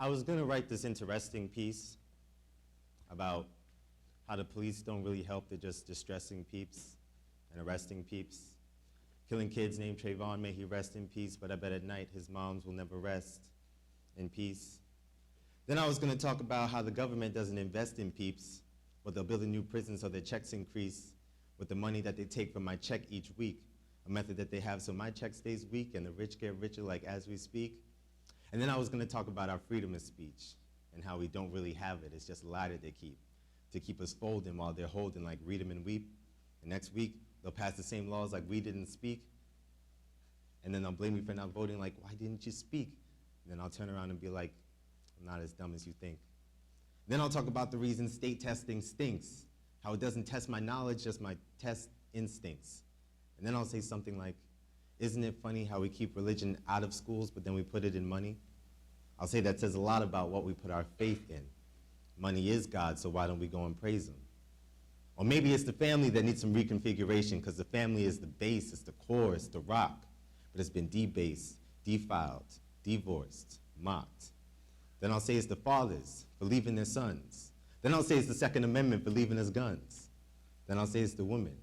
I was going to write this interesting piece about how the police don't really help, they're just distressing peeps and arresting peeps. Killing kids named Trayvon, may he rest in peace, but I bet at night his moms will never rest in peace. Then I was going to talk about how the government doesn't invest in peeps, but they'll build a new prison so their checks increase with the money that they take from my check each week, a method that they have so my check stays weak and the rich get richer like as we speak. And then I was going to talk about our freedom of speech and how we don't really have it. It's just a lie that they keep to keep us folding while they're holding, like read them and weep. And next week, they'll pass the same laws like we didn't speak. And then they'll blame me for not voting, like, why didn't you speak? And then I'll turn around and be like, I'm not as dumb as you think. Then I'll talk about the reason state testing stinks, how it doesn't test my knowledge, just my test instincts. And then I'll say something like, isn't it funny how we keep religion out of schools, but then we put it in money? I'll say that says a lot about what we put our faith in. Money is God, so why don't we go and praise him? Or maybe it's the family that needs some reconfiguration, because the family is the base, it's the core, it's the rock, but it's been debased, defiled, divorced, mocked. Then I'll say it's the fathers for leaving their sons. Then I'll say it's the Second Amendment for leaving us guns. Then I'll say it's the women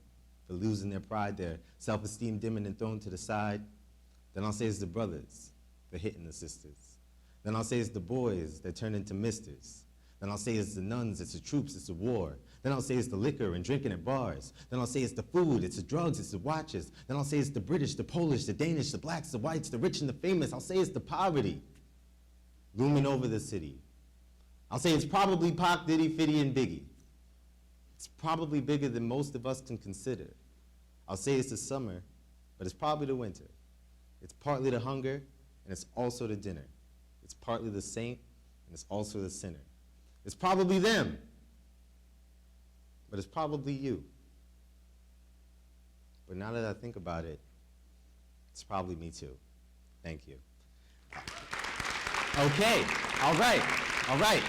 for losing their pride, their self-esteem dimming and thrown to the side. Then I'll say it's the brothers for hitting the sisters. Then I'll say it's the boys that turn into misters. Then I'll say it's the nuns, it's the troops, it's the war. Then I'll say it's the liquor and drinking at bars. Then I'll say it's the food, it's the drugs, it's the watches. Then I'll say it's the British, the Polish, the Danish, the blacks, the whites, the rich and the famous. I'll say it's the poverty looming over the city. I'll say it's probably Pac, Diddy, Fiddy, and Biggie. It's probably bigger than most of us can consider. I'll say it's the summer, but it's probably the winter. It's partly the hunger, and it's also the dinner. It's partly the saint, and it's also the sinner. It's probably them, but it's probably you. But now that I think about it, it's probably me too. Thank you. Okay, all right.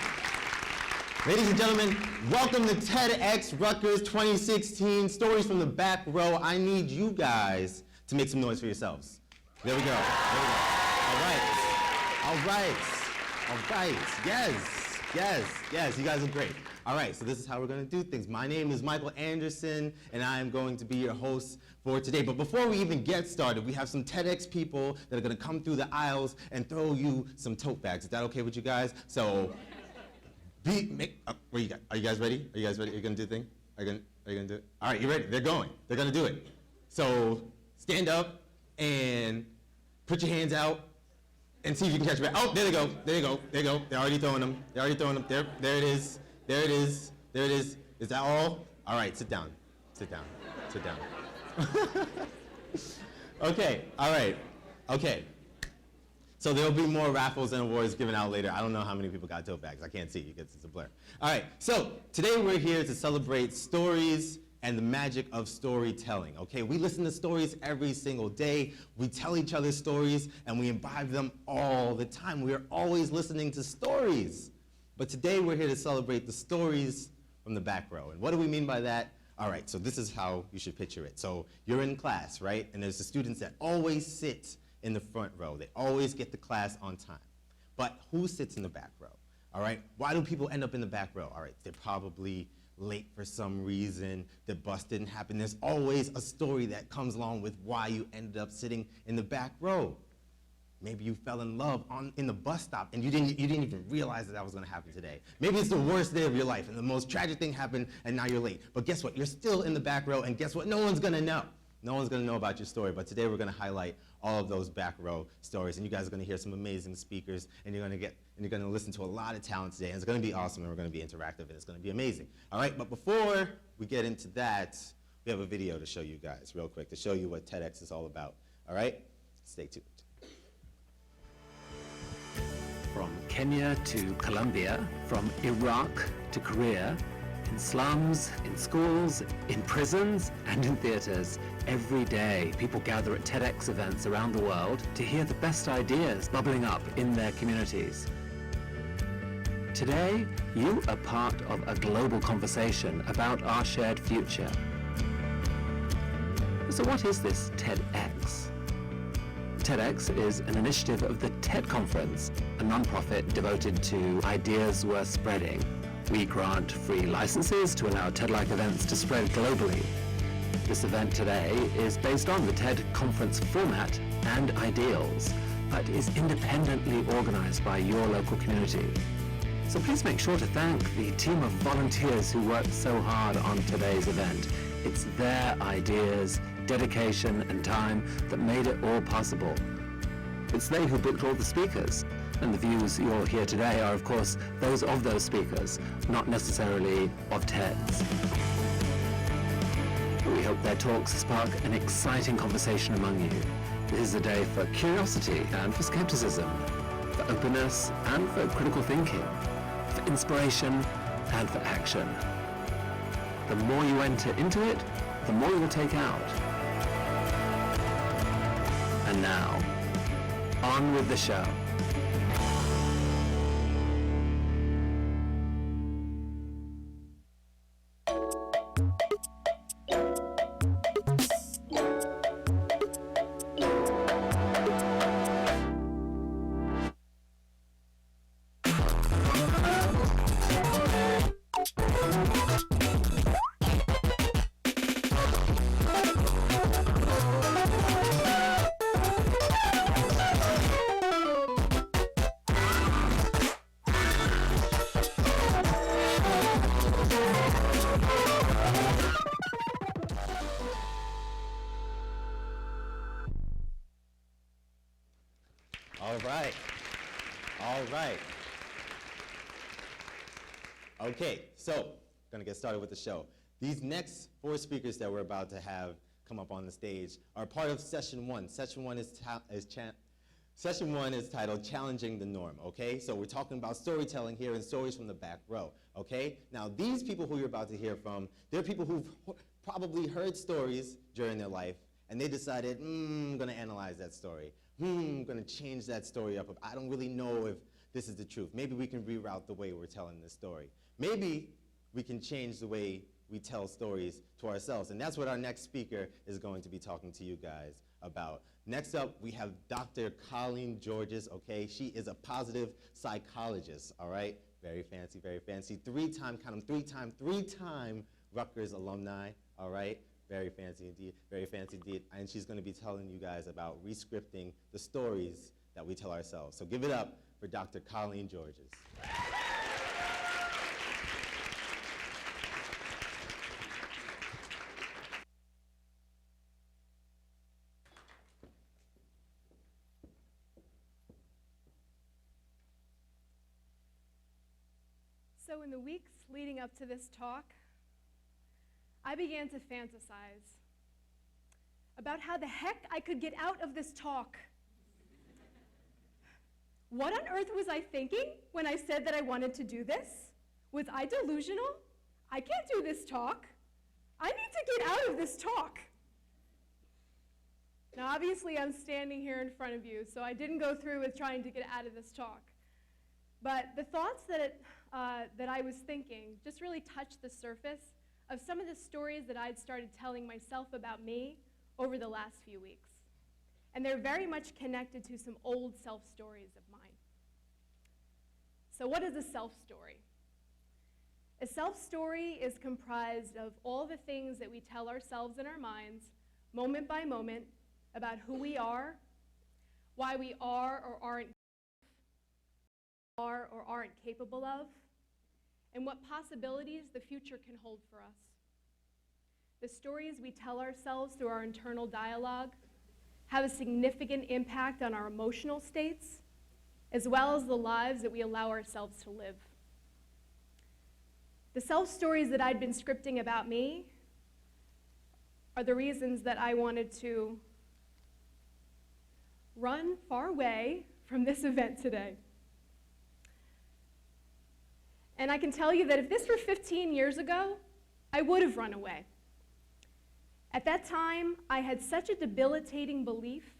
Ladies and gentlemen, welcome to TEDxRutgers 2016, Stories from the Back Row. I need you guys to make some noise for yourselves. There we go. All right. Yes, you guys are great. All right, so this is how we're going to do things. My name is Michael Anderson, and I am going to be your host for today. But before we even get started, we have some TEDx people that are going to come through the aisles and throw you some tote bags. Is that okay with you guys? So, are you guys ready? Are you guys ready? Are you going to do the thing? Are you going to do it? All right, you ready? They're going. They're going to do it. So, stand up and put your hands out and see if you can catch it. Oh, there they go. They're already throwing them. There it is. Is that all? All right, sit down. Okay, all right. Okay. So there'll be more raffles and awards given out later. I don't know how many people got tote bags. I can't see because it's a blur. All right, so today we're here to celebrate stories and the magic of storytelling, okay? We listen to stories every single day. We tell each other stories, and we imbibe them all the time. We are always listening to stories. But today we're here to celebrate the stories from the back row. And what do we mean by that? All right, so this is how you should picture it. So you're in class, right? And there's the students that always sit in the front row. They always get to class on time. But who sits in the back row? All right, why do people end up in the back row? All right, they're probably late for some reason, the bus didn't happen. There's always a story that comes along with why you ended up sitting in the back row. Maybe you fell in love in the bus stop and you didn't even realize that was gonna happen today. Maybe it's the worst day of your life and the most tragic thing happened and now you're late. But guess what? You're still in the back row and guess what? No one's gonna know. No one's gonna know about your story, but today we're gonna highlight all of those back row stories and you guys are gonna hear some amazing speakers and you're gonna listen to a lot of talent today and it's gonna be awesome and we're gonna be interactive and it's gonna be amazing. All right, but before we get into that, we have a video to show you guys real quick to show you what TEDx is all about. All right, stay tuned. From Kenya to Colombia, from Iraq to Korea, in slums, in schools, in prisons, and in theaters. Every day, people gather at TEDx events around the world to hear the best ideas bubbling up in their communities. Today, you are part of a global conversation about our shared future. So what is this TEDx? TEDx is an initiative of the TED Conference, a nonprofit devoted to ideas worth spreading. We grant free licenses to allow TED-like events to spread globally. This event today is based on the TED Conference format and ideals, but is independently organized by your local community. So please make sure to thank the team of volunteers who worked so hard on today's event. It's their ideas, dedication, and time that made it all possible. It's they who booked all the speakers, and the views you'll hear today are, of course, those of those speakers, not necessarily of TEDs. We hope their talks spark an exciting conversation among you. This is a day for curiosity and for skepticism, for openness and for critical thinking, for inspiration and for action. The more you enter into it, the more you will take out. And now, on with the show. All right. Okay, so gonna get started with the show. These next 4 speakers that we're about to have come up on the stage are part of session 1. Session one is titled Challenging the Norm, okay? So we're talking about storytelling here and stories from the back row, okay? Now these people who you're about to hear from, they're people who've probably heard stories during their life, and they decided, I'm gonna analyze that story. I'm gonna change that story up. I don't really know if this is the truth. Maybe we can reroute the way we're telling this story. Maybe we can change the way we tell stories to ourselves. And that's what our next speaker is going to be talking to you guys about. Next up, we have Dr. Colleen Georges, okay? She is a positive psychologist, all right? Very fancy, very fancy. Three-time Rutgers alumni, all right? Very fancy indeed, very fancy indeed. And she's gonna be telling you guys about re-scripting the stories that we tell ourselves. So give it up for Dr. Colleen Georges. So in the weeks leading up to this talk, I began to fantasize about how the heck I could get out of this talk. What on earth was I thinking when I said that I wanted to do this? Was I delusional? I can't do this talk. I need to get out of this talk. Now obviously I'm standing here in front of you, so I didn't go through with trying to get out of this talk. But the thoughts that I was thinking just really touched the surface of some of the stories that I'd started telling myself about me over the last few weeks. And they're very much connected to some old self-stories of mine. So what is a self-story? A self-story is comprised of all the things that we tell ourselves in our minds, moment by moment, about who we are, why we are or aren't capable of, and what possibilities the future can hold for us. The stories we tell ourselves through our internal dialogue have a significant impact on our emotional states, as well as the lives that we allow ourselves to live. The self-stories that I'd been scripting about me are the reasons that I wanted to run far away from this event today. And I can tell you that if this were 15 years ago, I would have run away. At that time, I had such a debilitating belief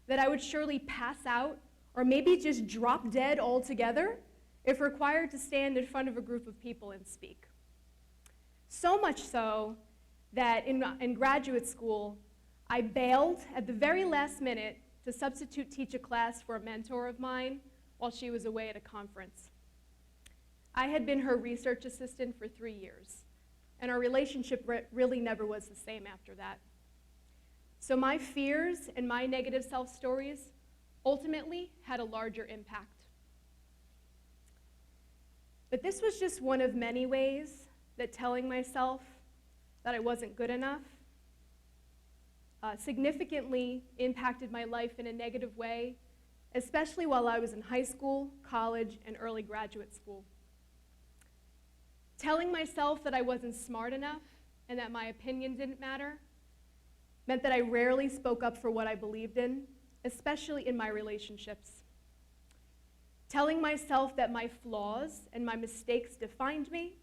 that I would surely pass out or maybe just drop dead altogether if required to stand in front of a group of people and speak. So much so that in graduate school, I bailed at the very last minute to substitute teach a class for a mentor of mine while she was away at a conference. I had been her research assistant for 3 years, and our relationship really never was the same after that. So my fears and my negative self-stories ultimately had a larger impact. But this was just one of many ways that telling myself that I wasn't good enough significantly impacted my life in a negative way, especially while I was in high school, college, and early graduate school. Telling myself that I wasn't smart enough and that my opinion didn't matter meant that I rarely spoke up for what I believed in, especially in my relationships. Telling myself that my flaws and my mistakes defined me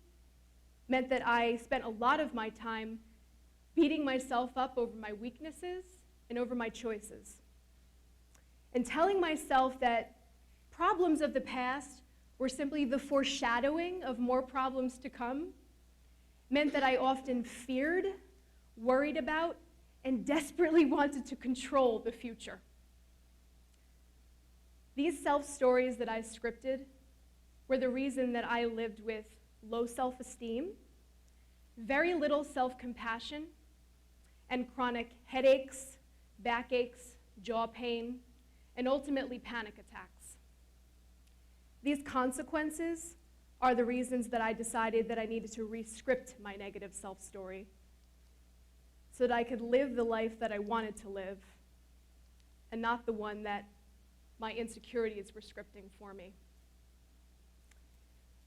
meant that I spent a lot of my time beating myself up over my weaknesses and over my choices. And telling myself that problems of the past were simply the foreshadowing of more problems to come meant that I often feared, worried about, and desperately wanted to control the future. These self-stories that I scripted were the reason that I lived with low self-esteem, very little self-compassion, and chronic headaches, backaches, jaw pain, and ultimately panic attacks. These consequences are the reasons that I decided that I needed to re-script my negative self-story so that I could live the life that I wanted to live and not the one that my insecurities were scripting for me.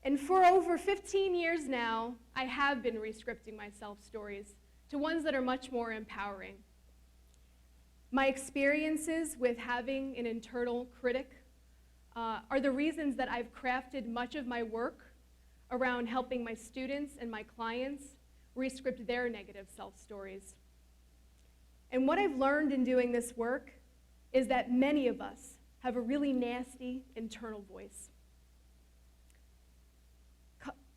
And for over 15 years now, I have been re-scripting my self-stories to ones that are much more empowering. My experiences with having an internal critic are the reasons that I've crafted much of my work around helping my students and my clients re-script their negative self-stories. And what I've learned in doing this work is that many of us have a really nasty internal voice.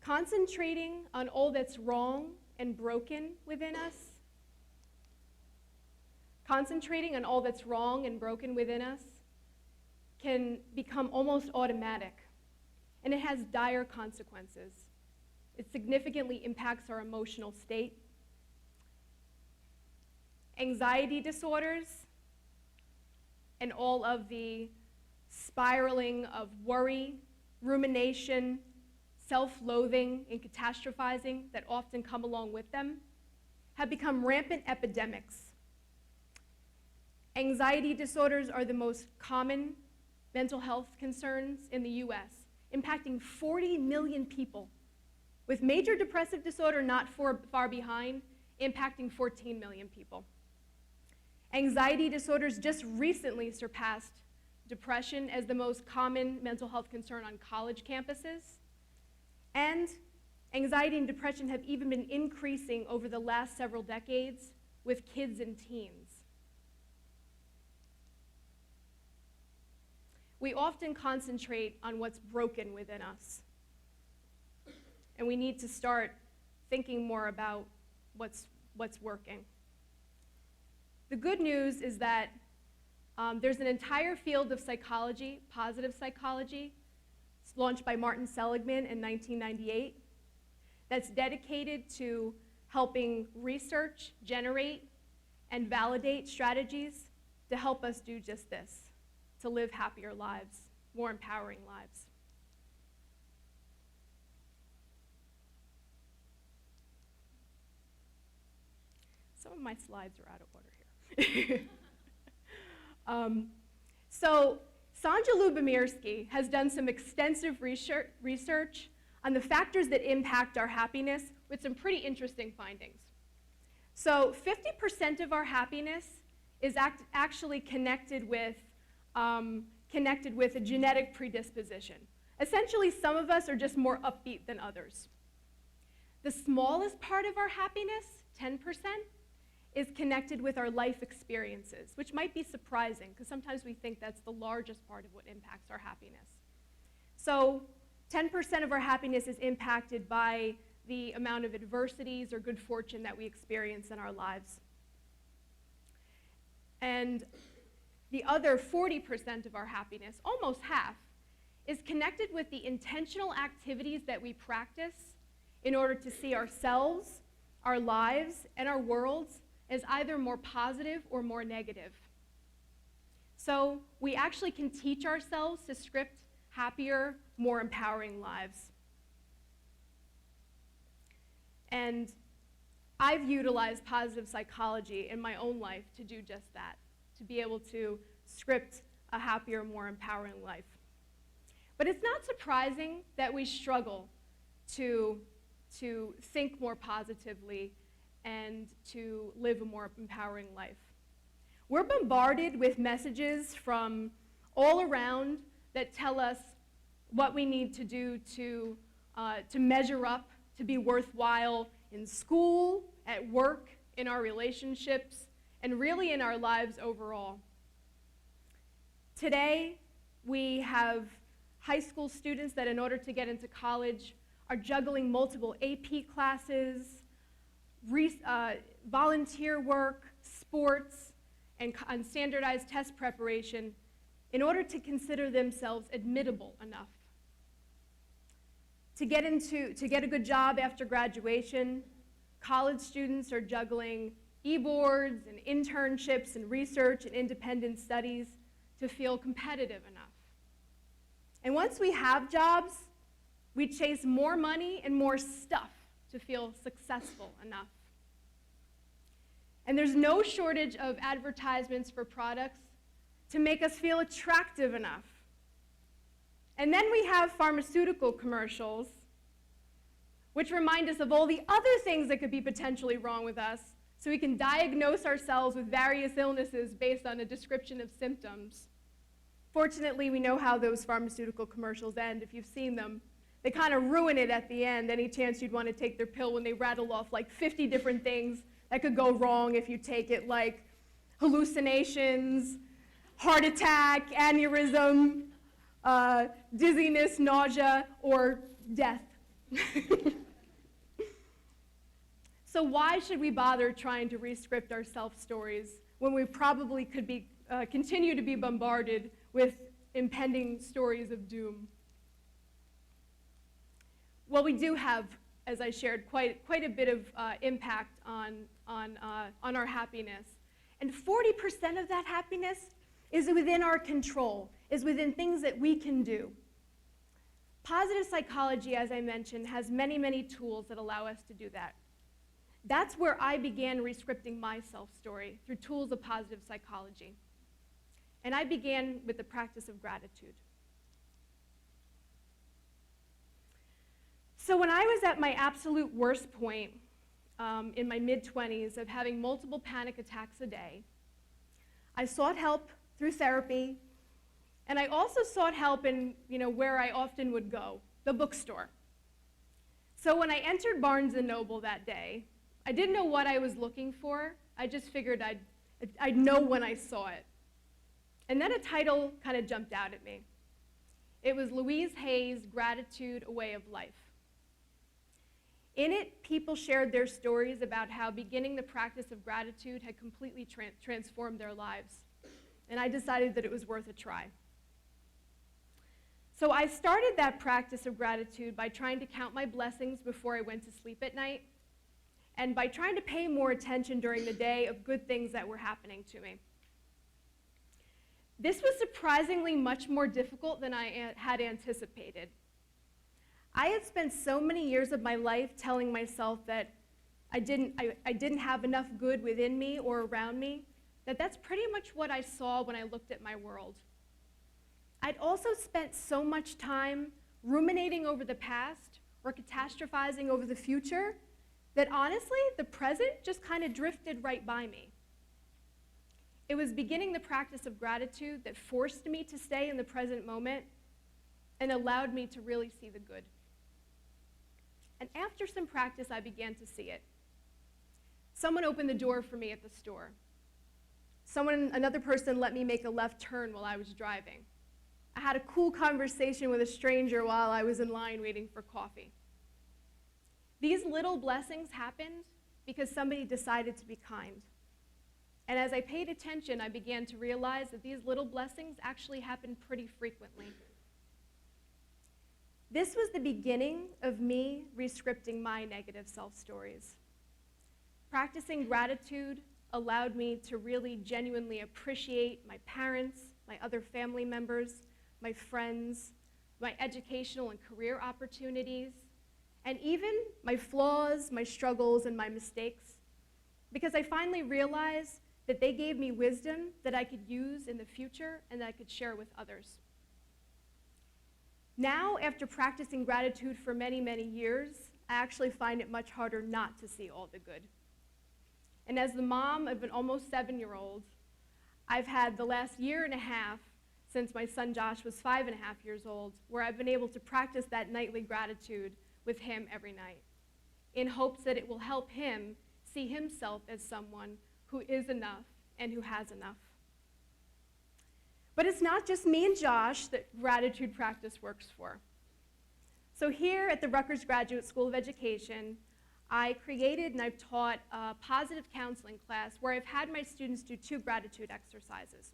Concentrating on all that's wrong and broken within us, can become almost automatic, and it has dire consequences. It significantly impacts our emotional state. Anxiety disorders and all of the spiraling of worry, rumination, self-loathing, and catastrophizing that often come along with them have become rampant epidemics. Anxiety disorders are the most common mental health concerns in the US, impacting 40 million people, with major depressive disorder not far behind, impacting 14 million people. Anxiety disorders just recently surpassed depression as the most common mental health concern on college campuses. And anxiety and depression have even been increasing over the last several decades with kids and teens. We often concentrate on what's broken within us, and we need to start thinking more about what's working. The good news is that there's an entire field of psychology, positive psychology, launched by Martin Seligman in 1998, that's dedicated to helping research, generate, and validate strategies to help us do just this, to live happier lives, more empowering lives. Some of my slides are out of order here. So Sanja Lubomirsky has done some extensive research on the factors that impact our happiness with some pretty interesting findings. So 50% of our happiness is actually connected with a genetic predisposition. Essentially, some of us are just more upbeat than others. The smallest part of our happiness, 10%, is connected with our life experiences, which might be surprising, because sometimes we think that's the largest part of what impacts our happiness. So 10% of our happiness is impacted by the amount of adversities or good fortune that we experience in our lives. And the other 40% of our happiness, almost half, is connected with the intentional activities that we practice in order to see ourselves, our lives, and our worlds as either more positive or more negative. So we actually can teach ourselves to script happier, more empowering lives. And I've utilized positive psychology in my own life to do just that, to be able to script a happier, more empowering life. But it's not surprising that we struggle to think more positively and to live a more empowering life. We're bombarded with messages from all around that tell us what we need to do to measure up, to be worthwhile in school, at work, in our relationships, and really in our lives overall. Today, we have high school students that in order to get into college are juggling multiple AP classes, volunteer work, sports, and standardized test preparation in order to consider themselves admittable enough. To get a good job after graduation, college students are juggling e-boards and internships and research and independent studies to feel competitive enough. And once we have jobs, we chase more money and more stuff to feel successful enough. And there's no shortage of advertisements for products to make us feel attractive enough. And then we have pharmaceutical commercials, which remind us of all the other things that could be potentially wrong with us, so we can diagnose ourselves with various illnesses based on a description of symptoms. Fortunately, we know how those pharmaceutical commercials end. If you've seen them, they kind of ruin it at the end, any chance you'd want to take their pill when they rattle off like 50 different things that could go wrong if you take it, like hallucinations, heart attack, aneurysm, dizziness, nausea, or death. So why should we bother trying to re-script our self-stories when we probably could continue to be bombarded with impending stories of doom? Well, we do have, as I shared, quite a bit of impact on our happiness. And 40% of that happiness is within our control, is within things that we can do. Positive psychology, as I mentioned, has many, many tools that allow us to do that. That's where I began re-scripting my self-story, through tools of positive psychology. And I began with the practice of gratitude. So when I was at my absolute worst point, in my mid-20s, of having multiple panic attacks a day, I sought help through therapy, and I also sought help in where I often would go, the bookstore. So when I entered Barnes & Noble that day, I didn't know what I was looking for. I just figured I'd know when I saw it. And then a title kind of jumped out at me. It was Louise Hay's Gratitude, A Way of Life. In it, people shared their stories about how beginning the practice of gratitude had completely transformed their lives. And I decided that it was worth a try. So I started that practice of gratitude by trying to count my blessings before I went to sleep at night, and by trying to pay more attention during the day of good things that were happening to me. This was surprisingly much more difficult than I had anticipated. I had spent so many years of my life telling myself that I didn't have enough good within me or around me, that's pretty much what I saw when I looked at my world. I'd also spent so much time ruminating over the past or catastrophizing over the future that honestly, the present just kind of drifted right by me. It was beginning the practice of gratitude that forced me to stay in the present moment and allowed me to really see the good. And after some practice, I began to see it. Someone opened the door for me at the store. Another person let me make a left turn while I was driving. I had a cool conversation with a stranger while I was in line waiting for coffee. These little blessings happened because somebody decided to be kind. And as I paid attention, I began to realize that these little blessings actually happen pretty frequently. This was the beginning of me re-scripting my negative self-stories. Practicing gratitude allowed me to really genuinely appreciate my parents, my other family members, my friends, my educational and career opportunities, and even my flaws, my struggles, and my mistakes, because I finally realized that they gave me wisdom that I could use in the future and that I could share with others. Now, after practicing gratitude for many, many years, I actually find it much harder not to see all the good. And as the mom of an almost 7-year-old, I've had the last year and a half since my son Josh was 5.5 years old, where I've been able to practice that nightly gratitude with him every night, in hopes that it will help him see himself as someone who is enough and who has enough. But it's not just me and Josh that gratitude practice works for. So here at the Rutgers Graduate School of Education, I created and I've taught a positive counseling class where I've had my students do 2 gratitude exercises.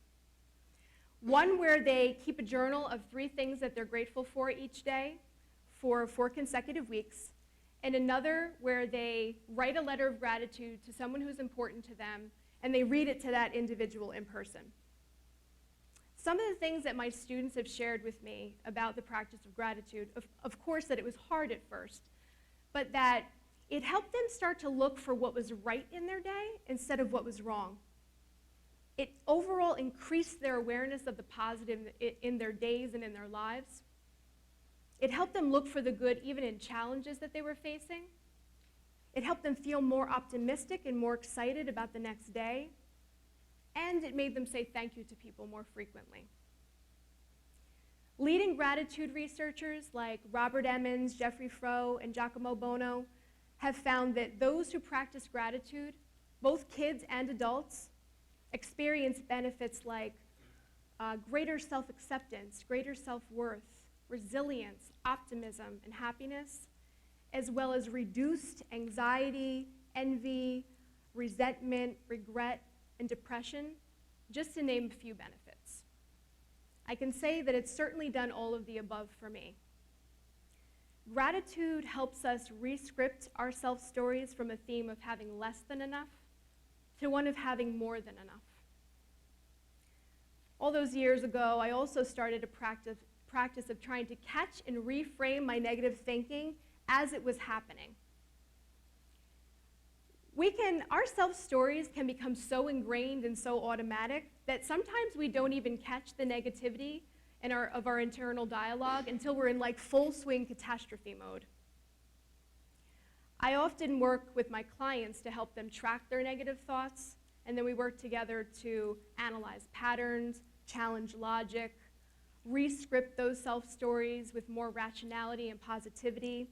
One where they keep a journal of 3 things that they're grateful for each day for 4 consecutive weeks, and another where they write a letter of gratitude to someone who's important to them, and they read it to that individual in person. Some of the things that my students have shared with me about the practice of gratitude, of course that it was hard at first, but that it helped them start to look for what was right in their day instead of what was wrong. It overall increased their awareness of the positive in their days and in their lives. It helped them look for the good even in challenges that they were facing. It helped them feel more optimistic and more excited about the next day. And it made them say thank you to people more frequently. Leading gratitude researchers like Robert Emmons, Jeffrey Froh, and Giacomo Bono have found that those who practice gratitude, both kids and adults, experience benefits like greater self-acceptance, greater self-worth, resilience, optimism, and happiness, as well as reduced anxiety, envy, resentment, regret, and depression, just to name a few benefits. I can say that it's certainly done all of the above for me. Gratitude helps us re-script our self-stories from a theme of having less than enough to one of having more than enough. All those years ago, I also started a practice of trying to catch and reframe my negative thinking as it was happening. Our self-stories can become so ingrained and so automatic that sometimes we don't even catch the negativity of our internal dialogue until we're in like full swing catastrophe mode. I often work with my clients to help them track their negative thoughts, and then we work together to analyze patterns, challenge logic, re-script those self-stories with more rationality and positivity,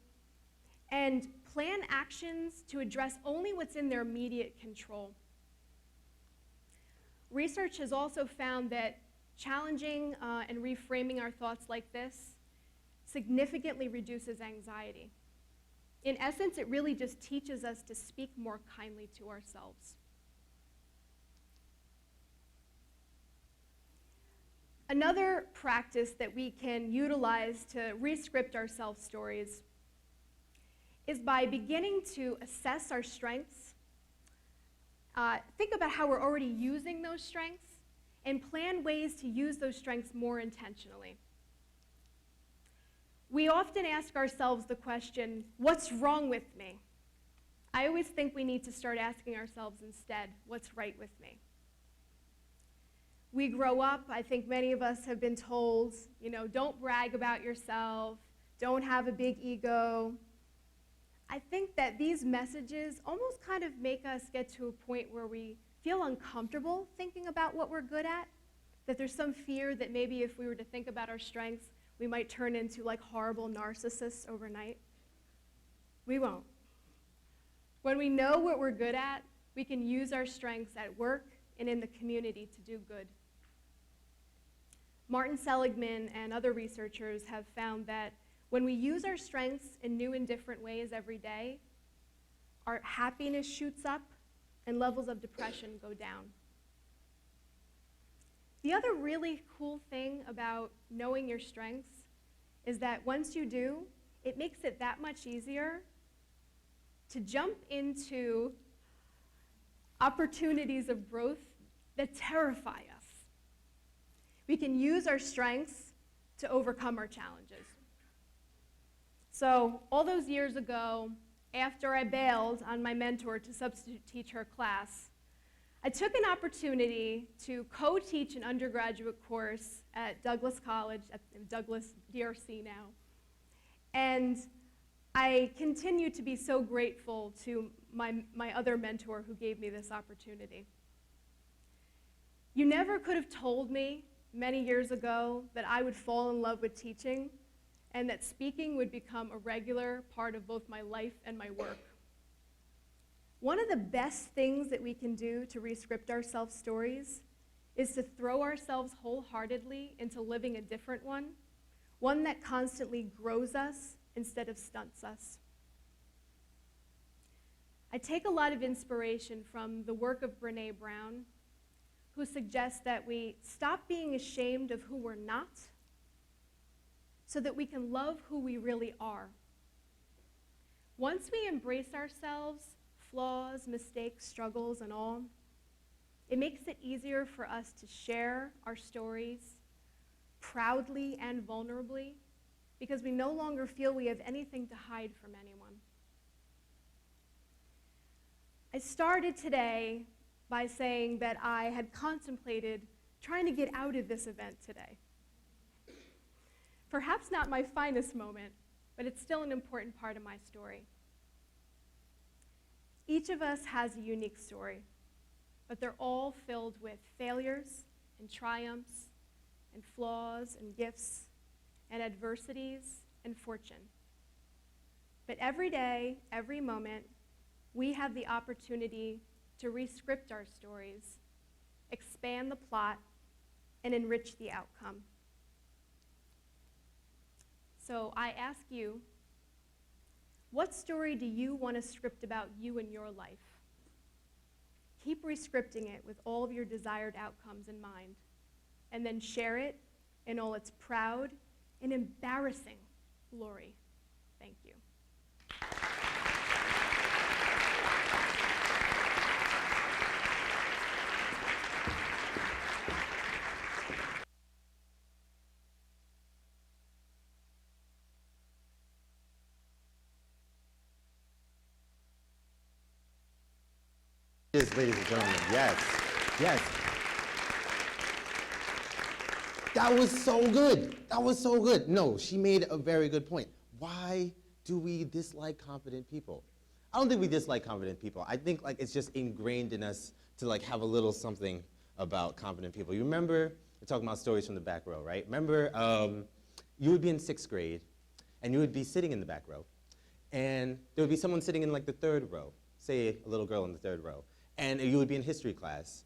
and plan actions to address only what's in their immediate control. Research has also found that challenging and reframing our thoughts like this significantly reduces anxiety. In essence, it really just teaches us to speak more kindly to ourselves. Another practice that we can utilize to re-script our self-stories is by beginning to assess our strengths, think about how we're already using those strengths, and plan ways to use those strengths more intentionally. We often ask ourselves the question, what's wrong with me? I always think we need to start asking ourselves instead, what's right with me? We grow up, I think many of us have been told, don't brag about yourself, don't have a big ego. I think that these messages almost kind of make us get to a point where we feel uncomfortable thinking about what we're good at, that there's some fear that maybe if we were to think about our strengths, we might turn into like horrible narcissists overnight. We won't. When we know what we're good at, we can use our strengths at work and in the community to do good. Martin Seligman and other researchers have found that when we use our strengths in new and different ways every day, our happiness shoots up and levels of depression go down. The other really cool thing about knowing your strengths is that once you do, it makes it that much easier to jump into opportunities of growth that terrify us. We can use our strengths to overcome our challenges. So all those years ago, after I bailed on my mentor to substitute teach her class, I took an opportunity to co-teach an undergraduate course at Douglas College, at Douglas DRC now. And I continue to be so grateful to my other mentor who gave me this opportunity. You never could have told me many years ago that I would fall in love with teaching and that speaking would become a regular part of both my life and my work. One of the best things that we can do to re-script our self-stories is to throw ourselves wholeheartedly into living a different one that constantly grows us instead of stunts us. I take a lot of inspiration from the work of Brené Brown, who suggests that we stop being ashamed of who we're not so that we can love who we really are. Once we embrace ourselves, flaws, mistakes, struggles, and all, it makes it easier for us to share our stories proudly and vulnerably because we no longer feel we have anything to hide from anyone. I started today by saying that I had contemplated trying to get out of this event today. Perhaps not my finest moment, but it's still an important part of my story. Each of us has a unique story, but they're all filled with failures and triumphs and flaws and gifts and adversities and fortune. But every day, every moment, we have the opportunity to re-script our stories, expand the plot, and enrich the outcome. So I ask you, what story do you want to script about you and your life? Keep re-scripting it with all of your desired outcomes in mind, and then share it in all its proud and embarrassing glory. Thank you. Yes, ladies and gentlemen, yes, yes. That was so good. That was so good. No, she made a very good point. Why do we dislike confident people? I don't think we dislike confident people. I think it's just ingrained in us to have a little something about confident people. You remember, we're talking about stories from the back row, right? Remember, you would be in 6th grade, and you would be sitting in the back row, and there would be someone sitting in the 3rd row, say a little girl in the 3rd row, and you would be in history class,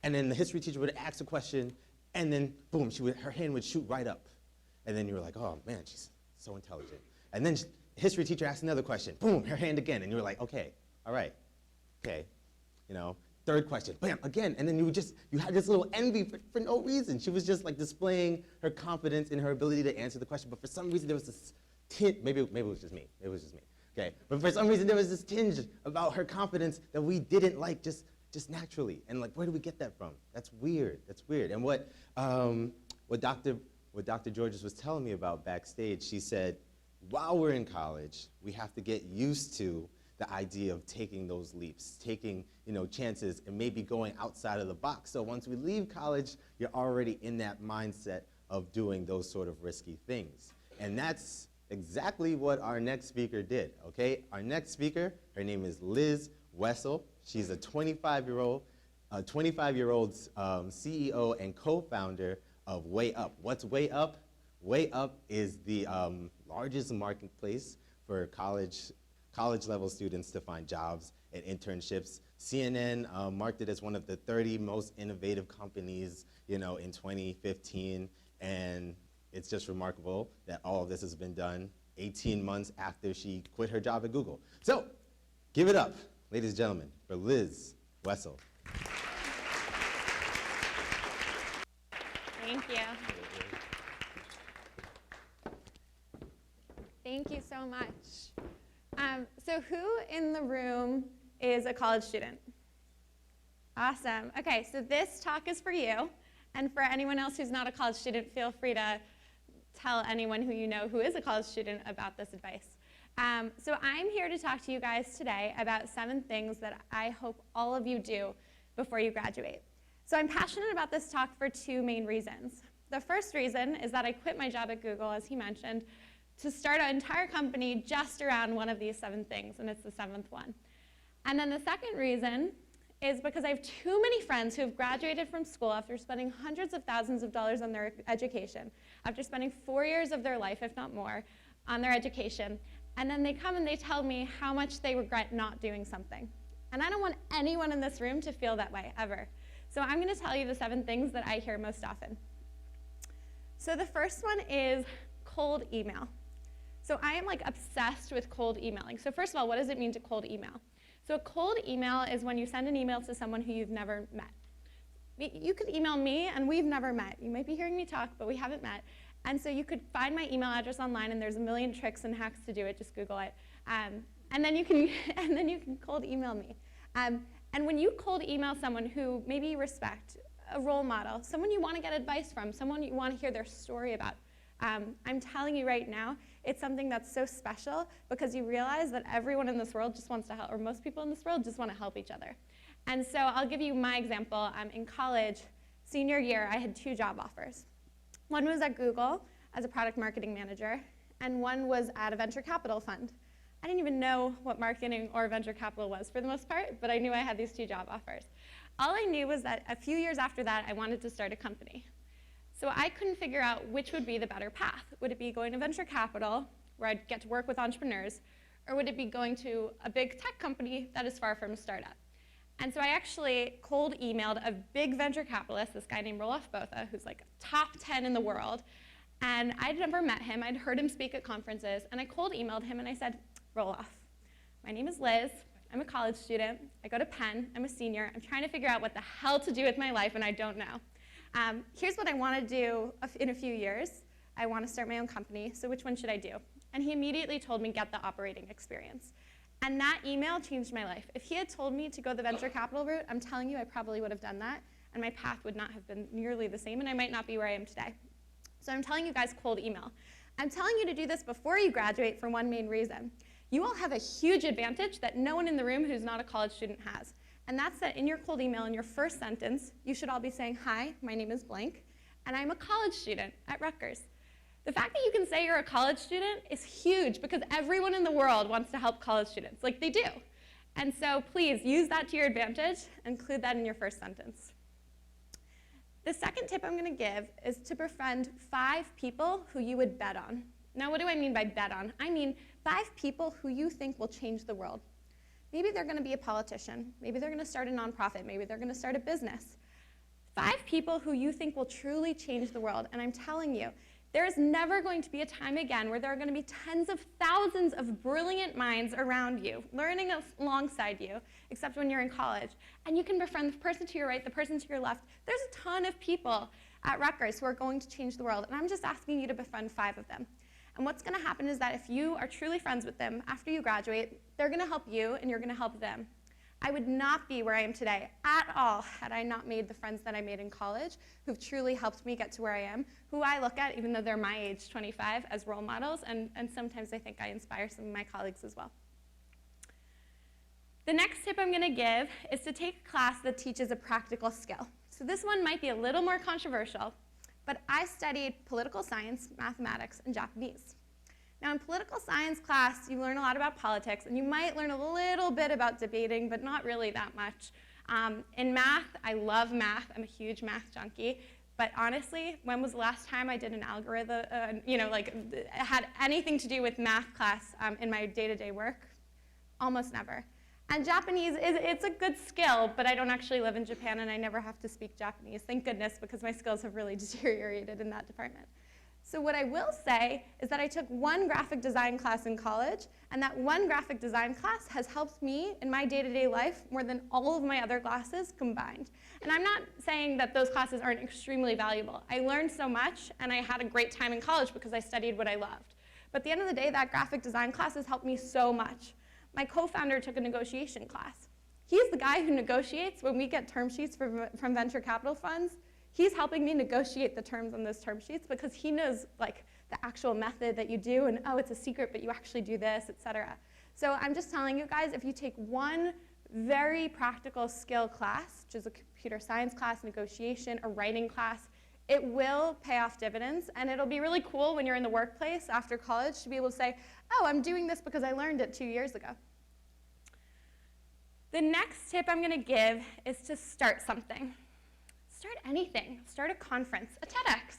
and then the history teacher would ask a question, and then boom, her hand would shoot right up, and then you were like, oh man, she's so intelligent. And then history teacher asked another question, boom, her hand again, and you were like, okay, all right, okay, 3rd question, bam, again, and then you had this little envy for no reason. She was just displaying her confidence in her ability to answer the question, but for some reason there was this tinge, maybe it was just me, okay, but for some reason there was this tinge about her confidence that we didn't like just naturally, and where do we get that from? That's weird, and what Dr. Georges was telling me about backstage, she said, while we're in college, we have to get used to the idea of taking those leaps, taking chances, and maybe going outside of the box. So once we leave college, you're already in that mindset of doing those sort of risky things. And that's exactly what our next speaker did, okay? Our next speaker, her name is Liz Wessel. She's a 25-year-old CEO and co-founder of Way Up. What's Way Up? Way Up is the largest marketplace for college-level students to find jobs and internships. CNN marked it as one of the 30 most innovative companies, in 2015, and it's just remarkable that all of this has been done 18 months after she quit her job at Google. So, give it up, ladies and gentlemen, for Liz Wessel. Thank you. Thank you so much. So who in the room is a college student? Awesome. Okay, so this talk is for you. And for anyone else who's not a college student, feel free to tell anyone who you know who is a college student about this advice. So I'm here to talk to you guys today about 7 things that I hope all of you do before you graduate. So I'm passionate about this talk for 2 main reasons. The first reason is that I quit my job at Google, as he mentioned, to start an entire company just around one of these 7 things, and it's the 7th one. And then the second reason is because I have too many friends who have graduated from school after spending hundreds of thousands of dollars on their education, after spending 4 years of their life, if not more, on their education, and then they come and they tell me how much they regret not doing something. And I don't want anyone in this room to feel that way, ever. So I'm going to tell you the 7 things that I hear most often. So the first one is cold email. So I am like obsessed with cold emailing. So first of all, what does it mean to cold email? So a cold email is when you send an email to someone who you've never met. You could email me and we've never met. You might be hearing me talk, but we haven't met. And so you could find my email address online, and there's a million tricks and hacks to do it. Just Google it. And then you can cold email me. And when you cold email someone who maybe you respect, a role model, someone you want to get advice from, someone you want to hear their story about, I'm telling you right now, it's something that's so special because you realize that everyone in this world just wants to help, or most people in this world just want to help each other. And so I'll give you my example. In college, senior year, I had 2 job offers. One was at Google as a product marketing manager, and one was at a venture capital fund. I didn't even know what marketing or venture capital was for the most part, but I knew I had these 2 job offers. All I knew was that a few years after that, I wanted to start a company. So I couldn't figure out which would be the better path. Would it be going to venture capital, where I'd get to work with entrepreneurs, or would it be going to a big tech company that is far from a startup? And so I actually cold emailed a big venture capitalist, this guy named Roelof Botha, who's like top 10 in the world. And I'd never met him. I'd heard him speak at conferences. And I cold emailed him and I said, Roelof, my name is Liz. I'm a college student. I go to Penn. I'm a senior. I'm trying to figure out what the hell to do with my life, and I don't know. Here's what I want to do in a few years. I want to start my own company. So which one should I do? And he immediately told me, get the operating experience. And that email changed my life. If he had told me to go the venture capital route, I'm telling you, I probably would have done that, and my path would not have been nearly the same, and I might not be where I am today. So I'm telling you guys, cold email. I'm telling you to do this before you graduate for one main reason. You all have a huge advantage that no one in the room who's not a college student has, and that's that in your cold email, in your first sentence, you should all be saying, hi, my name is blank, and I'm a college student at Rutgers. The fact that you can say you're a college student is huge because everyone in the world wants to help college students, like they do. And so please use that to your advantage, include that in your first sentence. The second tip I'm going to give is to befriend 5 people who you would bet on. Now, what do I mean by bet on? I mean 5 people who you think will change the world. Maybe they're going to be a politician. Maybe they're going to start a nonprofit. Maybe they're going to start a business. 5 people who you think will truly change the world. And I'm telling you, there is never going to be a time again where there are going to be tens of thousands of brilliant minds around you, learning alongside you, except when you're in college. And you can befriend the person to your right, the person to your left. There's a ton of people at Rutgers who are going to change the world, and I'm just asking you to befriend 5 of them. And what's going to happen is that if you are truly friends with them after you graduate, they're going to help you, and you're going to help them. I would not be where I am today at all had I not made the friends that I made in college who've truly helped me get to where I am, who I look at, even though they're my age, 25, as role models, and sometimes I think I inspire some of my colleagues as well. The next tip I'm going to give is to take a class that teaches a practical skill. So this one might be a little more controversial, but I studied political science, mathematics, and Japanese. Now, in political science class, you learn a lot about politics, and you might learn a little bit about debating, but not really that much. In math, I love math. I'm a huge math junkie. But honestly, when was the last time I did an algorithm, had anything to do with math class in my day-to-day work? Almost never. And Japanese, it's a good skill, but I don't actually live in Japan, and I never have to speak Japanese. Thank goodness, because my skills have really deteriorated in that department. So what I will say is that I took one graphic design class in college, and that one graphic design class has helped me in my day-to-day life more than all of my other classes combined. And I'm not saying that those classes aren't extremely valuable. I learned so much, and I had a great time in college because I studied what I loved. But at the end of the day, that graphic design class has helped me so much. My co-founder took a negotiation class. He's the guy who negotiates when we get term sheets from venture capital funds. He's helping me negotiate the terms on those term sheets because he knows like the actual method that you do, and oh, it's a secret, but you actually do this, etc. So I'm just telling you guys, if you take one very practical skill class, which is a computer science class, negotiation, a writing class, it will pay off dividends, and it'll be really cool when you're in the workplace after college to be able to say, oh, I'm doing this because I learned it 2 years ago. The next tip I'm going to give is to start something. Start anything. Start a conference, a TEDx.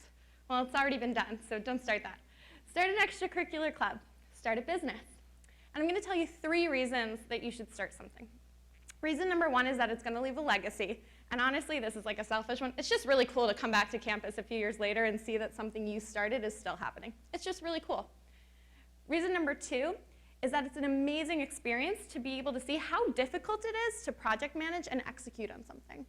Well, it's already been done, so don't start that. Start an extracurricular club. Start a business. And I'm going to tell you 3 reasons that you should start something. Reason number 1 is that it's going to leave a legacy. And honestly, this is like a selfish one. It's just really cool to come back to campus a few years later and see that something you started is still happening. It's just really cool. Reason number 2 is that it's an amazing experience to be able to see how difficult it is to project manage and execute on something.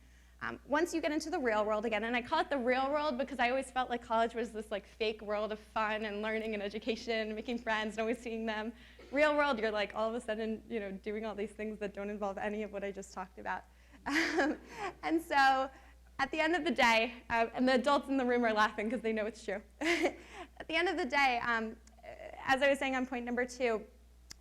Once you get into the real world again, and I call it the real world because I always felt like college was this like fake world of fun and learning and education, and making friends and always seeing them. Real world, you're like all of a sudden, doing all these things that don't involve any of what I just talked about. And so at the end of the day, and the adults in the room are laughing because they know it's true. At the end of the day, as I was saying on point number 2,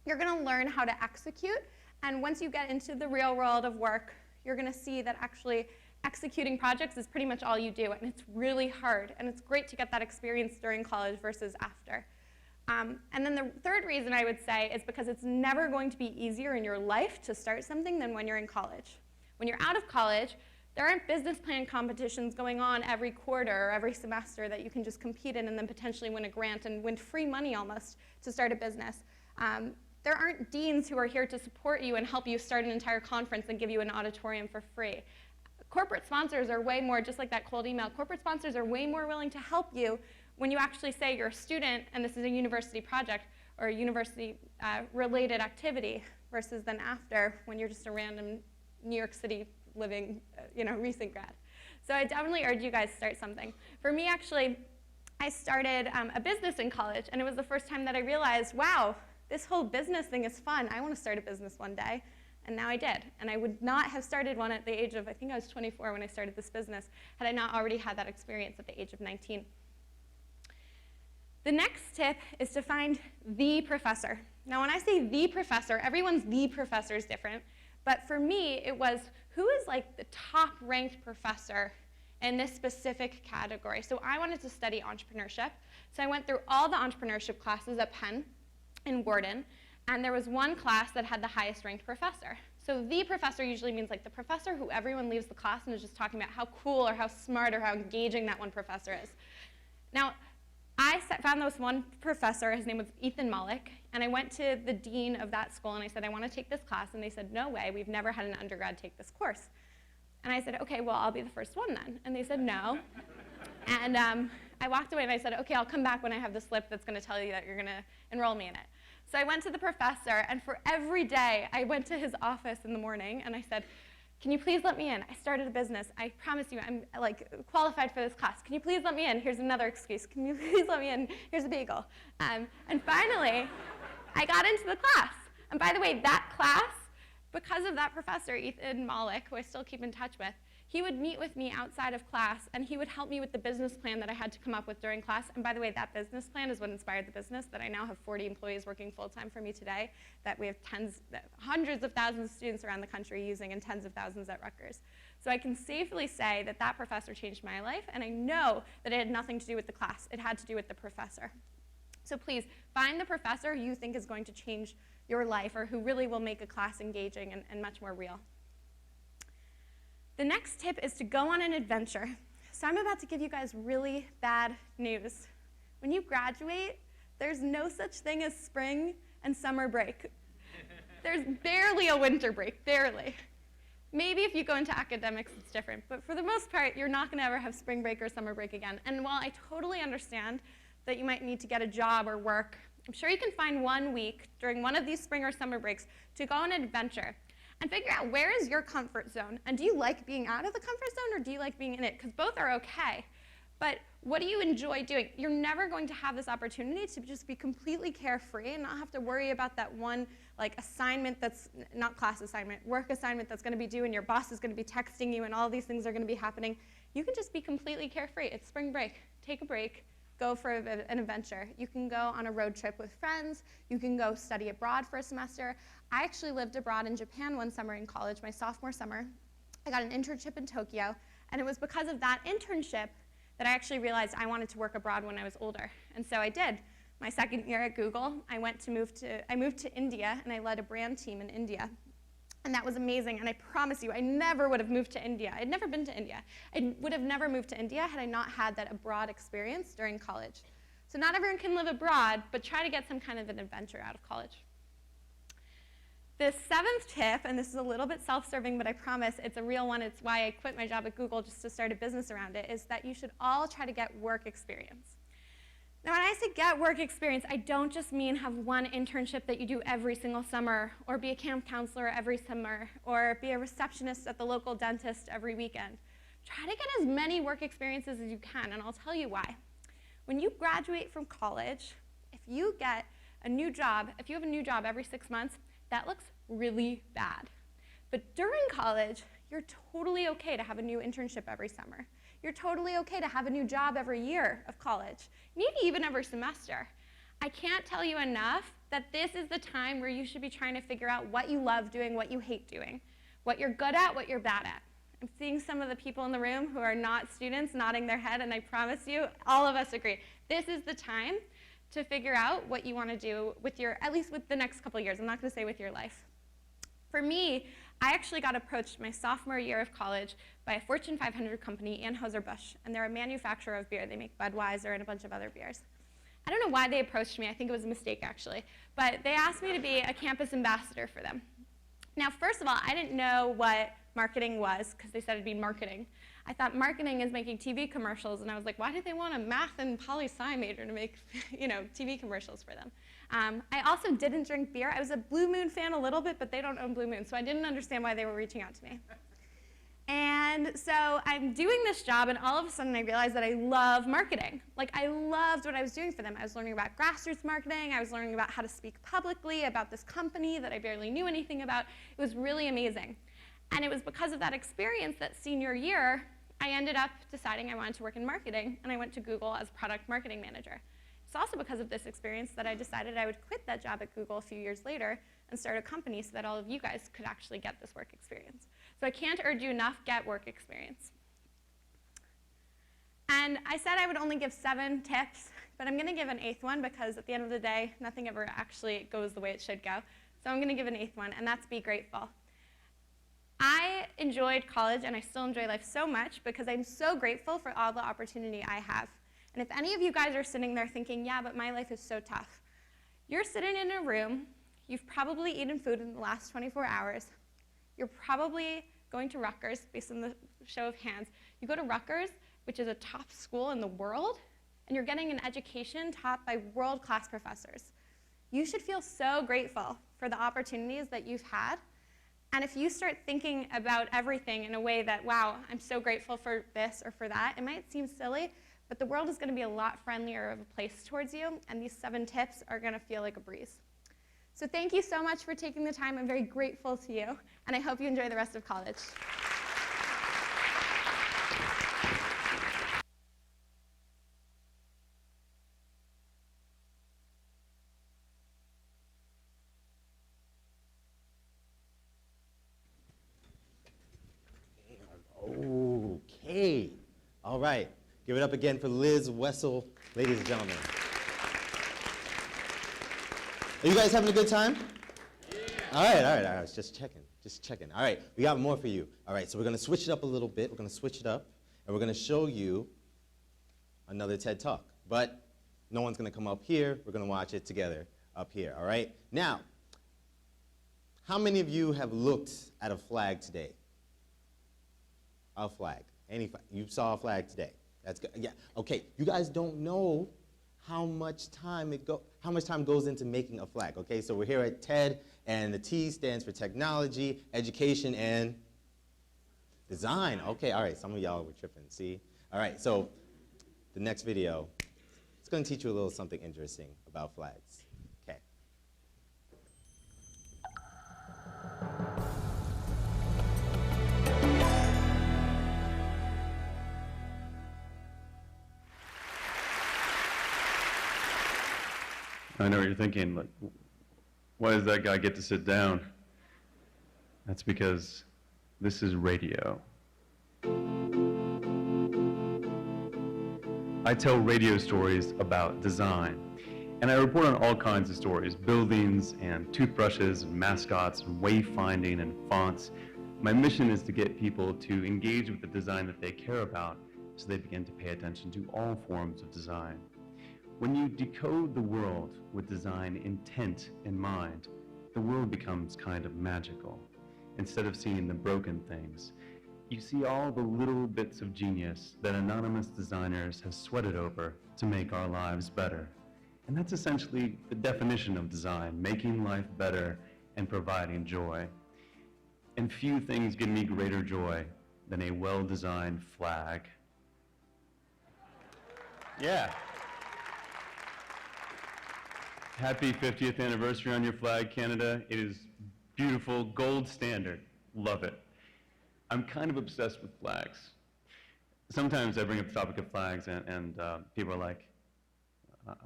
you're going to learn how to execute. And once you get into the real world of work, you're going to see that actually executing projects is pretty much all you do, and it's really hard, and it's great to get that experience during college versus after. And then the third reason I would say is because it's never going to be easier in your life to start something than when you're in college. When you're out of college, there aren't business plan competitions going on every quarter or every semester that you can just compete in and then potentially win a grant and win free money almost to start a business. There aren't deans who are here to support you and help you start an entire conference and give you an auditorium for free. Corporate sponsors are way more, just like that cold email, corporate sponsors are way more willing to help you when you actually say you're a student and this is a university project or a university-related activity versus then after when you're just a random New York City living, recent grad. So I definitely urge you guys to start something. For me, actually, I started a business in college, and it was the first time that I realized, wow, this whole business thing is fun. I want to start a business one day. And now I did. And I would not have started one at the age of, I think I was 24 when I started this business, had I not already had that experience at the age of 19. The next tip is to find the professor. Now, when I say the professor, everyone's the professor is different. But for me, it was who is like the top-ranked professor in this specific category. So I wanted to study entrepreneurship. So I went through all the entrepreneurship classes at Penn in Wharton. And there was one class that had the highest ranked professor. So the professor usually means like the professor who everyone leaves the class and is just talking about how cool or how smart or how engaging that one professor is. Now, I found this one professor, his name was Ethan Malik, and I went to the dean of that school and I said, I want to take this class, and they said, no way, we've never had an undergrad take this course. And I said, okay, well, I'll be the first one then. And they said, no. And I walked away and I said, okay, I'll come back when I have the slip that's going to tell you that you're going to enroll me in it. So I went to the professor, and for every day, I went to his office in the morning, and I said, can you please let me in? I started a business. I promise you, I'm qualified for this class. Can you please let me in? Here's another excuse. Can you please let me in? Here's a bagel. And finally, I got into the class. And by the way, that class, because of that professor, Ethan Malik, who I still keep in touch with, he would meet with me outside of class, and he would help me with the business plan that I had to come up with during class. And by the way, that business plan is what inspired the business, that I now have 40 employees working full-time for me today, that we have hundreds of thousands of students around the country using, and tens of thousands at Rutgers. So I can safely say that that professor changed my life, and I know that it had nothing to do with the class. It had to do with the professor. So please, find the professor who you think is going to change your life, or who really will make a class engaging and much more real. The next tip is to go on an adventure. So I'm about to give you guys really bad news. When you graduate, there's no such thing as spring and summer break. There's barely a winter break, barely. Maybe if you go into academics, it's different. But for the most part, you're not going to ever have spring break or summer break again. And while I totally understand that you might need to get a job or work, I'm sure you can find 1 week during one of these spring or summer breaks to go on an adventure and figure out where is your comfort zone. And do you like being out of the comfort zone or do you like being in it? Because both are okay. But what do you enjoy doing? You're never going to have this opportunity to just be completely carefree and not have to worry about that one assignment that's not class assignment, work assignment that's going to be due and your boss is going to be texting you and all these things are going to be happening. You can just be completely carefree. It's spring break. Take a break. Go for an adventure. You can go on a road trip with friends. You can go study abroad for a semester. I actually lived abroad in Japan one summer in college, my sophomore summer. I got an internship in Tokyo, and it was because of that internship that I actually realized I wanted to work abroad when I was older. And so I did. My second year at Google, I moved to India, and I led a brand team in India. And that was amazing, and I promise you, I never would have moved to India. I'd never been to India. I would have never moved to India had I not had that abroad experience during college. So not everyone can live abroad, but try to get some kind of an adventure out of college. The 7th tip, and this is a little bit self-serving, but I promise it's a real one. It's why I quit my job at Google just to start a business around it, is that you should all try to get work experience. Now, when I say get work experience, I don't just mean have one internship that you do every single summer, or be a camp counselor every summer, or be a receptionist at the local dentist every weekend. Try to get as many work experiences as you can, and I'll tell you why. When you graduate from college, if you get a new job, if you have a new job every 6 months, that looks really bad. But during college, you're totally okay to have a new internship every summer. You're totally okay to have a new job every year of college, maybe even every semester. I can't tell you enough that this is the time where you should be trying to figure out what you love doing, what you hate doing, what you're good at, what you're bad at. I'm seeing some of the people in the room who are not students nodding their head, and I promise you, all of us agree. This is the time to figure out what you want to do with at least with the next couple of years. I'm not going to say with your life. For me, I actually got approached my sophomore year of college by a Fortune 500 company, Anheuser-Busch, and they're a manufacturer of beer. They make Budweiser and a bunch of other beers. I don't know why they approached me. I think it was a mistake, actually. But they asked me to be a campus ambassador for them. Now, first of all, I didn't know what marketing was because they said it'd be marketing. I thought marketing is making TV commercials, and I was like, why did they want a math and poli-sci major to make TV commercials for them? I also didn't drink beer. I was a Blue Moon fan a little bit, but they don't own Blue Moon, so I didn't understand why they were reaching out to me. And so I'm doing this job, and all of a sudden I realized that I love marketing. I loved what I was doing for them. I was learning about grassroots marketing. I was learning about how to speak publicly about this company that I barely knew anything about. It was really amazing. And it was because of that experience that senior year, I ended up deciding I wanted to work in marketing, and I went to Google as product marketing manager. It's also because of this experience that I decided I would quit that job at Google a few years later and start a company so that all of you guys could actually get this work experience. So I can't urge you enough, get work experience. And I said I would only give 7 tips, but I'm going to give an 8th one because at the end of the day, nothing ever actually goes the way it should go. So I'm going to give an 8th one, and that's be grateful. I enjoyed college, and I still enjoy life so much because I'm so grateful for all the opportunity I have. And if any of you guys are sitting there thinking, yeah, but my life is so tough, you're sitting in a room, you've probably eaten food in the last 24 hours, you're probably going to Rutgers, based on the show of hands. You go to Rutgers, which is a top school in the world, and you're getting an education taught by world-class professors. You should feel so grateful for the opportunities that you've had. And if you start thinking about everything in a way that, wow, I'm so grateful for this or for that, it might seem silly, but the world is going to be a lot friendlier of a place towards you, and these 7 tips are going to feel like a breeze. So thank you so much for taking the time. I'm very grateful to you, and I hope you enjoy the rest of college. Okay. All right. Give it up again for Liz Wessel, ladies and gentlemen. Are you guys having a good time? Yeah. All right. Just checking. All right, we got more for you. All right, so we're going to switch it up a little bit. We're going to switch it up, and we're going to show you another TED Talk. But no one's going to come up here. We're going to watch it together up here, all right? Now, how many of you have looked at a flag today? A flag. Any flag. You saw a flag today. That's good. Yeah. Okay, you guys don't know how much time goes into making a flag. Okay, so we're here at TED, and the T stands for technology, education, and design. Okay, all right, some of y'all were tripping, see? All right, so the next video, it's going to teach you a little something interesting about flags. Okay. I know what you're thinking, like, why does that guy get to sit down? That's because this is radio. I tell radio stories about design, and I report on all kinds of stories, buildings and toothbrushes and mascots and wayfinding and fonts. My mission is to get people to engage with the design that they care about so they begin to pay attention to all forms of design. When you decode the world with design intent in mind, the world becomes kind of magical. Instead of seeing the broken things, you see all the little bits of genius that anonymous designers have sweated over to make our lives better. And that's essentially the definition of design, making life better and providing joy. And few things give me greater joy than a well-designed flag. Yeah. Happy 50th anniversary on your flag, Canada. It is beautiful, gold standard. Love it. I'm kind of obsessed with flags. Sometimes I bring up the topic of flags and people are like,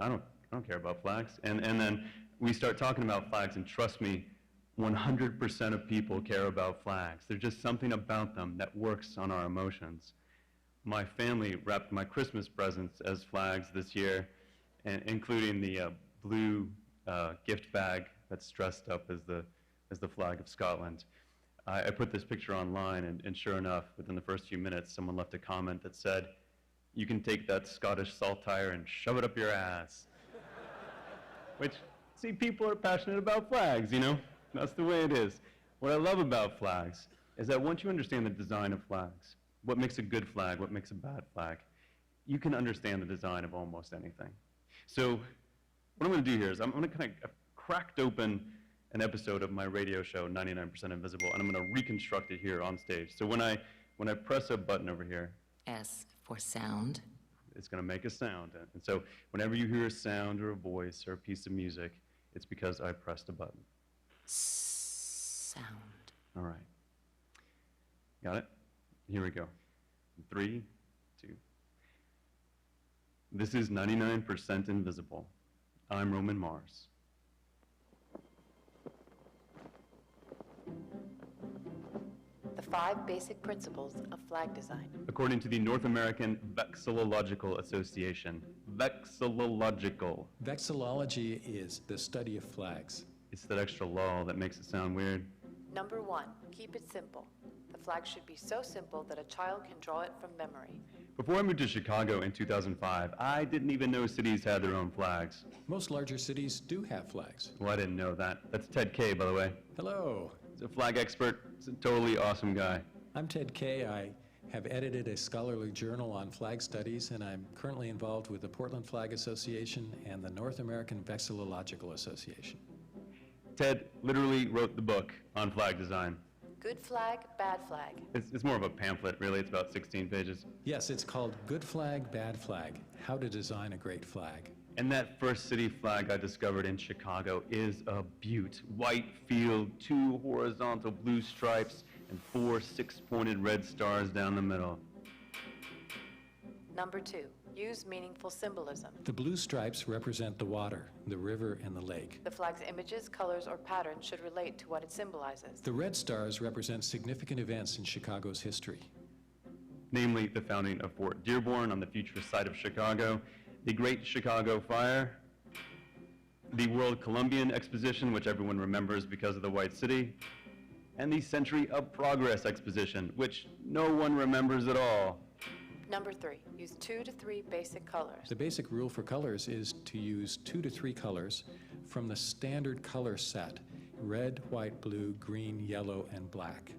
I don't care about flags. And then we start talking about flags, and trust me, 100% of people care about flags. There's just something about them that works on our emotions. My family wrapped my Christmas presents as flags this year, including the blue gift bag that's dressed up as the flag of Scotland. I put this picture online, and sure enough, within the first few minutes, someone left a comment that said, "You can take that Scottish saltire and shove it up your ass." Which, see, people are passionate about flags, you know? That's the way it is. What I love about flags is that once you understand the design of flags, what makes a good flag, what makes a bad flag, you can understand the design of almost anything. So what I'm going to do here is I'm going to kind of cracked open an episode of my radio show, 99% Invisible, and I'm going to reconstruct it here on stage. So when I press a button over here, S for sound. It's going to make a sound. And so whenever you hear a sound or a voice or a piece of music, it's because I pressed a button. Sound. All right. Got it? Here we go. 3, 2. This is 99% Invisible. I'm Roman Mars. The 5 basic principles of flag design. According to the North American Vexillological Association. Vexillological. Vexillology is the study of flags. It's that extra lull that makes it sound weird. Number 1, keep it simple. The flag should be so simple that a child can draw it from memory. Before I moved to Chicago in 2005, I didn't even know cities had their own flags. Most larger cities do have flags. Well, I didn't know that. That's Ted K, by the way. Hello, He's a flag expert. He's a totally awesome guy. I'm Ted Kay. I have edited a scholarly journal on flag studies, and I'm currently involved with the Portland Flag Association and the North American Vexillological Association. Ted literally wrote the book on flag design. Good flag, bad flag. It's more of a pamphlet, really. It's about 16 pages. Yes, it's called Good Flag, Bad Flag, How to Design a Great Flag. And that first city flag I discovered in Chicago is a beaut. White field, 2 horizontal blue stripes, and 4 6-pointed red stars down the middle. Number 2, use meaningful symbolism. The blue stripes represent the water, the river, and the lake. The flag's images, colors, or patterns should relate to what it symbolizes. The red stars represent significant events in Chicago's history. Namely, the founding of Fort Dearborn on the future site of Chicago, the Great Chicago Fire, the World Columbian Exposition, which everyone remembers because of the White City, and the Century of Progress Exposition, which no one remembers at all. Number 3, use 2 to 3 basic colors. The basic rule for colors is to use 2 to 3 colors from the standard color set: red, white, blue, green, yellow, and black.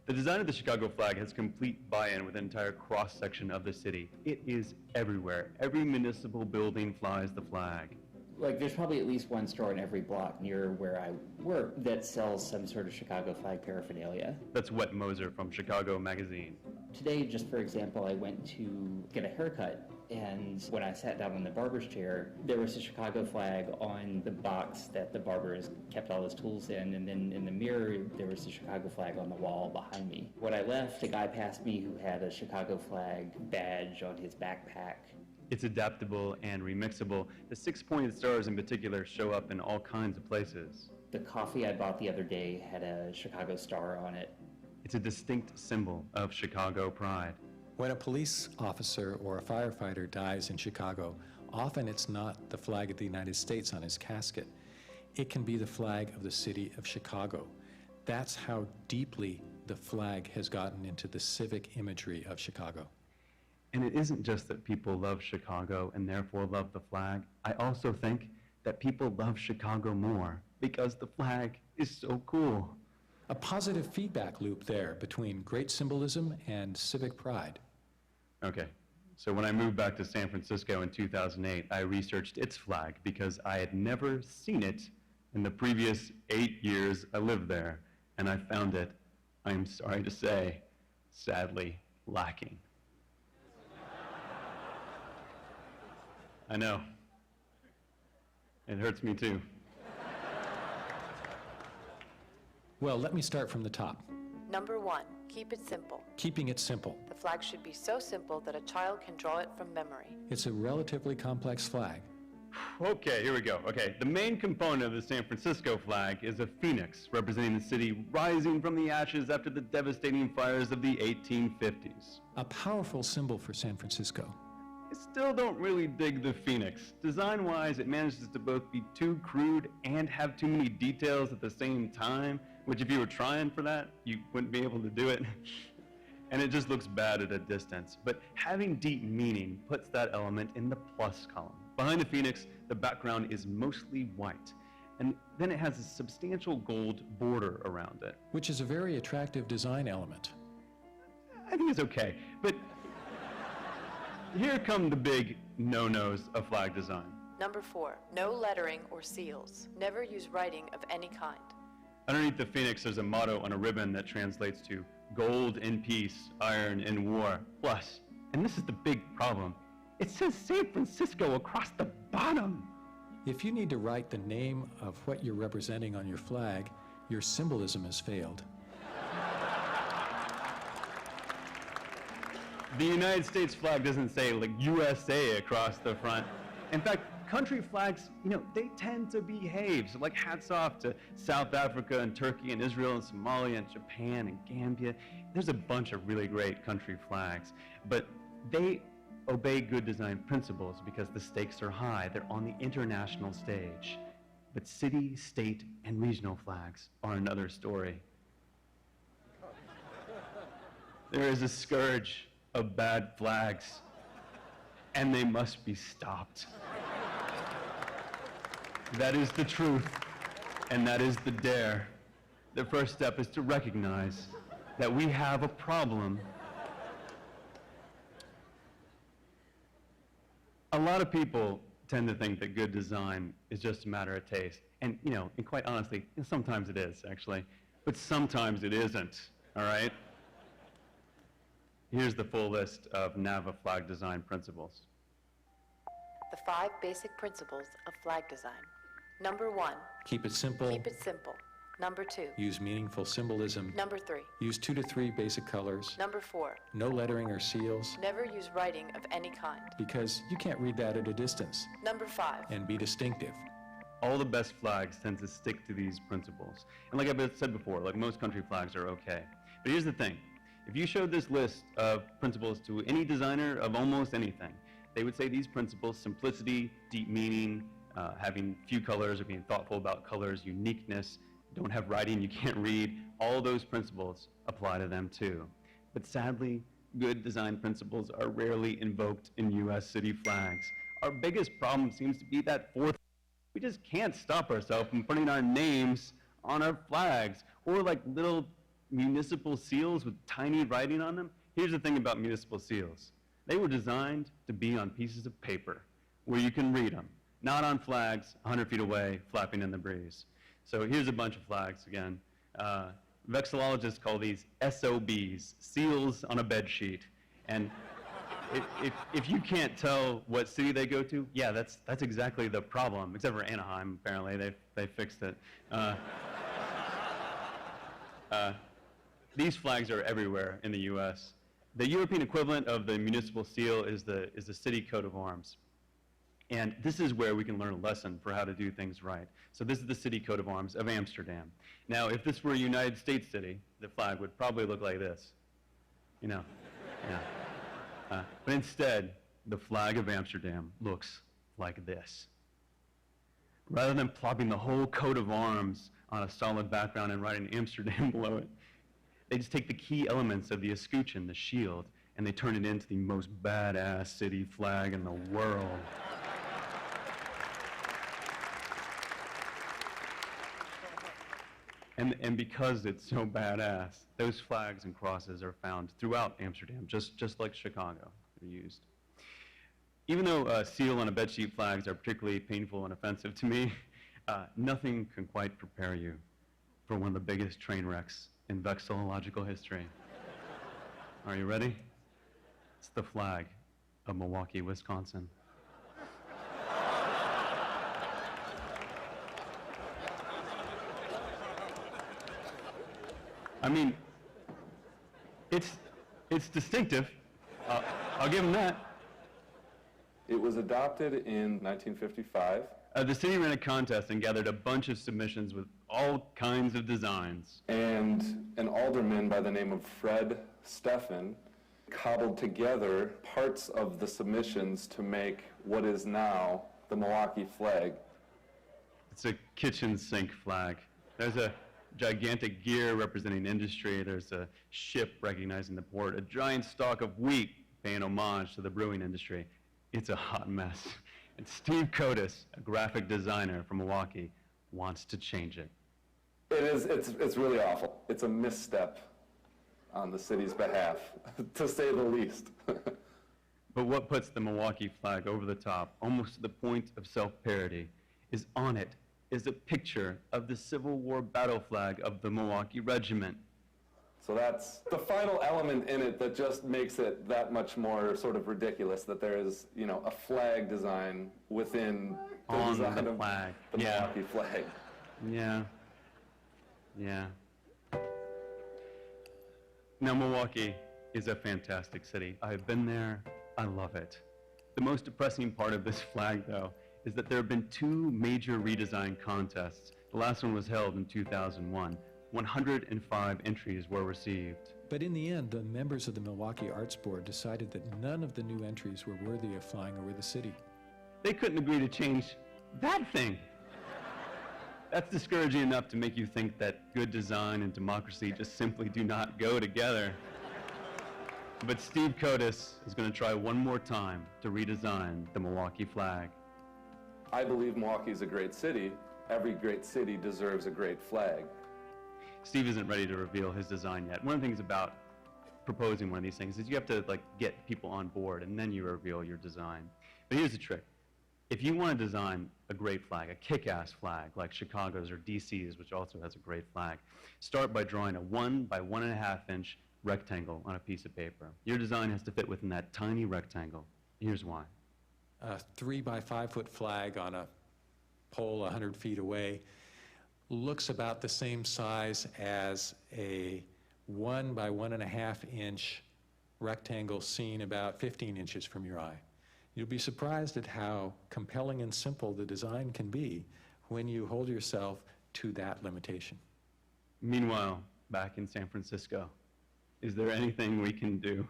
The design of the Chicago flag has complete buy-in with an entire cross-section of the city. It is everywhere. Every municipal building flies the flag. Like, there's probably at least one store in every block near where I work that sells some sort of Chicago flag paraphernalia. That's Wet Moser from Chicago Magazine. Today, just for example, I went to get a haircut, and when I sat down in the barber's chair, there was a Chicago flag on the box that the barber has kept all his tools in, and then in the mirror, there was the Chicago flag on the wall behind me. When I left, a guy passed me who had a Chicago flag badge on his backpack. It's adaptable and remixable. The 6-pointed stars in particular show up in all kinds of places. The coffee I bought the other day had a Chicago star on it. It's a distinct symbol of Chicago pride. When a police officer or a firefighter dies in Chicago, often it's not the flag of the United States on his casket. It can be the flag of the city of Chicago. That's how deeply the flag has gotten into the civic imagery of Chicago. And it isn't just that people love Chicago and therefore love the flag. I also think that people love Chicago more because the flag is so cool. A positive feedback loop there between great symbolism and civic pride. Okay, so when I moved back to San Francisco in 2008, I researched its flag because I had never seen it in the previous 8 years I lived there. And I found it, I am sorry to say, sadly lacking. I know. It hurts me too. Well, let me start from the top. Number 1, keep it simple. Keeping it simple. The flag should be so simple that a child can draw it from memory. It's a relatively complex flag. Okay, here we go. Okay, the main component of the San Francisco flag is a phoenix representing the city rising from the ashes after the devastating fires of the 1850s. A powerful symbol for San Francisco. I still don't really dig the phoenix. Design-wise, it manages to both be too crude and have too many details at the same time, which if you were trying for that, you wouldn't be able to do it. And it just looks bad at a distance. But having deep meaning puts that element in the plus column. Behind the phoenix, the background is mostly white. And then it has a substantial gold border around it. Which is a very attractive design element. I think it's okay, but here come the big no-nos of flag design. Number 4, no lettering or seals. Never use writing of any kind. Underneath the phoenix, there's a motto on a ribbon that translates to gold in peace, iron in war. Plus, and this is the big problem, it says San Francisco across the bottom. If you need to write the name of what you're representing on your flag, your symbolism has failed. The United States flag doesn't say like USA across the front. In fact, country flags, they tend to behave. So like hats off to South Africa and Turkey and Israel and Somalia and Japan and Gambia. There's a bunch of really great country flags, but they obey good design principles because the stakes are high. They're on the international stage. But city, state, and regional flags are another story. There is a scourge of bad flags, and they must be stopped. That is the truth, and that is the dare. The first step is to recognize that we have a problem. A lot of people tend to think that good design is just a matter of taste. And, and quite honestly, sometimes it is, actually. But sometimes it isn't, all right? Here's the full list of NAVA flag design principles. The 5 basic principles of flag design. Number 1, Keep it simple. keep it simple. Number 2, Use meaningful symbolism. number 3, Use 2 to 3 basic colors. number 4, No lettering or seals, never use writing of any kind. because you can't read that at a distance. Number 5, And be distinctive. All the best flags tend to stick to these principles. And like I've said before, like most country flags are okay. But here's the thing. If you showed this list of principles to any designer of almost anything, they would say these principles, simplicity, deep meaning, having few colors or being thoughtful about colors, uniqueness, don't have writing you can't read, all those principles apply to them too. But sadly, good design principles are rarely invoked in US city flags. Our biggest problem seems to be that fourth. We just can't stop ourselves from putting our names on our flags, or like little municipal seals with tiny writing on them. Here's the thing about municipal seals. They were designed to be on pieces of paper where you can read them, not on flags 100 feet away flapping in the breeze. So here's a bunch of flags again. Vexillologists call these SOBs, seals on a bed sheet. And if you can't tell what city they go to, yeah, that's exactly the problem, except for Anaheim, apparently. They fixed it. These flags are everywhere in the US. The European equivalent of the municipal seal is the city coat of arms. And this is where we can learn a lesson for how to do things right. So this is the city coat of arms of Amsterdam. Now, if this were a United States city, the flag would probably look like this. You know, yeah. But instead, the flag of Amsterdam looks like this. Rather than plopping the whole coat of arms on a solid background and writing Amsterdam below it, they just take the key elements of the escutcheon, the shield, and they turn it into the most badass city flag in the world. And because it's so badass, those flags and crosses are found throughout Amsterdam, just like Chicago, they're used. Even though seal on a bedsheet flags are particularly painful and offensive to me, nothing can quite prepare you for one of the biggest train wrecks in vexillological history. Are you ready? It's the flag of Milwaukee, Wisconsin. I mean, it's distinctive. I'll give them that. It was adopted in 1955. The city ran a contest and gathered a bunch of submissions with all kinds of designs. And an alderman by the name of Fred Steffen cobbled together parts of the submissions to make what is now the Milwaukee flag. It's a kitchen sink flag. There's a gigantic gear representing industry. There's a ship recognizing the port, a giant stalk of wheat paying homage to the brewing industry. It's a hot mess. And Steve Kotis, a graphic designer from Milwaukee, wants to change it. It's really awful. It's a misstep on the city's behalf, to say the least. But what puts the Milwaukee flag over the top, almost to the point of self-parody, is on it is a picture of the Civil War battle flag of the Milwaukee Regiment. So that's the final element in it that just makes it that much more sort of ridiculous, that there is, you know, a flag design within the On design the of flag. the Yeah. Milwaukee flag. Yeah. Yeah. Now, Milwaukee is a fantastic city. I've been there. I love it. The most depressing part of this flag, though, is that there have been two major redesign contests. The last one was held in 2001. 105 entries were received. But in the end, the members of the Milwaukee Arts Board decided that none of the new entries were worthy of flying over the city. They couldn't agree to change that thing. That's discouraging enough to make you think that good design and democracy just simply do not go together. But Steve Kotis is going to try one more time to redesign the Milwaukee flag. I believe Milwaukee is a great city. Every great city deserves a great flag. Steve isn't ready to reveal his design yet. One of the things about proposing one of these things is you have to get people on board and then you reveal your design. But here's the trick. If you want to design a great flag, a kick-ass flag like Chicago's or DC's, which also has a great flag, start by drawing a 1 by 1.5 inch rectangle on a piece of paper. Your design has to fit within that tiny rectangle. Here's why. A 3 by 5 foot flag on a pole 100 feet away looks about the same size as a 1 by 1.5 inch rectangle seen about 15 inches from your eye. You'll be surprised at how compelling and simple the design can be when you hold yourself to that limitation. Meanwhile, back in San Francisco, is there anything we can do?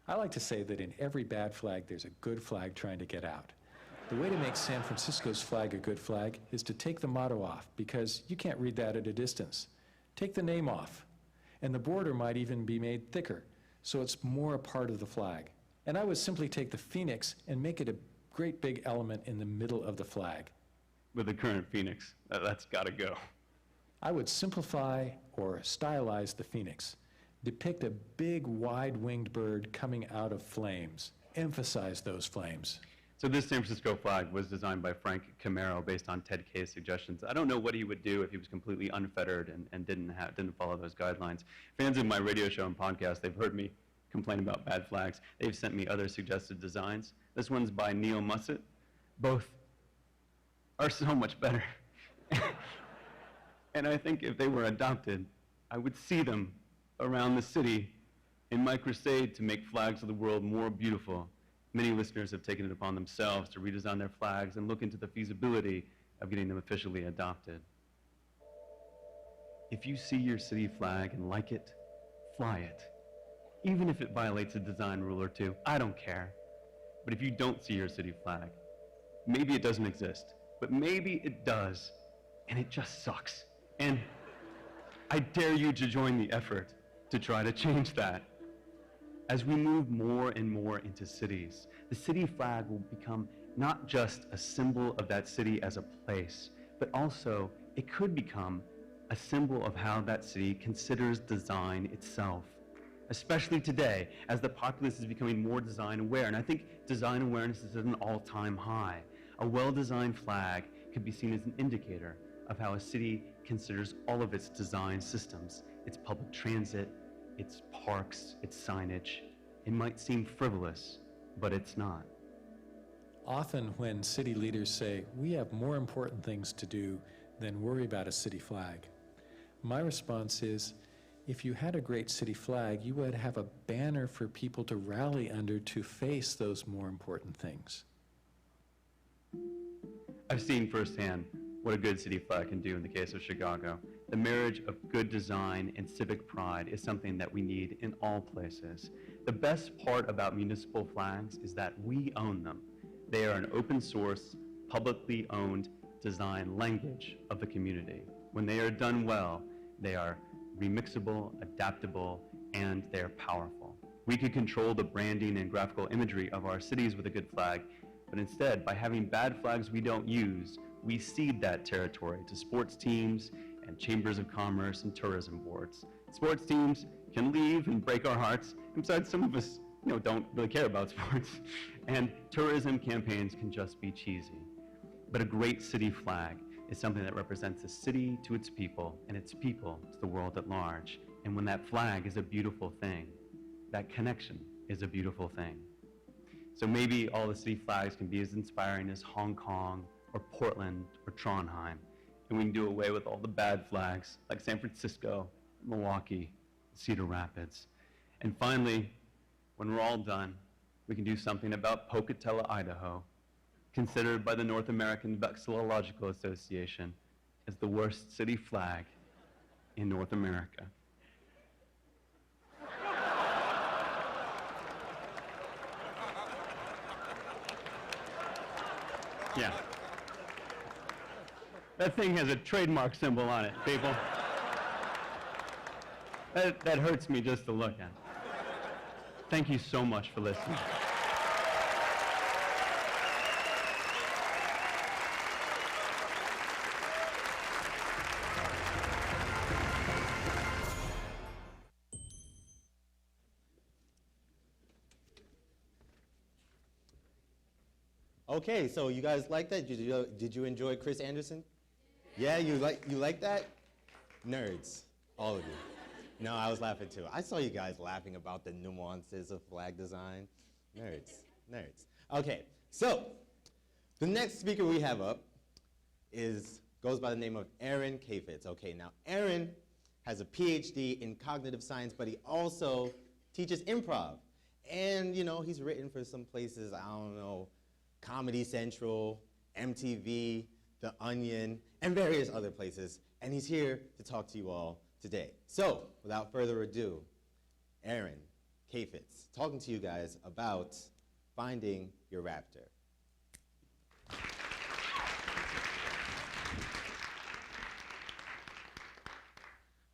I like to say that in every bad flag, there's a good flag trying to get out. The way to make San Francisco's flag a good flag is to take the motto off, because you can't read that at a distance. Take the name off, and the border might even be made thicker, so it's more a part of the flag. And I would simply take the phoenix and make it a great big element in the middle of the flag. With the current Phoenix, that's got to go. I would simplify or stylize the phoenix. Depict a big, wide-winged bird coming out of flames. Emphasize those flames. So this San Francisco flag was designed by Frank Camaro based on Ted K's suggestions. I don't know what he would do if he was completely unfettered and didn't follow those guidelines. Fans of my radio show and podcast, they've heard me complain about bad flags. They've sent me other suggested designs. This one's by Neil Mussett. Both are so much better. And I think if they were adopted, I would see them around the city in my crusade to make flags of the world more beautiful. Many listeners have taken it upon themselves to redesign their flags and look into the feasibility of getting them officially adopted. If you see your city flag and like it, fly it. Even if it violates a design rule or two, I don't care. But if you don't see your city flag, maybe it doesn't exist, but maybe it does, and it just sucks. And I dare you to join the effort to try to change that. As we move more and more into cities, the city flag will become not just a symbol of that city as a place, but also it could become a symbol of how that city considers design itself. Especially today, as the populace is becoming more design aware, and I think design awareness is at an all-time high. A well-designed flag can be seen as an indicator of how a city considers all of its design systems, its public transit, its parks, its signage. It might seem frivolous, but it's not. Often when city leaders say, we have more important things to do than worry about a city flag, my response is, if you had a great city flag, you would have a banner for people to rally under to face those more important things. I've seen firsthand what a good city flag can do in the case of Chicago. The marriage of good design and civic pride is something that we need in all places. The best part about municipal flags is that we own them. They are an open source, publicly owned design language of the community. When they are done well, they are remixable, adaptable, and they're powerful. We could control the branding and graphical imagery of our cities with a good flag, but instead, by having bad flags we don't use, we cede that territory to sports teams and chambers of commerce and tourism boards. Sports teams can leave and break our hearts, and besides, some of us don't really care about sports, and tourism campaigns can just be cheesy. But a great city flag is something that represents the city to its people and its people to the world at large. And when that flag is a beautiful thing, that connection is a beautiful thing. So maybe all the city flags can be as inspiring as Hong Kong or Portland or Trondheim, and we can do away with all the bad flags like San Francisco, Milwaukee, Cedar Rapids. And finally, when we're all done, we can do something about Pocatello, Idaho, considered by the North American Vexillological Association as the worst city flag in North America. Yeah. That thing has a trademark symbol on it, people. That hurts me just to look at. Thank you so much for listening. Okay, so you guys like that? Did you enjoy Chris Anderson? Yeah, you like that? Nerds, all of you. No, I was laughing too. I saw you guys laughing about the nuances of flag design. Nerds. Okay, so the next speaker we have up goes by the name of Aaron Kafitz. Okay, now Aaron has a PhD in cognitive science, but he also teaches improv. And he's written for some places, I don't know, Comedy Central, MTV, The Onion, and various other places. And he's here to talk to you all today. So, without further ado, Aaron Kafitz, talking to you guys about finding your raptor.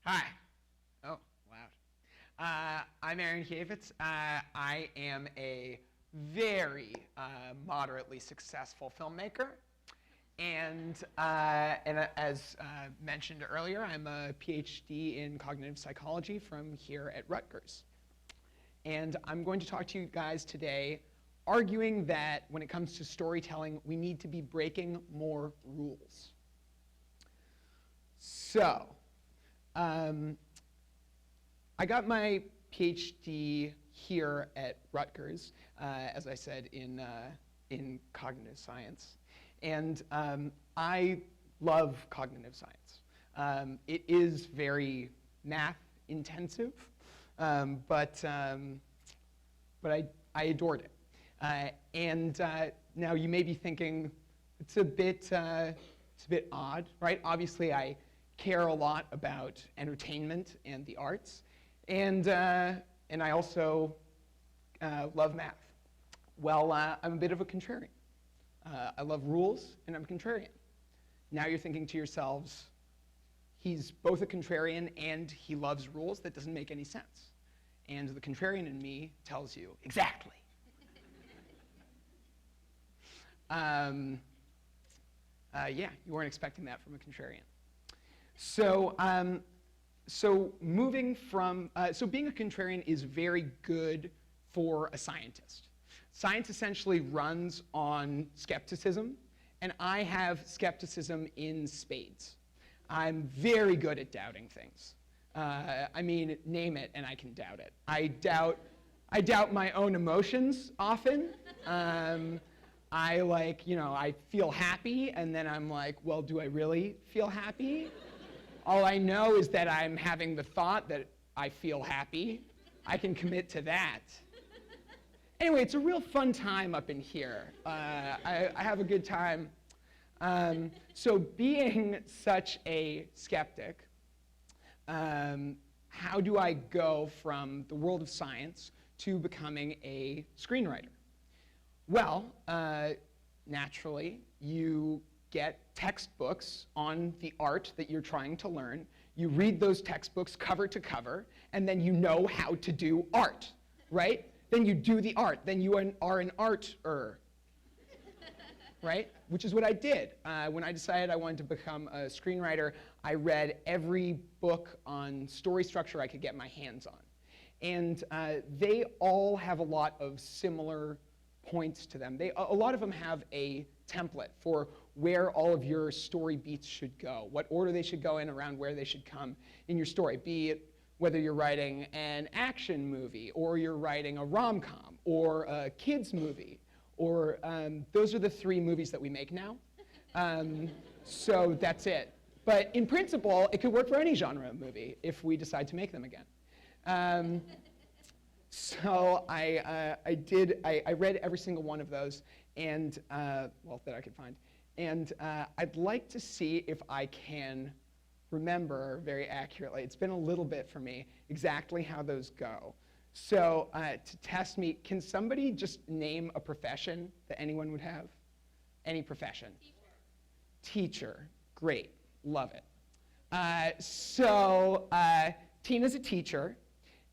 Hi. Oh, loud. I'm Aaron Kafitz. I am a very moderately successful filmmaker, And as mentioned earlier, I'm a PhD in cognitive psychology from here at Rutgers. And I'm going to talk to you guys today arguing that when it comes to storytelling, we need to be breaking more rules. So, I got my PhD here at Rutgers, as I said, in cognitive science. And I love cognitive science. It is very math intensive, but I adored it. And now you may be thinking, it's a bit odd, right? Obviously, I care a lot about entertainment and the arts, and I also love math. Well, I'm a bit of a contrarian. I love rules, and I'm a contrarian. Now you're thinking to yourselves, he's both a contrarian and he loves rules? That doesn't make any sense. And the contrarian in me tells you, exactly. Yeah, you weren't expecting that from a contrarian. So, being a contrarian is very good for a scientist. Science essentially runs on skepticism, and I have skepticism in spades. I'm very good at doubting things. I mean, name it and I can doubt it. I doubt my own emotions often. I feel happy, and then I'm like, well, do I really feel happy? All I know is that I'm having the thought that I feel happy. I can commit to that. Anyway, it's a real fun time up in here. I have a good time. So being such a skeptic, how do I go from the world of science to becoming a screenwriter? Well, naturally, you get textbooks on the art that you're trying to learn. You read those textbooks cover to cover, and then you know how to do art, right? Then you do the art. Then you are an arter, right? Which is what I did. When I decided I wanted to become a screenwriter, I read every book on story structure I could get my hands on. And they all have a lot of similar points to them. A lot of them have a template for where all of your story beats should go, what order they should go in around where they should come in your story, be it whether you're writing an action movie, or you're writing a rom-com, or a kids movie, or those are the 3 movies that we make now. So that's it. But in principle, it could work for any genre of movie if we decide to make them again. So I read every single one of those, and well, that I could find. And I'd like to see if I can remember very accurately, it's been a little bit for me, exactly how those go. So to test me, can somebody just name a profession that anyone would have? Any profession? Teacher. Great. Love it. Tina's a teacher,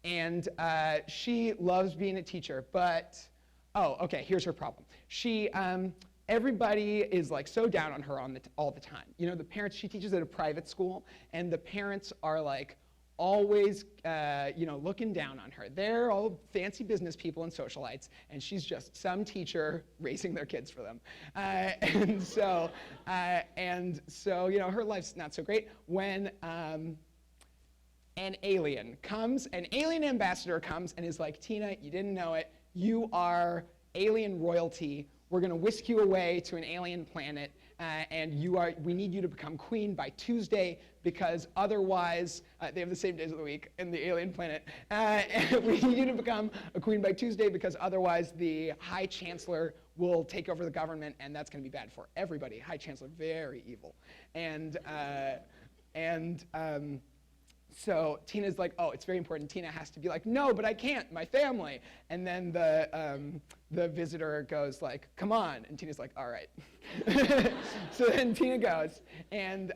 and she loves being a teacher, but, oh, okay, here's her problem. Everybody is like so down on her all the time. You know, the parents, she teaches at a private school, and the parents are like always, looking down on her. They're all fancy business people and socialites, and she's just some teacher raising their kids for them. And so, her life's not so great. When an alien ambassador comes and is like, Tina, you didn't know it, you are alien royalty. We're going to whisk you away to an alien planet, and we need you to become queen by Tuesday, because otherwise, they have the same days of the week in the alien planet. We need you to become a queen by Tuesday, because otherwise the High Chancellor will take over the government, and that's going to be bad for everybody. High Chancellor, very evil. So Tina's like, oh, it's very important. Tina has to be like, no, but I can't, my family. And then the visitor goes like, come on. And Tina's like, all right. So then Tina goes, and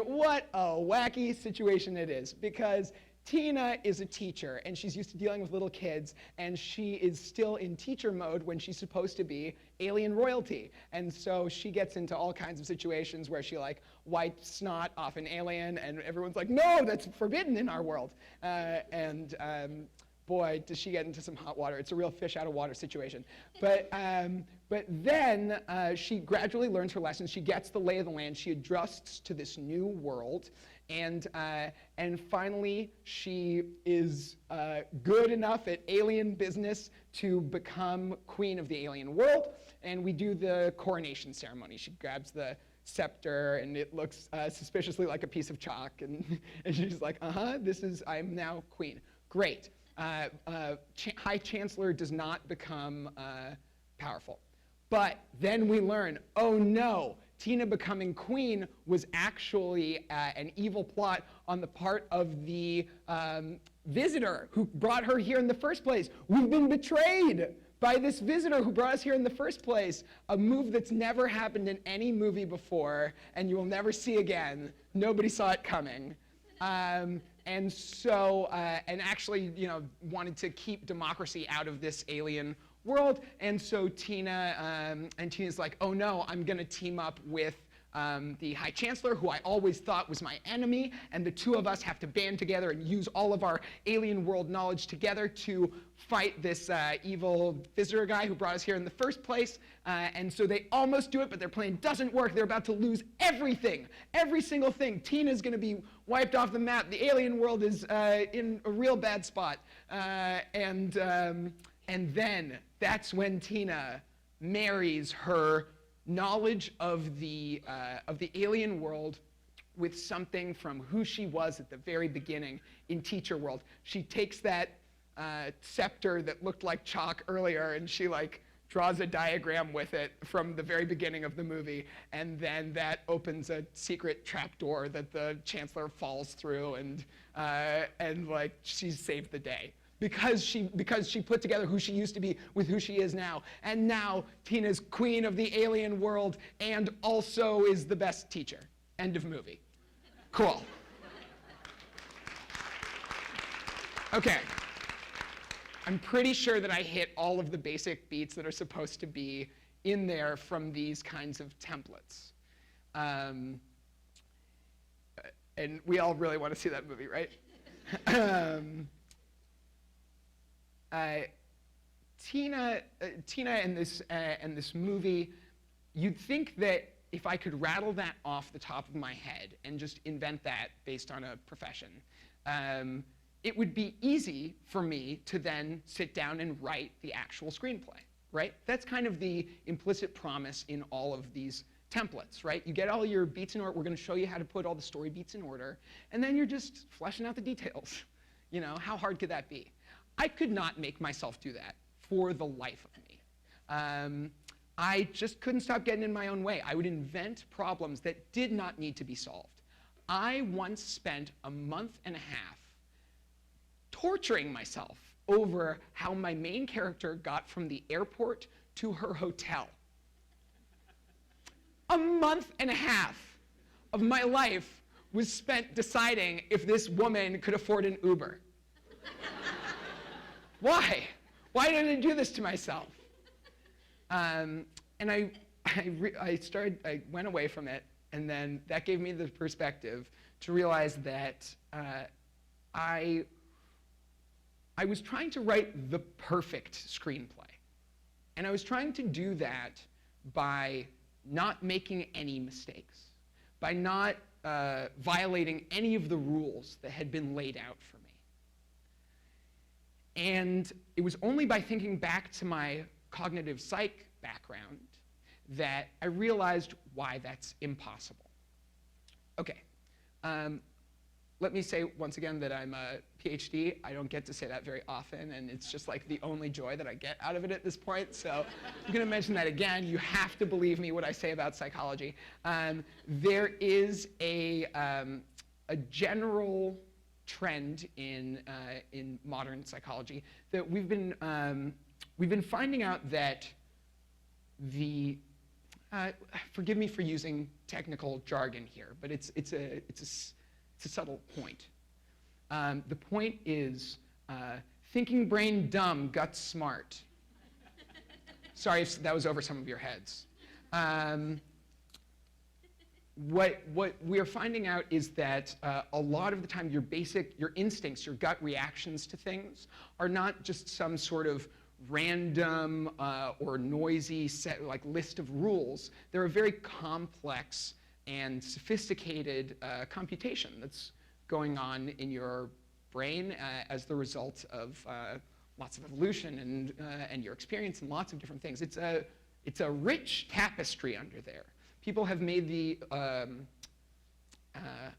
what a wacky situation it is, because Tina is a teacher, and she's used to dealing with little kids, and she is still in teacher mode when she's supposed to be alien royalty. And so she gets into all kinds of situations where she like wipes snot off an alien, and everyone's like, no, that's forbidden in our world. Boy, does she get into some hot water. It's a real fish out of water situation. But then she gradually learns her lessons. She gets the lay of the land. She adjusts to this new world. And finally, she is good enough at alien business to become queen of the alien world. And we do the coronation ceremony. She grabs the scepter, and it looks suspiciously like a piece of chalk. And she's like, I'm now queen. Great. High Chancellor does not become powerful. But then we learn, oh no, Tina becoming queen was actually an evil plot on the part of the visitor who brought her here in the first place. We've been betrayed by this visitor who brought us here in the first place. A move that's never happened in any movie before, and you will never see again. Nobody saw it coming. And so, and actually, wanted to keep democracy out of this alien world. And so Tina's like, oh no, I'm going to team up with the High Chancellor, who I always thought was my enemy, and the two of us have to band together and use all of our alien world knowledge together to fight this evil visitor guy who brought us here in the first place. And so they almost do it, but their plan doesn't work. They're about to lose everything, every single thing. Tina's going to be wiped off the map. The alien world is in a real bad spot. And then that's when Tina marries her knowledge of the alien world with something from who she was at the very beginning in teacher world. She takes that scepter that looked like chalk earlier, and she like draws a diagram with it from the very beginning of the movie, and then that opens a secret trapdoor that the Chancellor falls through, and like she's saved the day. Because she put together who she used to be with who she is now. And now Tina's queen of the alien world and also is the best teacher. End of movie. Cool. Okay. I'm pretty sure that I hit all of the basic beats that are supposed to be in there from these kinds of templates. And we all really want to see that movie, right? Tina and this movie, you'd think that if I could rattle that off the top of my head and just invent that based on a profession, it would be easy for me to then sit down and write the actual screenplay, right? That's kind of the implicit promise in all of these templates, right? You get all your beats in order. We're going to show you how to put all the story beats in order, and then you're just fleshing out the details. How hard could that be? I could not make myself do that for the life of me. I just couldn't stop getting in my own way. I would invent problems that did not need to be solved. I once spent a month and a half torturing myself over how my main character got from the airport to her hotel. A month and a half of my life was spent deciding if this woman could afford an Uber. Why? Why did I do this to myself? And I went away from it, and then that gave me the perspective to realize that I was trying to write the perfect screenplay. And I was trying to do that by not making any mistakes, by not violating any of the rules that had been laid out for me. And it was only by thinking back to my cognitive psych background that I realized why that's impossible. Okay, let me say once again that I'm a PhD. I don't get to say that very often, and it's just like the only joy that I get out of it at this point. So I'm going to mention that again. You have to believe me what I say about psychology. There is a general trend in modern psychology that we've been finding out that forgive me for using technical jargon here, but it's a subtle point. The point is, thinking brain dumb, guts smart. Sorry if that was over some of your heads. What we're finding out is that a lot of the time your instincts, your gut reactions to things are not just some sort of random or noisy list of rules. They're a very complex and sophisticated computation that's going on in your brain as the result of lots of evolution and your experience and lots of different things. It's a rich tapestry under there. People have made the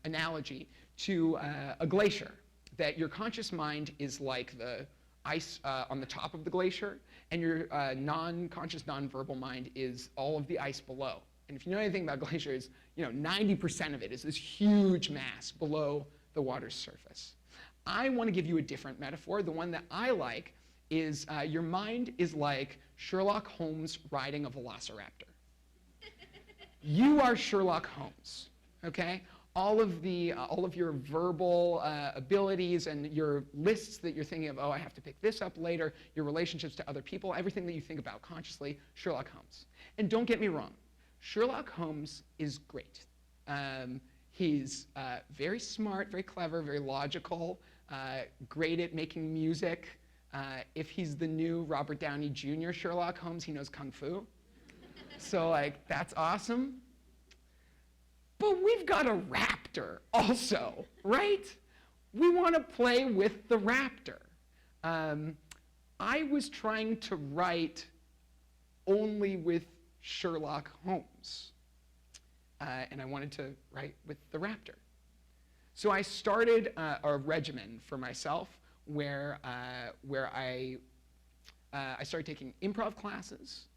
analogy to a glacier, that your conscious mind is like the ice on the top of the glacier, and your non-conscious, non-verbal mind is all of the ice below. And if you know anything about glaciers, 90% of it is this huge mass below the water's surface. I want to give you a different metaphor. The one that I like is your mind is like Sherlock Holmes riding a velociraptor. You are Sherlock Holmes, okay? All of your verbal abilities and your lists that you're thinking of, oh, I have to pick this up later, your relationships to other people, everything that you think about consciously, Sherlock Holmes. And don't get me wrong, Sherlock Holmes is great. He's very smart, very clever, very logical, great at making music. If he's the new Robert Downey Jr. Sherlock Holmes, he knows Kung Fu. So that's awesome. But we've got a raptor also, right? We want to play with the raptor. I was trying to write only with Sherlock Holmes. And I wanted to write with the raptor. So I started a regimen for myself where I started taking improv classes.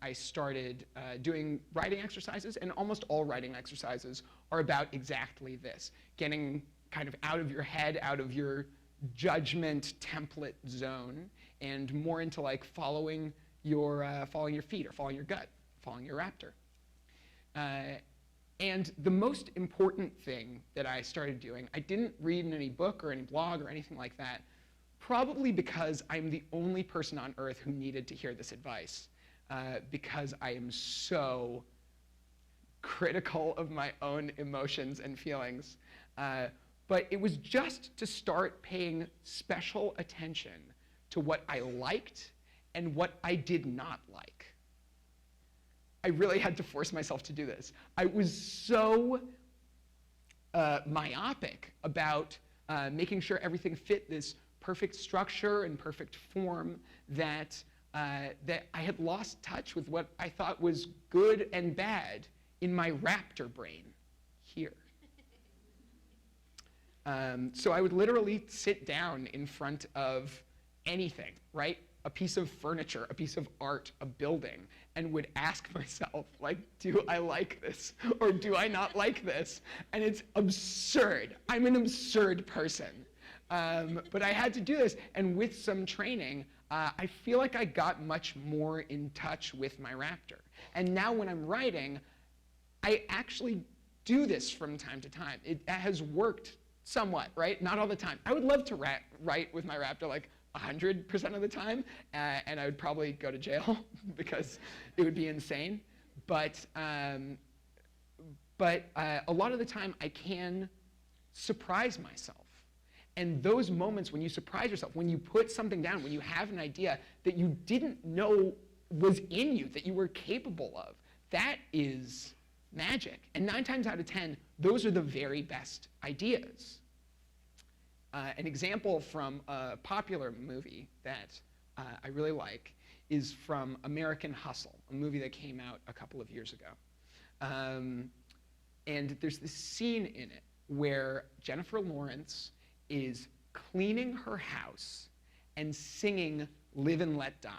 I started doing writing exercises, and almost all writing exercises are about exactly this, getting kind of out of your head, out of your judgment template zone, and more into following your feet, or following your gut, following your raptor. And the most important thing that I started doing, I didn't read in any book or any blog or anything like that, probably because I'm the only person on earth who needed to hear this advice. Because I am so critical of my own emotions and feelings. But it was just to start paying special attention to what I liked and what I did not like. I really had to force myself to do this. I was so myopic about making sure everything fit this perfect structure and perfect form that I had lost touch with what I thought was good and bad in my raptor brain here. So I would literally sit down in front of anything, right? A piece of furniture, a piece of art, a building, and would ask myself, do I like this or do I not like this? And it's absurd. I'm an absurd person. But I had to do this, and with some training, I feel like I got much more in touch with my raptor. And now when I'm writing, I actually do this from time to time. It has worked somewhat, right? Not all the time. I would love to write with my raptor 100% of the time, and I would probably go to jail because it would be insane. But a lot of the time, I can surprise myself. And those moments when you surprise yourself, when you put something down, when you have an idea that you didn't know was in you, that you were capable of, that is magic. And 9 times out of 10, those are the very best ideas. An example from a popular movie that I really like is from American Hustle, a movie that came out a couple of years ago. And there's this scene in it where Jennifer Lawrence is cleaning her house and singing "Live and Let Die."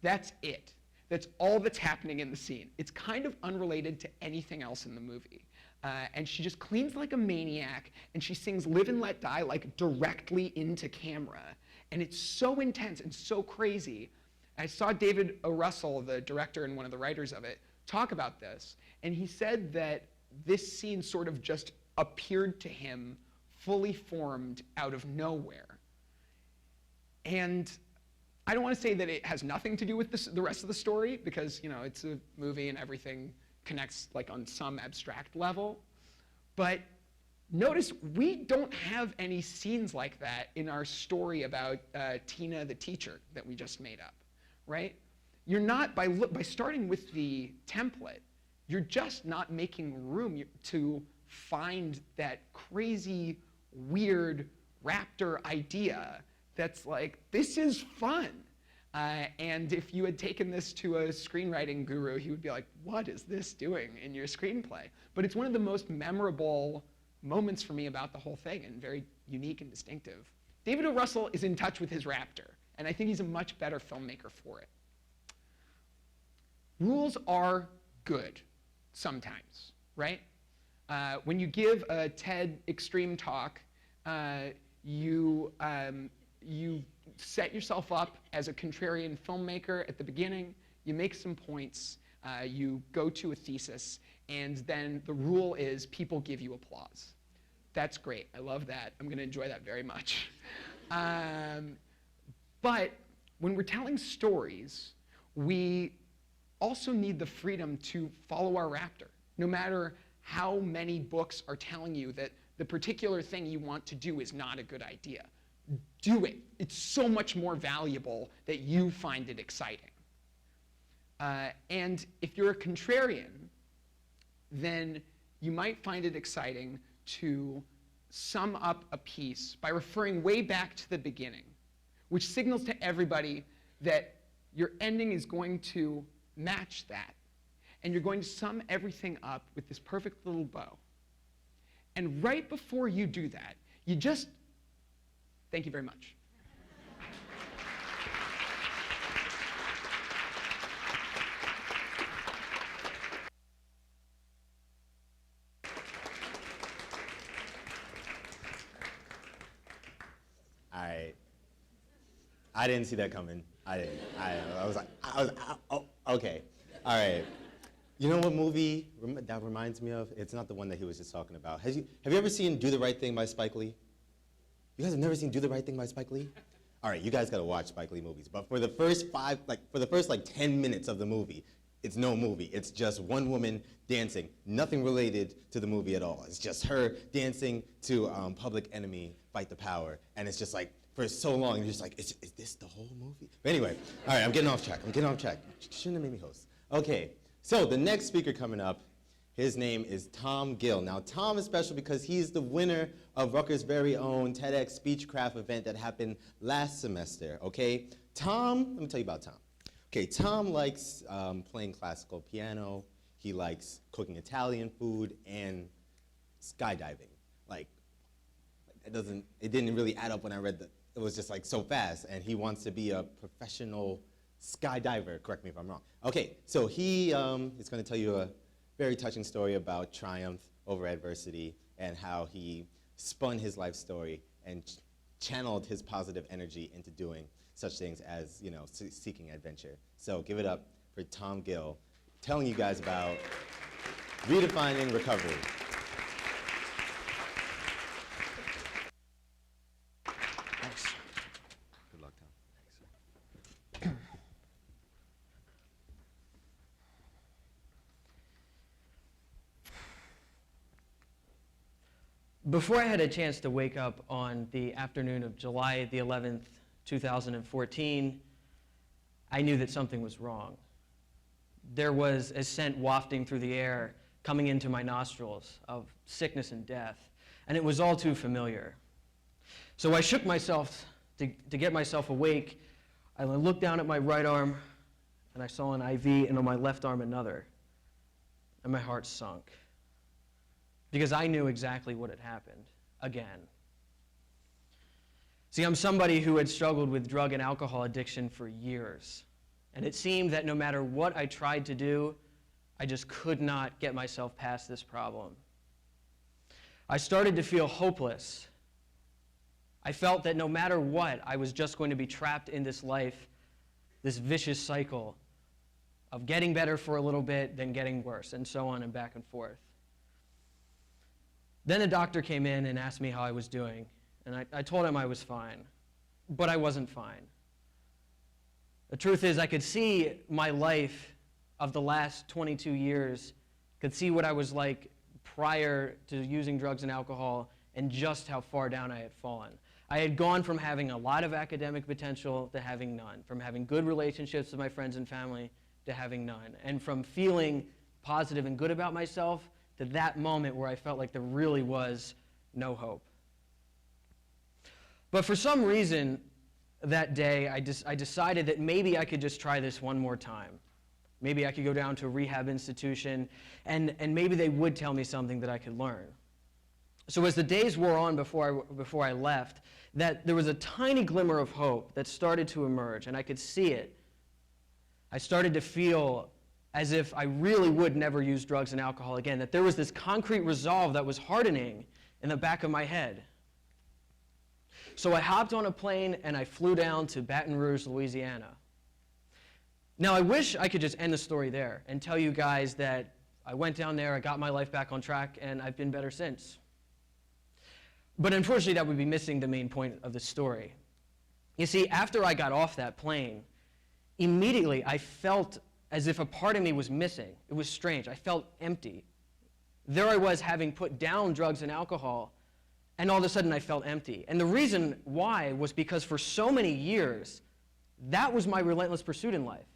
That's it. That's all that's happening in the scene. It's kind of unrelated to anything else in the movie. And she just cleans like a maniac, and she sings "Live and Let Die" directly into camera. And it's so intense and so crazy. I saw David O. Russell, the director and one of the writers of it, talk about this. And he said that this scene sort of just appeared to him fully formed out of nowhere. And I don't want to say that it has nothing to do with the rest of the story, because it's a movie and everything connects like on some abstract level. But notice we don't have any scenes like that in our story about Tina the teacher that we just made up, right? You're not, by starting with the template, you're just not making room to find that crazy, weird raptor idea that's like, this is fun. And if you had taken this to a screenwriting guru, he would be like, what is this doing in your screenplay? But it's one of the most memorable moments for me about the whole thing, and very unique and distinctive. David O. Russell is in touch with his raptor, and I think he's a much better filmmaker for it. Rules are good sometimes, right? When you give a TED Extreme talk, you set yourself up as a contrarian filmmaker at the beginning, you make some points, you go to a thesis, and then the rule is people give you applause. That's great, I love that, I'm gonna enjoy that very much. But when we're telling stories, we also need the freedom to follow our raptor, no matter how many books are telling you that the particular thing you want to do is not a good idea. Do it. It's so much more valuable that you find it exciting. And if you're a contrarian, then you might find it exciting to sum up a piece by referring way back to the beginning, which signals to everybody that your ending is going to match that. And you're going to sum everything up with this perfect little bow. And right before you do that, you just, thank you very much. All right. I didn't see that coming. I didn't. I was like, oh, okay. All right. You know what movie that reminds me of? It's not the one that he was just talking about. Have you ever seen Do the Right Thing by Spike Lee? You guys have never seen Do the Right Thing by Spike Lee? All right, you guys gotta watch Spike Lee movies. But for the first 10 minutes of the movie, it's no movie. It's just one woman dancing, nothing related to the movie at all. It's just her dancing to Public Enemy, Fight the Power. And it's just like, for so long, you're just like, is this the whole movie? But anyway, all right, I'm getting off track. Shouldn't have made me host. Okay, so the next speaker coming up, his name is Tom Gill. Now, Tom is special because he's the winner of Rutgers' very own TEDx Speechcraft event that happened last semester, okay? Tom, let me tell you about Tom. Okay, Tom likes playing classical piano. He likes cooking Italian food and skydiving. Like, it didn't really add up when I read it was just like so fast, and he wants to be a professional skydiver, correct me if I'm wrong. Okay, so he is gonna tell you a very touching story about triumph over adversity and how he spun his life story and channeled his positive energy into doing such things as, seeking adventure. So give it up for Tom Gill, telling you guys about redefining recovery. Thanks. Good luck, Tom. Thanks. Before I had a chance to wake up on the afternoon of July the 11th, 2014, I knew that something was wrong. There was a scent wafting through the air, coming into my nostrils of sickness and death, and it was all too familiar. So I shook myself to get myself awake. I looked down at my right arm, and I saw an IV, and on my left arm another, and my heart sunk. Because I knew exactly what had happened, again. See, I'm somebody who had struggled with drug and alcohol addiction for years. And it seemed that no matter what I tried to do, I just could not get myself past this problem. I started to feel hopeless. I felt that no matter what, I was just going to be trapped in this life, this vicious cycle of getting better for a little bit, then getting worse, and so on and back and forth. Then a doctor came in and asked me how I was doing, and I told him I was fine, but I wasn't fine. The truth is, I could see my life of the last 22 years, could see what I was like prior to using drugs and alcohol, and just how far down I had fallen. I had gone from having a lot of academic potential to having none, from having good relationships with my friends and family to having none, and from feeling positive and good about myself to that moment where I felt like there really was no hope. But for some reason, that day, I decided that maybe I could just try this one more time. Maybe I could go down to a rehab institution, and maybe they would tell me something that I could learn. So as the days wore on before I left, that there was a tiny glimmer of hope that started to emerge, and I could see it. I started to feel as if I really would never use drugs and alcohol again, that there was this concrete resolve that was hardening in the back of my head. So I hopped on a plane and I flew down to Baton Rouge, Louisiana. Now I wish I could just end the story there and tell you guys that I went down there, I got my life back on track, and I've been better since. But unfortunately, that would be missing the main point of the story. You see, after I got off that plane, immediately I felt as if a part of me was missing. It was strange. I felt empty. There I was, having put down drugs and alcohol, and all of a sudden I felt empty. And the reason why was because for so many years, that was my relentless pursuit in life.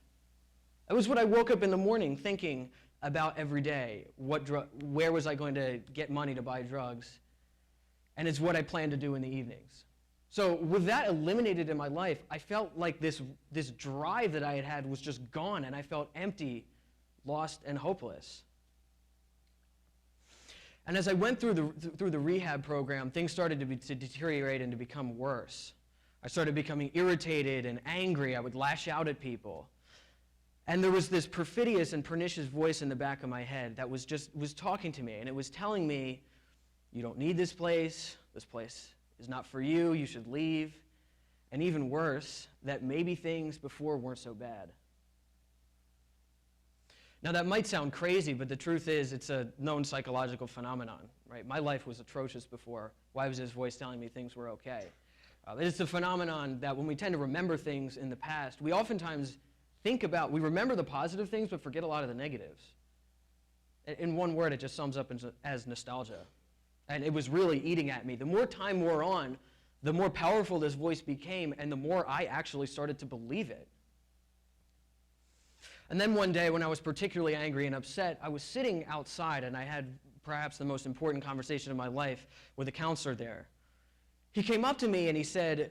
That was what I woke up in the morning thinking about every day. Where was I going to get money to buy drugs? And it's what I planned to do in the evenings. So with that eliminated in my life, I felt like this drive that I had was just gone, and I felt empty, lost, and hopeless. And as I went through the rehab program, things started to deteriorate and to become worse. I started becoming irritated and angry. I would lash out at people. And there was this perfidious and pernicious voice in the back of my head that was talking to me, and it was telling me, you don't need this place is not for you, you should leave. And even worse, that maybe things before weren't so bad. Now that might sound crazy, but the truth is it's a known psychological phenomenon, right? My life was atrocious before. Why was his voice telling me things were okay? It's a phenomenon that when we tend to remember things in the past, we oftentimes we remember the positive things, but forget a lot of the negatives. In one word, it just sums up as nostalgia. And it was really eating at me. The more time wore on, the more powerful this voice became, and the more I actually started to believe it. And then one day, when I was particularly angry and upset, I was sitting outside, and I had perhaps the most important conversation of my life with a counselor there. He came up to me and he said,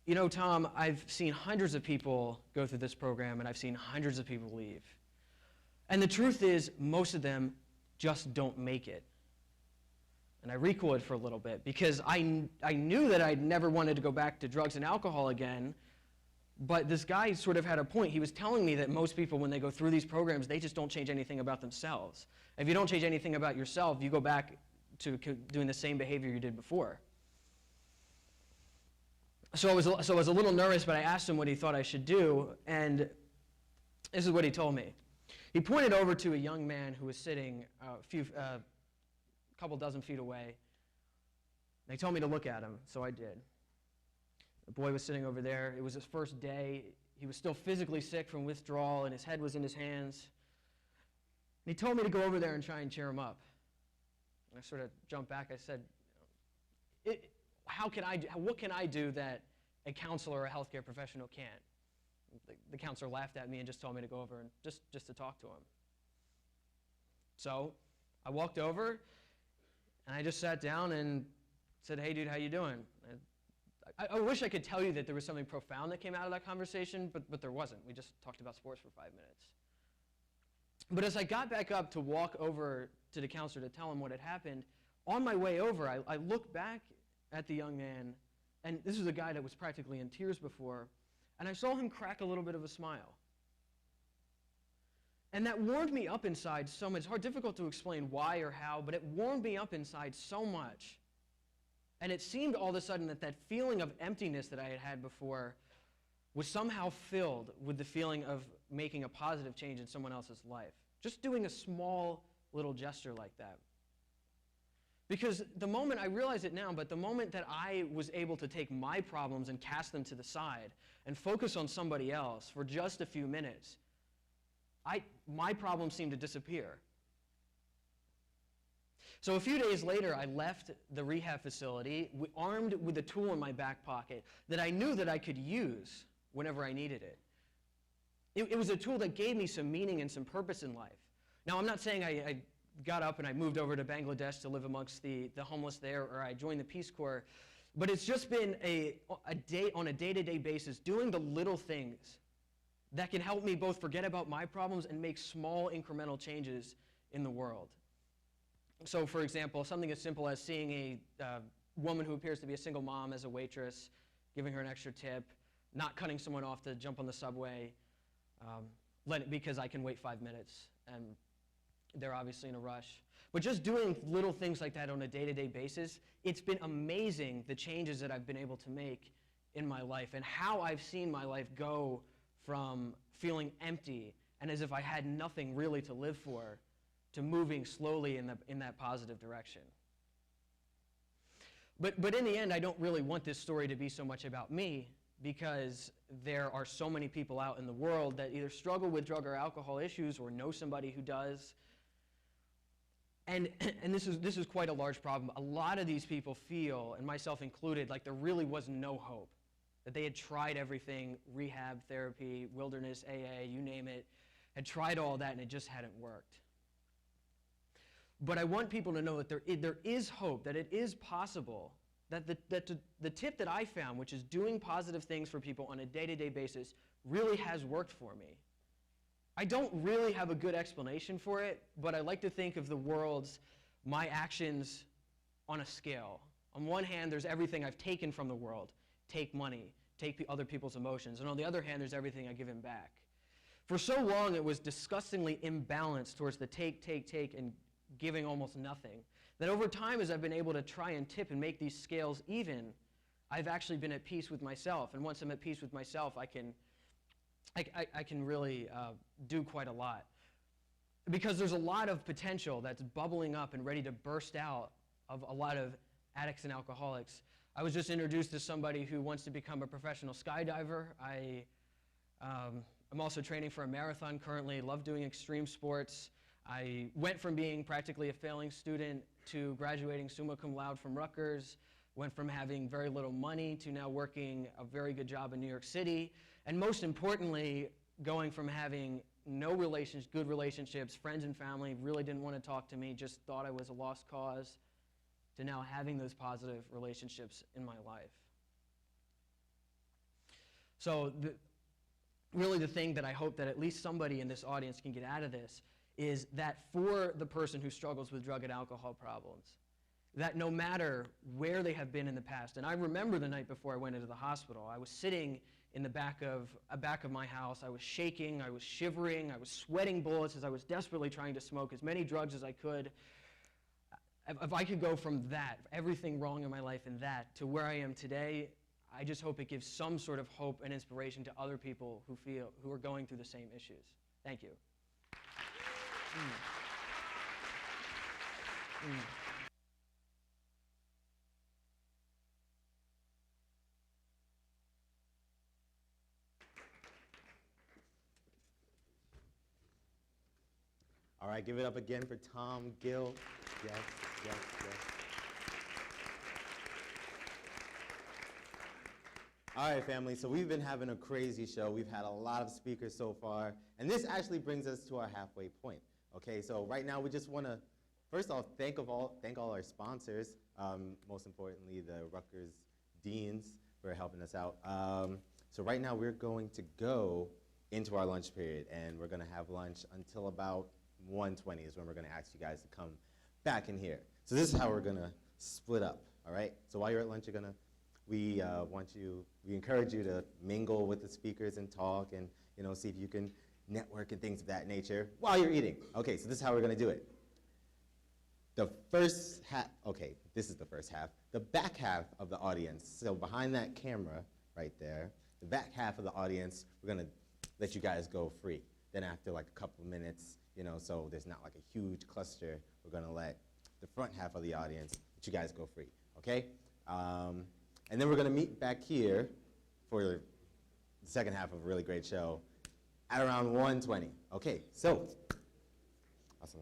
you know, Tom, I've seen hundreds of people go through this program, and I've seen hundreds of people leave. And the truth is, most of them just don't make it. And I recoiled for a little bit because I knew that I'd never wanted to go back to drugs and alcohol again, but this guy sort of had a point. He was telling me that most people, when they go through these programs, they just don't change anything about themselves. If you don't change anything about yourself, you go back to doing the same behavior you did before. So I was a little nervous, but I asked him what he thought I should do, and this is what he told me. He pointed over to a young man who was sitting a couple dozen feet away. They told me to look at him, so I did. The boy was sitting over there. It was his first day. He was still physically sick from withdrawal, and his head was in his hands. And he told me to go over there and try and cheer him up. And I sort of jumped back. I said, what can I do that a counselor or a healthcare professional can't? The counselor laughed at me and just told me to go over and just to talk to him. So I walked over, and I just sat down and said, hey, dude, how you doing? I wish I could tell you that there was something profound that came out of that conversation, but there wasn't. We just talked about sports for 5 minutes. But as I got back up to walk over to the counselor to tell him what had happened, on my way over, I looked back at the young man, and this was a guy that was practically in tears before, and I saw him crack a little bit of a smile. And that warmed me up inside so much. It's difficult to explain why or how, but it warmed me up inside so much. And it seemed all of a sudden that feeling of emptiness that I had had before was somehow filled with the feeling of making a positive change in someone else's life. Just doing a small little gesture like that. Because the moment, I realize it now, but the moment that I was able to take my problems and cast them to the side and focus on somebody else for just a few minutes, my problems seemed to disappear. So a few days later, I left the rehab facility armed with a tool in my back pocket that I knew that I could use whenever I needed it. It was a tool that gave me some meaning and some purpose in life. Now, I'm not saying I got up and I moved over to Bangladesh to live amongst the homeless there, or I joined the Peace Corps, but it's just been on a day-to-day basis, doing the little things that can help me both forget about my problems and make small incremental changes in the world. So, for example, something as simple as seeing a woman who appears to be a single mom as a waitress, giving her an extra tip, not cutting someone off to jump on the subway, because I can wait 5 minutes, and they're obviously in a rush. But just doing little things like that on a day-to-day basis, it's been amazing the changes that I've been able to make in my life and how I've seen my life go from feeling empty and as if I had nothing really to live for to moving slowly in that positive direction. But in the end, I don't really want this story to be so much about me, because there are so many people out in the world that either struggle with drug or alcohol issues or know somebody who does. And this is quite a large problem. A lot of these people feel, and myself included, like there really was no hope, that they had tried everything, rehab, therapy, wilderness, AA, you name it, had tried all that and it just hadn't worked. But I want people to know that there is hope, that it is possible, that the tip that I found, which is doing positive things for people on a day-to-day basis, really has worked for me. I don't really have a good explanation for it, but I like to think of the world's, my actions on a scale. On one hand, there's everything I've taken from the world. Take money, take other people's emotions. And on the other hand, there's everything I've given back. For so long, it was disgustingly imbalanced towards the take, and giving almost nothing, that over time, as I've been able to try and tip and make these scales even, I've actually been at peace with myself. And once I'm at peace with myself, I can really do quite a lot. Because there's a lot of potential that's bubbling up and ready to burst out of a lot of addicts and alcoholics. I was just introduced to somebody who wants to become a professional skydiver. I'm also training for a marathon currently, love doing extreme sports. I went from being practically a failing student to graduating summa cum laude from Rutgers, went from having very little money to now working a very good job in New York City, and most importantly, going from having no good relationships, friends and family really didn't want to talk to me, just thought I was a lost cause, to now having those positive relationships in my life. So really the thing that I hope that at least somebody in this audience can get out of this is that for the person who struggles with drug and alcohol problems, that no matter where they have been in the past, and I remember the night before I went into the hospital, I was sitting in the back of my house, I was shaking, I was shivering, I was sweating bullets as I was desperately trying to smoke as many drugs as I could. If I could go from that, everything wrong in my life and that, to where I am today, I just hope it gives some sort of hope and inspiration to other people who are going through the same issues. Thank you. All right, give it up again for Tom Gill. Yes. All right, family, so we've been having a crazy show. We've had a lot of speakers so far, and this actually brings us to our halfway point. Okay, so right now we just want to, first off, thank all our sponsors, most importantly the Rutgers deans for helping us out. So right now we're going to go into our lunch period, and we're going to have lunch until about 1:20 is when we're going to ask you guys to come back in here. So this is how we're going to split up, all right? So while you're at lunch, we encourage you to mingle with the speakers and talk and, see if you can network and things of that nature while you're eating. Okay, so this is how we're going to do it. The first half, okay, this is the first half. The back half of the audience, so behind that camera right there, the back half of the audience, we're going to let you guys go free. Then after like a couple of minutes, so there's not like a huge cluster, we're going to let the front half of the audience, but you guys go free, okay? And then we're gonna meet back here for the second half of a really great show at around 1:20. Okay, so, awesome.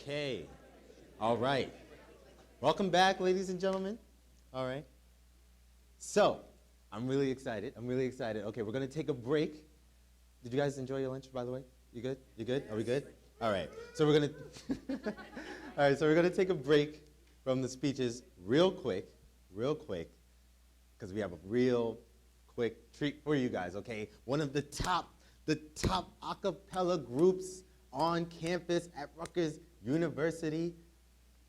Okay. All right. Welcome back, ladies and gentlemen. All right. So, I'm really excited. Okay, we're going to take a break. Did you guys enjoy your lunch, by the way? You good? You good? Are we good? All right. So we're going to All right, so we're going to take a break from the speeches real quick, because we have a real quick treat for you guys, okay? One of the top a cappella groups on campus at Rutgers University.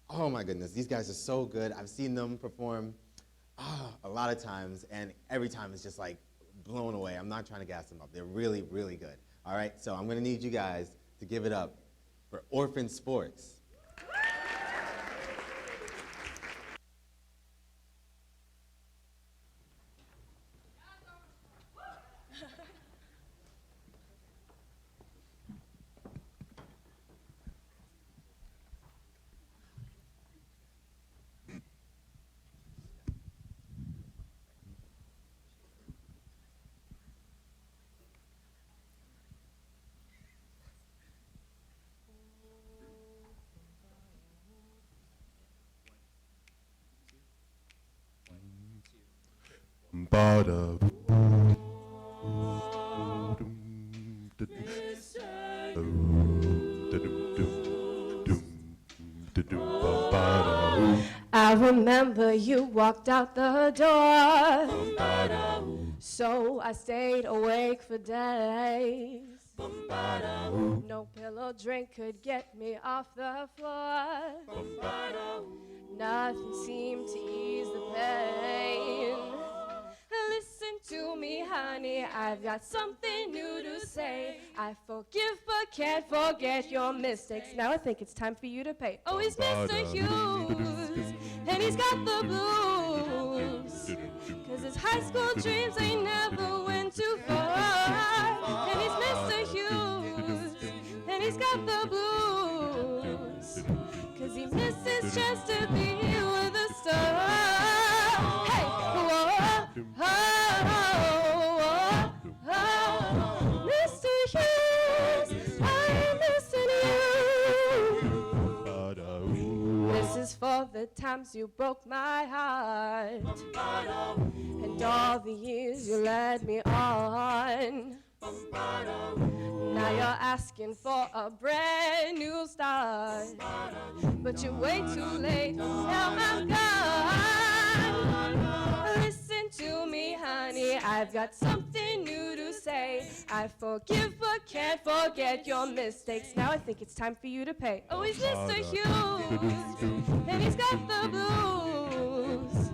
Oh my goodness, these guys are so good. I've seen them perform a lot of times, and every time it's just like blown away. I'm not trying to gas them up. They're really, really good. All right, so I'm gonna need you guys to give it up for Orphan Sports. I remember you walked out the door, so I stayed awake for days. No pillow drink could get me off the floor. Nothing seemed to ease the pain. Listen to me, honey, I've got something new to say. I forgive but can't forget your mistakes. Now I think it's time for you to pay. Oh, he's Mr. Hughes, and he's got the blues, 'cause his high school dreams ain't never went too far. And he's Mr. Hughes, and he's got the blues, 'cause he missed his chance to be with a star. Hey, whoa, oh, Mr. Hughes, I'm missing you. This is for the times you broke my heart, and all the years you led me on. Now you're asking for a brand new start, but you're way too late, now I'm gone. Listen to me, honey, I've got something new to say. I forgive but can't forget your mistakes. Now I think it's time for you to pay. Oh, he's Mr. Hughes, and he's got the blues,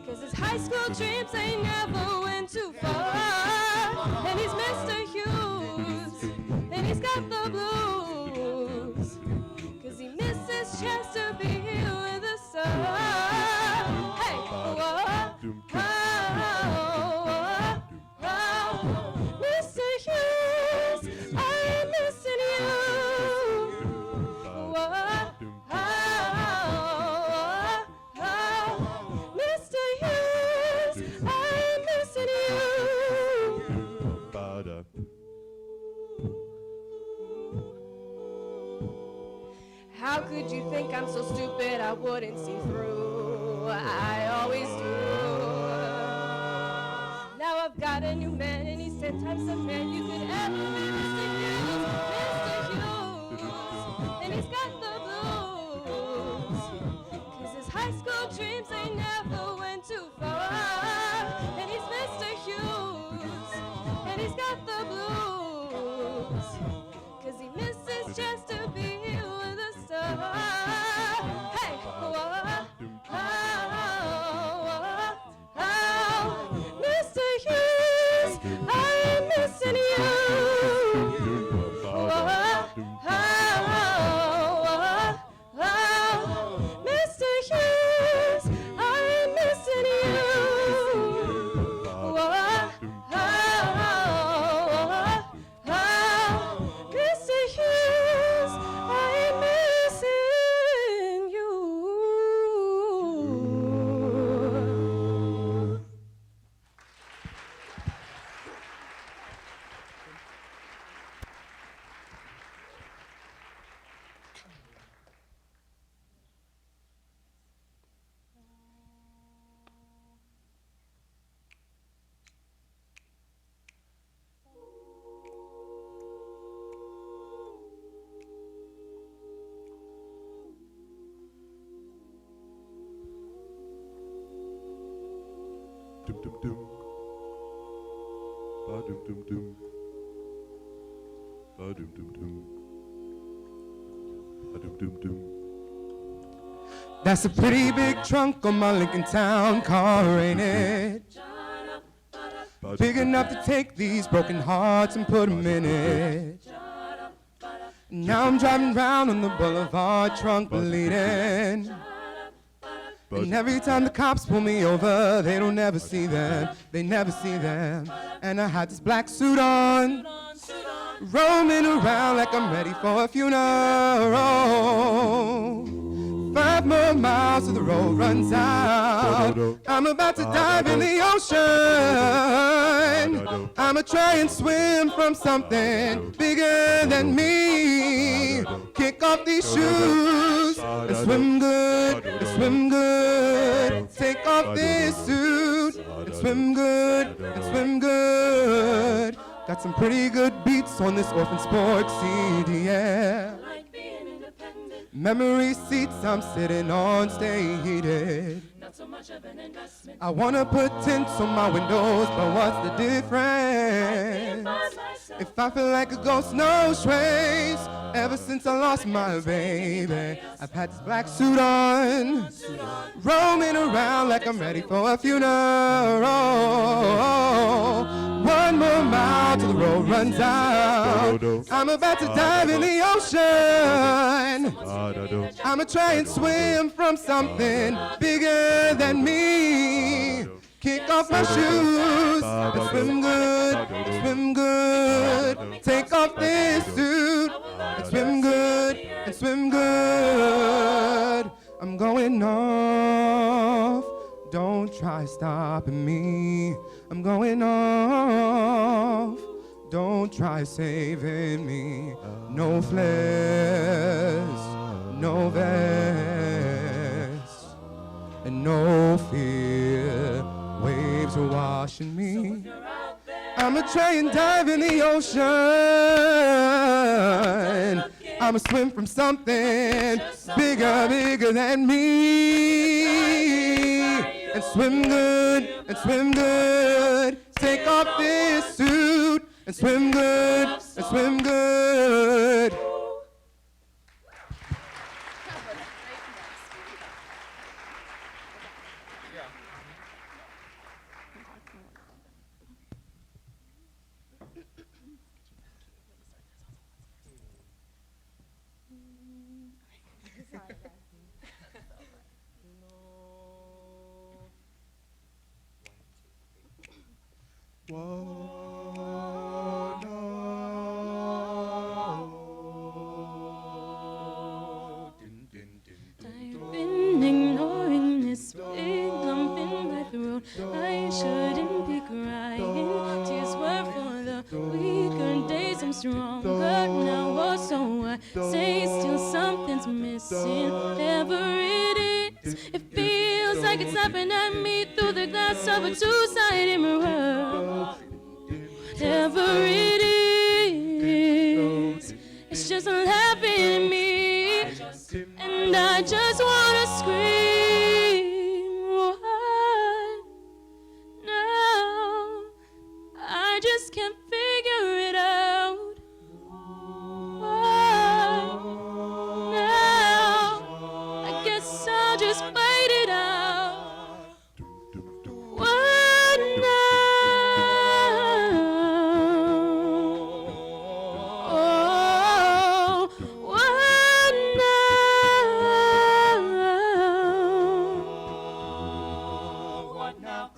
'cause his high school dreams ain't never went too far. And he's Mr. Hughes, and he's got the blues, 'cause he missed his chance to be here with a star. Hey, whoa, Mr. Hughes, I'm missing you. Mr. Hughes, I'm missing you. How could you think I'm so stupid I wouldn't see through? I always do. Now I've got a new man and he's 10 times the man you could ever be. Mr. Hughes, and he's got the blues, 'cause his high school dreams ain't never went too far. And he's Mr. Hughes, and he's got the blues, 'cause he missed his chance to be here with a star. Hey, whoa, Mr. Hughes, I'm missing you. Mr. Hughes, I'm missing you. Ba-dum-dum-dum. Ba-dum-dum-dum. Ba-dum-dum-dum. Ba-dum-dum-dum. That's a pretty big trunk on my Lincoln Town car, ain't it? Big enough to take these broken hearts and put them in it. Now I'm driving round on the boulevard, trunk bleeding. And every time the cops pull me over, they don't ever see them, they never see them. And I had this black suit on, roaming around like I'm ready for a funeral. 5 more miles till the road runs out. I'm about to dive in the ocean. I'ma try and swim from something bigger than me. Kick off these shoes and swim good, and swim good. Take off this suit and swim good, and swim good. Got some pretty good beats on this Orphan Sports CD, yeah. Memory seats I'm sitting on stay heated. I wanna put tints on my windows, but what's the difference? If I feel like a ghost, no trace. Ever since I lost my baby, I've had this black suit on, roaming around like I'm ready for a funeral. 1 more mile till the road runs out. I'm about to dive in the ocean. I'ma try and swim from something bigger than me. Kick off my shoes and swim good, swim good. Take off this suit and swim good, and swim good. I'm going off, don't try stopping me. I'm going off, don't try saving me. No flares, no vest, and no fear. Waves are washing me. I'ma try and dive in the ocean. I'ma swim from something bigger, bigger than me. And swim good, and swim good. Take off this suit and swim good, and swim good. I've been ignoring this big lump in my throat. I shouldn't be crying. Tears were for the weaker days. I'm stronger now, oh, so I say still something's missing. Whatever it is, it feels like it's laughing at me through the glass of a two-sided mirror. Whatever it is, it's just laughing at me, and I just wanna scream. What now? I just can't figure it out. What now? I guess I'll just fight it out. What now?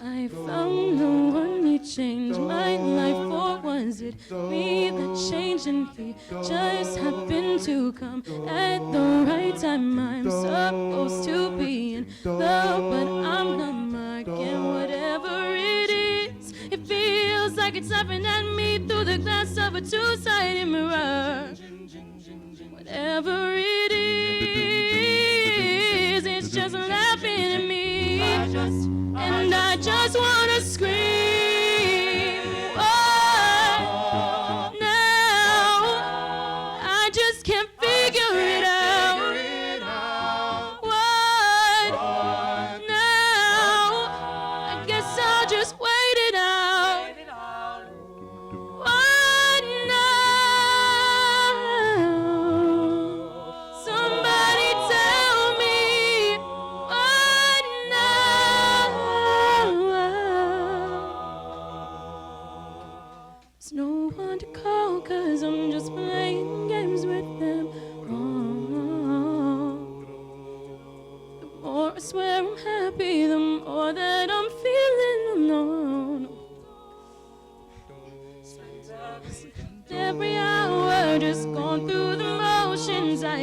I found the one who changed my life, or was it me that changed and he just happened to come at the right time? I'm supposed to be in love, but I'm not again. Whatever it is, it feels like it's laughing at me through the glass of a two-sided mirror. Whatever it is, it's just laughing at me, and I just wanna scream. Oh, now I just can't figure it out. What now? I guess I'll just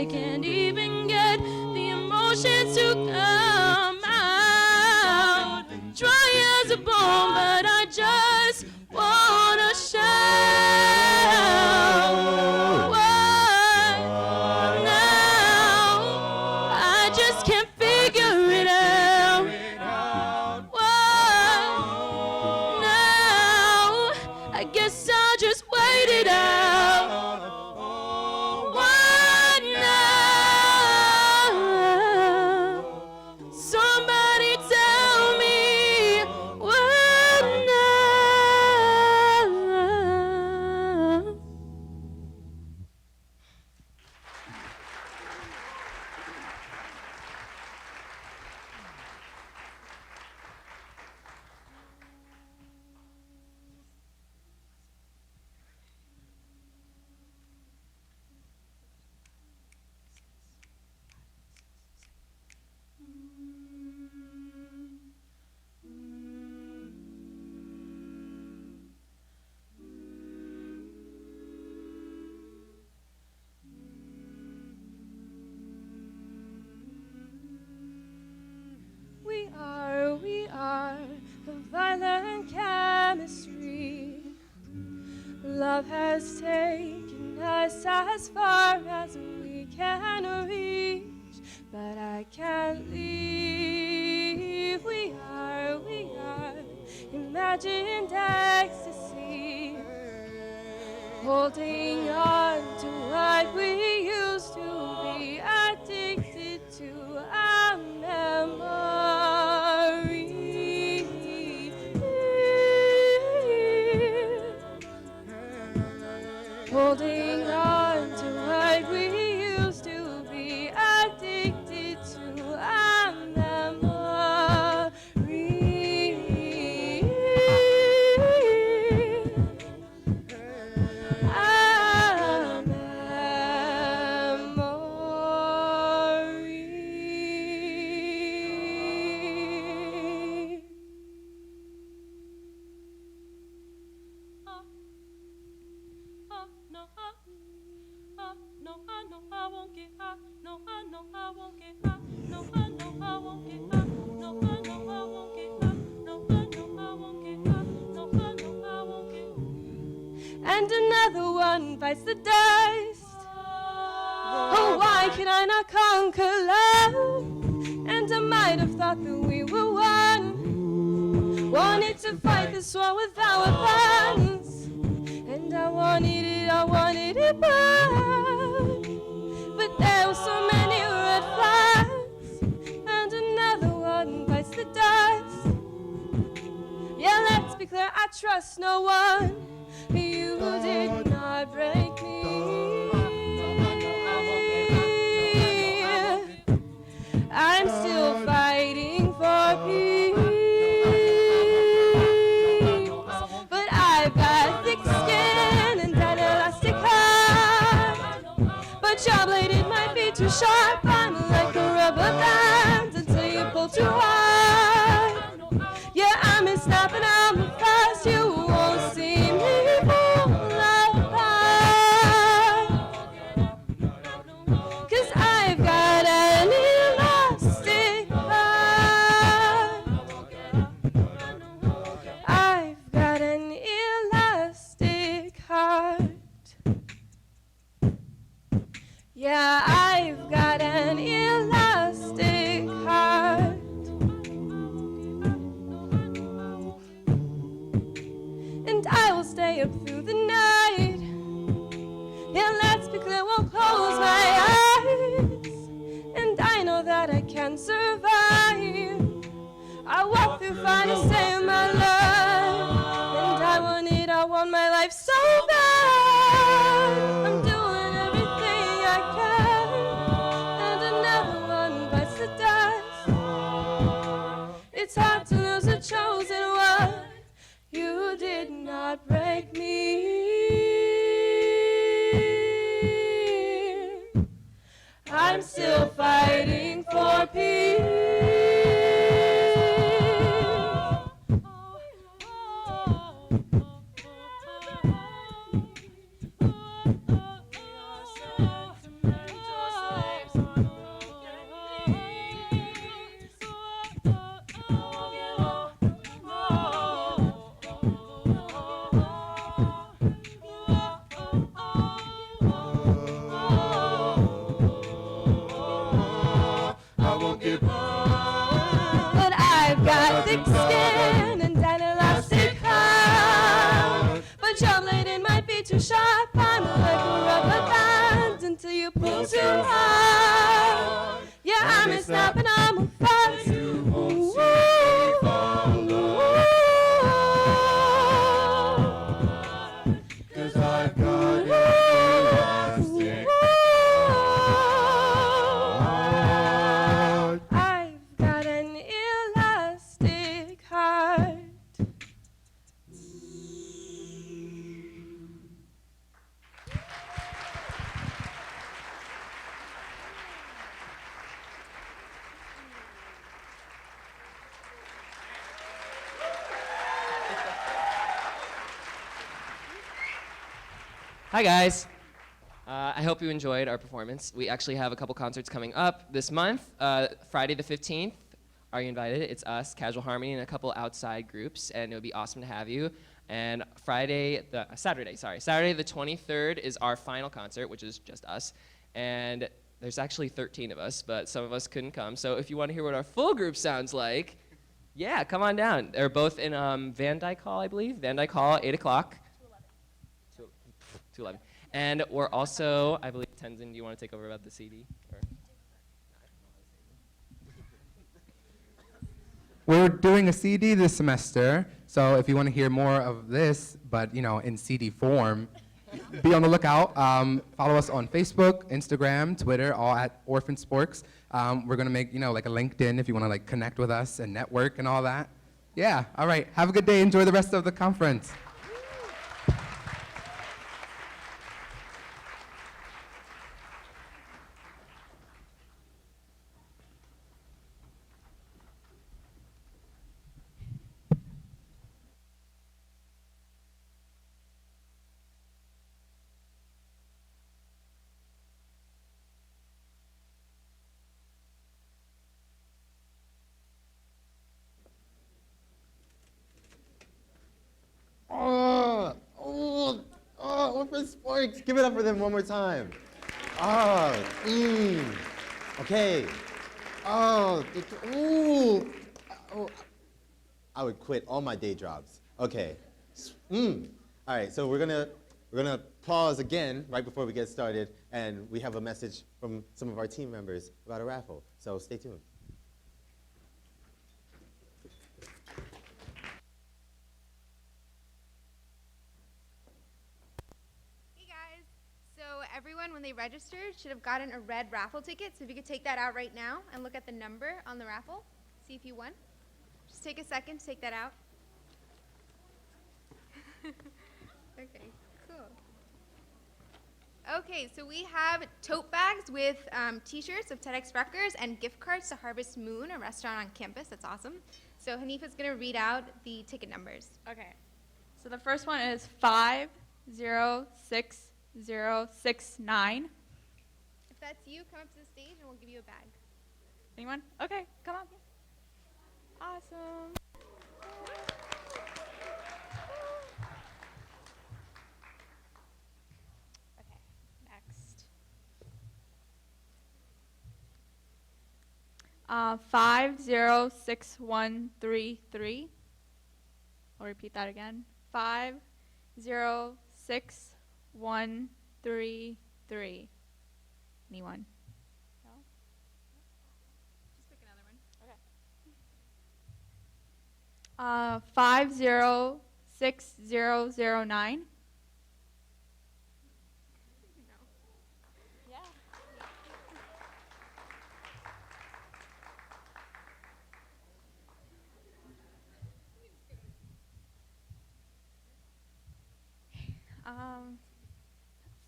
I can't even get the emotions to come out. Dry as a bone, but I just wanna shout. Why now? I just can't figure it out. Why now? I guess I'll just wait it out. Why now? Somebody tell me why now? We are a violent chemistry. Love has taken us as far as we can reach, but I can't leave. We are imagined ecstasy, holding on to what we used to be, addicted to our memory. Holding on to what we used to be, addicted to our memory. Our memory. No, I know I won't get high. No, I know I won't get high. No, I know I won't get high. No, I know I won't get high. No, I know I won't get high. No, I know I won't get high. And another one bites the dust. Oh, why can I not conquer love? And I might have thought that we were one. Wanted to fight this war with our weapons. And I wanted it bad. But there were so many red flags. And another one bites the dust. Yeah, let's be clear, I trust no one. You did not break me. I'm still fighting for peace. But I've got thick skin and that elastic heart. But your blade, it might be too sharp. I'm like a rubber band until you pull too hard. Yeah, I'm a snap and I'm a fast. You won't see me fall apart. 'Cause I've got an elastic heart. I've got an elastic heart. Yeah, I've got an elastic heart. And I will stay up through the night. Yeah, let's be clear, won't close my eyes. And I know that I can survive. I walk through fire to save my life. And I want my life so bad. I'm doing everything I can. And another one bites the dust. It's hard to lose a chosen one. You did not break me. I'm still fighting for peace. sharp. I'm like a rubber band until you pull too hard. Yeah, I'm a snap and I'm a fast. Ooh, Cause I've got elastic heart. I've got an elastic heart. Hi guys. I hope you enjoyed our performance. We actually have a couple concerts coming up this month. Friday the 15th, Are You Invited? It's us, Casual Harmony, and a couple outside groups, and it would be awesome to have you. And Saturday the 23rd is our final concert, which is just us. And there's actually 13 of us, but some of us couldn't come. So if you want to hear what our full group sounds like, yeah, come on down. They're both in Van Dyke Hall, I believe. Van Dyke Hall, 8 o'clock. 2:11. And we're also, I believe, Tenzin, do you want to take over about the CD? Or? We're doing a CD this semester, so if you want to hear more of this, but in CD form, be on the lookout. Follow us on Facebook, Instagram, Twitter, all at Orphan Sporks. We're gonna make like a LinkedIn if you want to connect with us and network and all that. Yeah. All right. Have a good day. Enjoy the rest of the conference. Orphan Sporks, give it up for them one more time. Okay. I would quit all my day jobs. Okay. All right, so we're gonna pause again right before we get started, and we have a message from some of our team members about a raffle. So stay tuned. Everyone, when they registered, should have gotten a red raffle ticket. So if you could take that out right now and look at the number on the raffle, see if you won. Just take a second to take that out. Okay, cool. Okay, so we have tote bags with t-shirts of TEDxRutgers and gift cards to Harvest Moon, a restaurant on campus. That's awesome. So Hanifa's going to read out the ticket numbers. Okay. So the first one is 506. 069. If that's you, come up to the stage and we'll give you a bag. Anyone? Okay, come on. Awesome. Okay, next. 506133. I'll repeat that again. 506133. Anyone? No? Just pick another one. Okay. 506009. No. Yeah.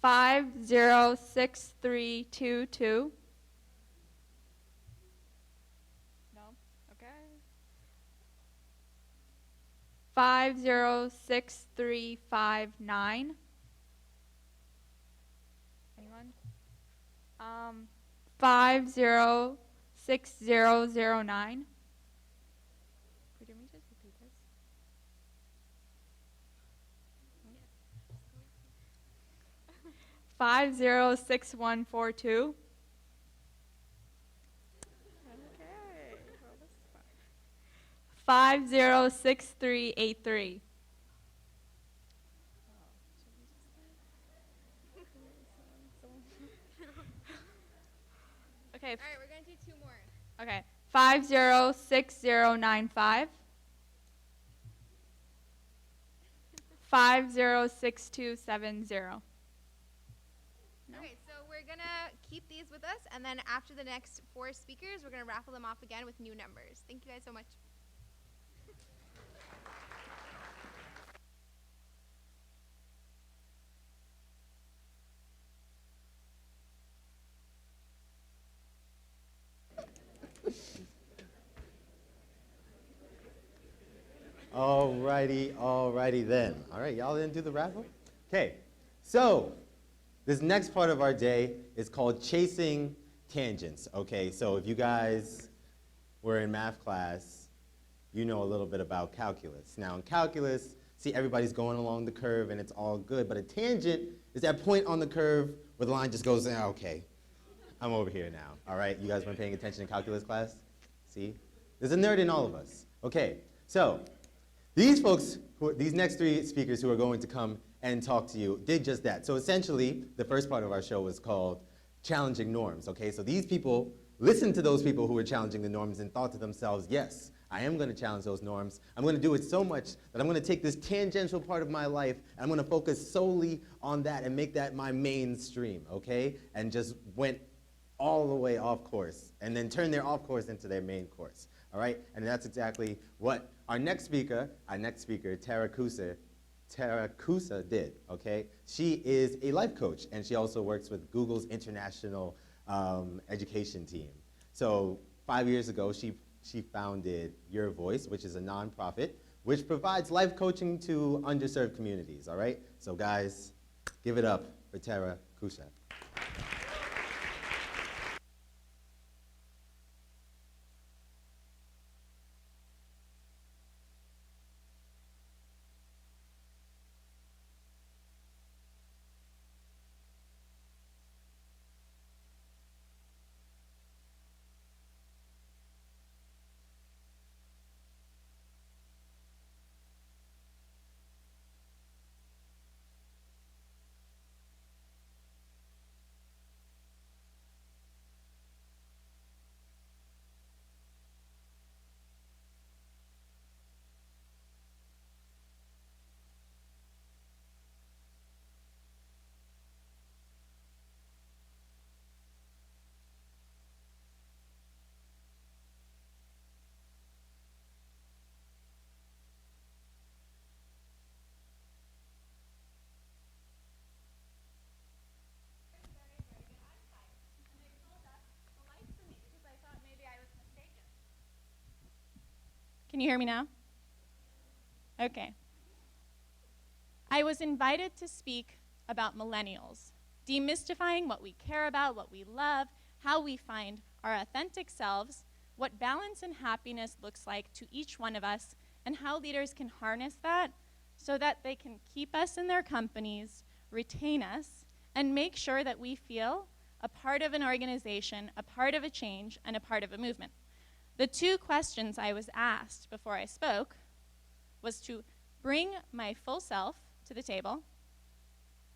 506322. No? Okay. 506359. Anyone? 506009. Could you just repeat this? 506142. Okay. Well, this is fun. 506383. Okay. All right, we're going to do 2 more. Okay. 506095. 506270. Okay, so we're going to keep these with us, and then after the next 4 speakers, we're going to raffle them off again with new numbers. Thank you guys so much. Alrighty then. All right, y'all didn't do the raffle? Okay, so this next part of our day is called chasing tangents. Okay, so if you guys were in math class, you know a little bit about calculus. Now in calculus, see everybody's going along the curve and it's all good, but a tangent is that point on the curve where the line just goes, okay, I'm over here now. All right, you guys weren't paying attention in calculus class? See? There's a nerd in all of us. Okay, so these folks, these next 3 speakers who are going to come and talk to you did just that. So essentially, the first part of our show was called Challenging Norms, okay? So these people listened to those people who were challenging the norms and thought to themselves, yes, I am going to challenge those norms. I'm going to do it so much that I'm going to take this tangential part of my life and I'm going to focus solely on that and make that my mainstream, okay? And just went all the way off course and then turned their off course into their main course, all right? And that's exactly what our next speaker, Tara Kusa did, okay? She is a life coach, and she also works with Google's international education team. So 5 years ago, she founded Your Voice, which is a nonprofit, which provides life coaching to underserved communities, all right? So guys, give it up for Tara Kusa. Can you hear me now? Okay. I was invited to speak about millennials, demystifying what we care about, what we love, how we find our authentic selves, what balance and happiness looks like to each one of us, and how leaders can harness that so that they can keep us in their companies, retain us, and make sure that we feel a part of an organization, a part of a change, and a part of a movement. The 2 questions I was asked before I spoke was to bring my full self to the table,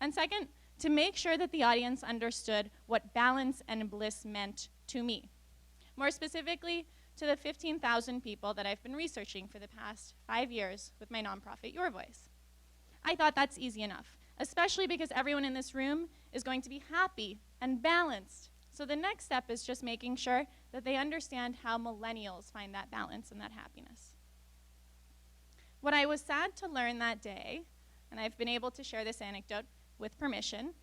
and second, to make sure that the audience understood what balance and bliss meant to me. More specifically, to the 15,000 people that I've been researching for the past 5 years with my nonprofit, Your Voice. I thought that's easy enough, especially because everyone in this room is going to be happy and balanced. So the next step is just making sure that they understand how millennials find that balance and that happiness. What I was sad to learn that day, and I've been able to share this anecdote with permission,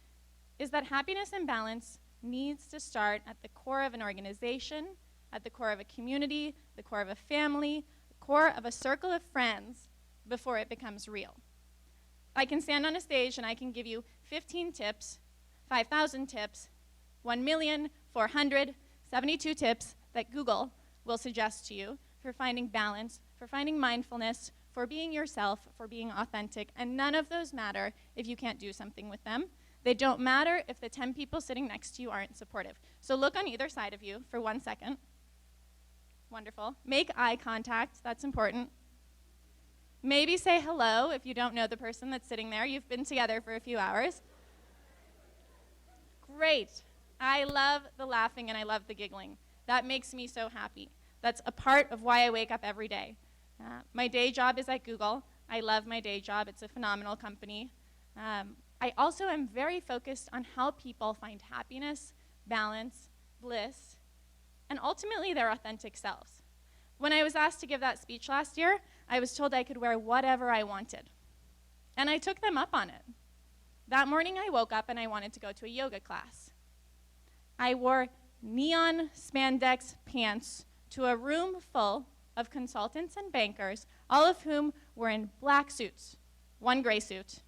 is that happiness and balance needs to start at the core of an organization, at the core of a community, the core of a family, the core of a circle of friends before it becomes real. I can stand on a stage and I can give you 15 tips, 5,000 tips, 1,472 tips that Google will suggest to you for finding balance, for finding mindfulness, for being yourself, for being authentic, and none of those matter if you can't do something with them. They don't matter if the 10 people sitting next to you aren't supportive. So look on either side of you for 1 second. Wonderful. Make eye contact, that's important. Maybe say hello if you don't know the person that's sitting there. You've been together for a few hours. Great. I love the laughing and I love the giggling. That makes me so happy. That's a part of why I wake up every day. My day job is at Google. I love my day job. It's a phenomenal company. I also am very focused on how people find happiness, balance, bliss, and ultimately their authentic selves. When I was asked to give that speech last year, I was told I could wear whatever I wanted. And I took them up on it. That morning I woke up and I wanted to go to a yoga class. I wore neon spandex pants to a room full of consultants and bankers, all of whom were in black suits, one gray suit,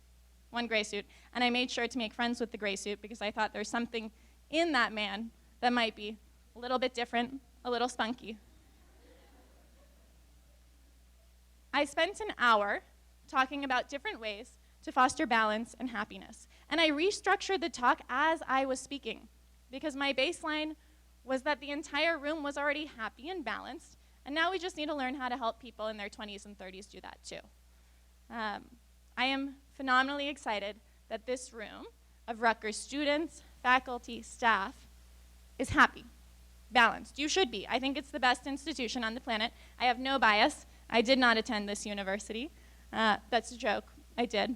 and I made sure to make friends with the gray suit because I thought there's something in that man that might be a little bit different, a little spunky. I spent an hour talking about different ways to foster balance and happiness, and I restructured the talk as I was speaking because my baseline was that the entire room was already happy and balanced, and now we just need to learn how to help people in their 20s and 30s do that too. I am phenomenally excited that this room of Rutgers students, faculty, staff is happy, balanced. You should be. I think it's the best institution on the planet. I have no bias. I did not attend this university. That's a joke. I did.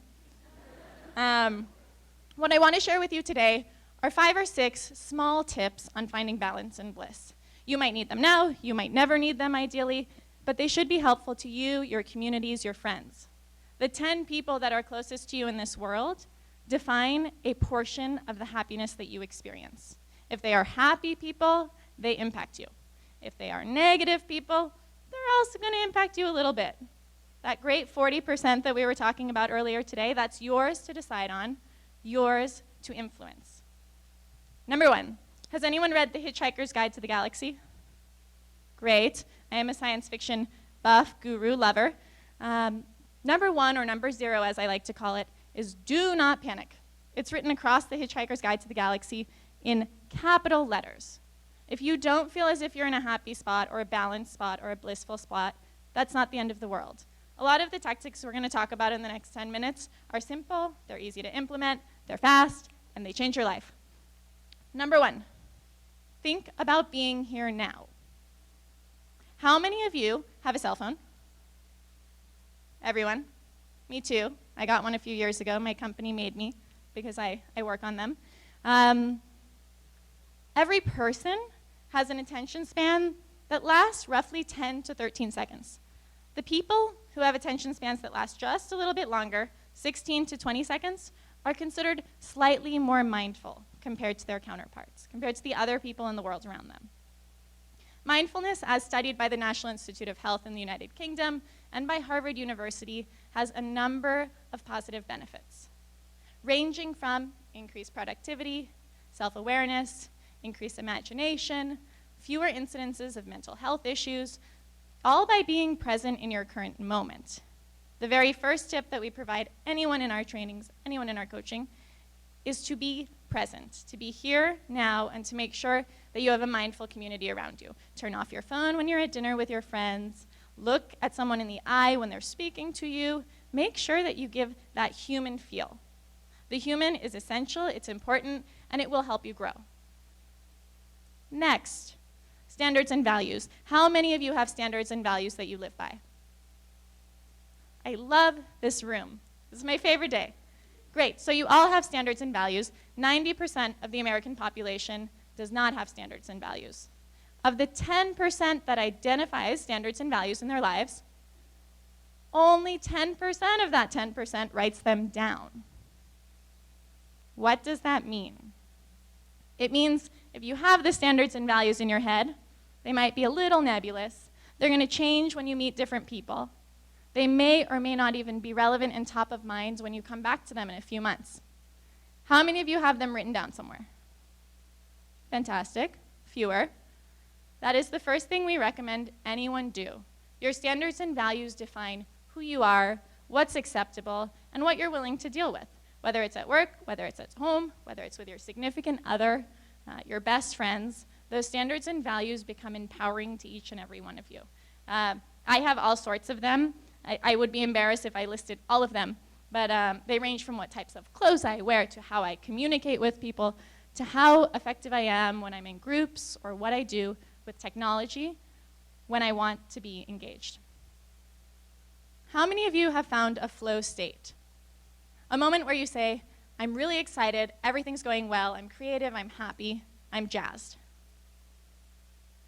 What I want to share with you today are 5 or 6 small tips on finding balance and bliss. You might need them now. You might never need them, ideally, but they should be helpful to you, your communities, your friends. The 10 people that are closest to you in this world define a portion of the happiness that you experience. If they are happy people, they impact you. If they are negative people, they're also going to impact you a little bit. That great 40% that we were talking about earlier today, that's yours to decide on, yours to influence. Number 1, has anyone read The Hitchhiker's Guide to the Galaxy? Great. I am a science fiction buff, guru, lover. Number 1, or number 0 as I like to call it, is do not panic. It's written across The Hitchhiker's Guide to the Galaxy in capital letters. If you don't feel as if you're in a happy spot or a balanced spot or a blissful spot, that's not the end of the world. A lot of the tactics we're going to talk about in the next 10 minutes are simple, they're easy to implement, they're fast, and they change your life. Number 1, think about being here now. How many of you have a cell phone? Everyone? Me too. I got one a few years ago. My company made me because I work on them. Every person has an attention span that lasts roughly 10 to 13 seconds. The people who have attention spans that last just a little bit longer, 16 to 20 seconds, are considered slightly more mindful compared to their counterparts, compared to the other people in the world around them. Mindfulness, as studied by the National Institute of Health in the United Kingdom and by Harvard University, has a number of positive benefits, ranging from increased productivity, self-awareness, increased imagination, fewer incidences of mental health issues, all by being present in your current moment. The very first tip that we provide anyone in our trainings, anyone in our coaching, is to be present, to be here now, and to make sure that you have a mindful community around you. Turn off your phone when you're at dinner with your friends. Look at someone in the eye when they're speaking to you. Make sure that you give that human feel. The human is essential, it's important, and it will help you grow. Next, standards and values. How many of you have standards and values that you live by? I love this room. This is my favorite day. Great, so you all have standards and values. 90% of the American population does not have standards and values. Of the 10% that identify as standards and values in their lives, only 10% of that 10% writes them down. What does that mean? It means if you have the standards and values in your head, they might be a little nebulous. They're going to change when you meet different people. They may or may not even be relevant and top of mind when you come back to them in a few months. How many of you have them written down somewhere? Fantastic. Fewer. That is the first thing we recommend anyone do. Your standards and values define who you are, what's acceptable, and what you're willing to deal with, whether it's at work, whether it's at home, whether it's with your significant other, your best friends. Those standards and values become empowering to each and every one of you. I have all sorts of them. I would be embarrassed if I listed all of them, but they range from what types of clothes I wear to how I communicate with people to how effective I am when I'm in groups or what I do with technology when I want to be engaged. How many of you have found a flow state? A moment where you say, I'm really excited, everything's going well, I'm creative, I'm happy, I'm jazzed.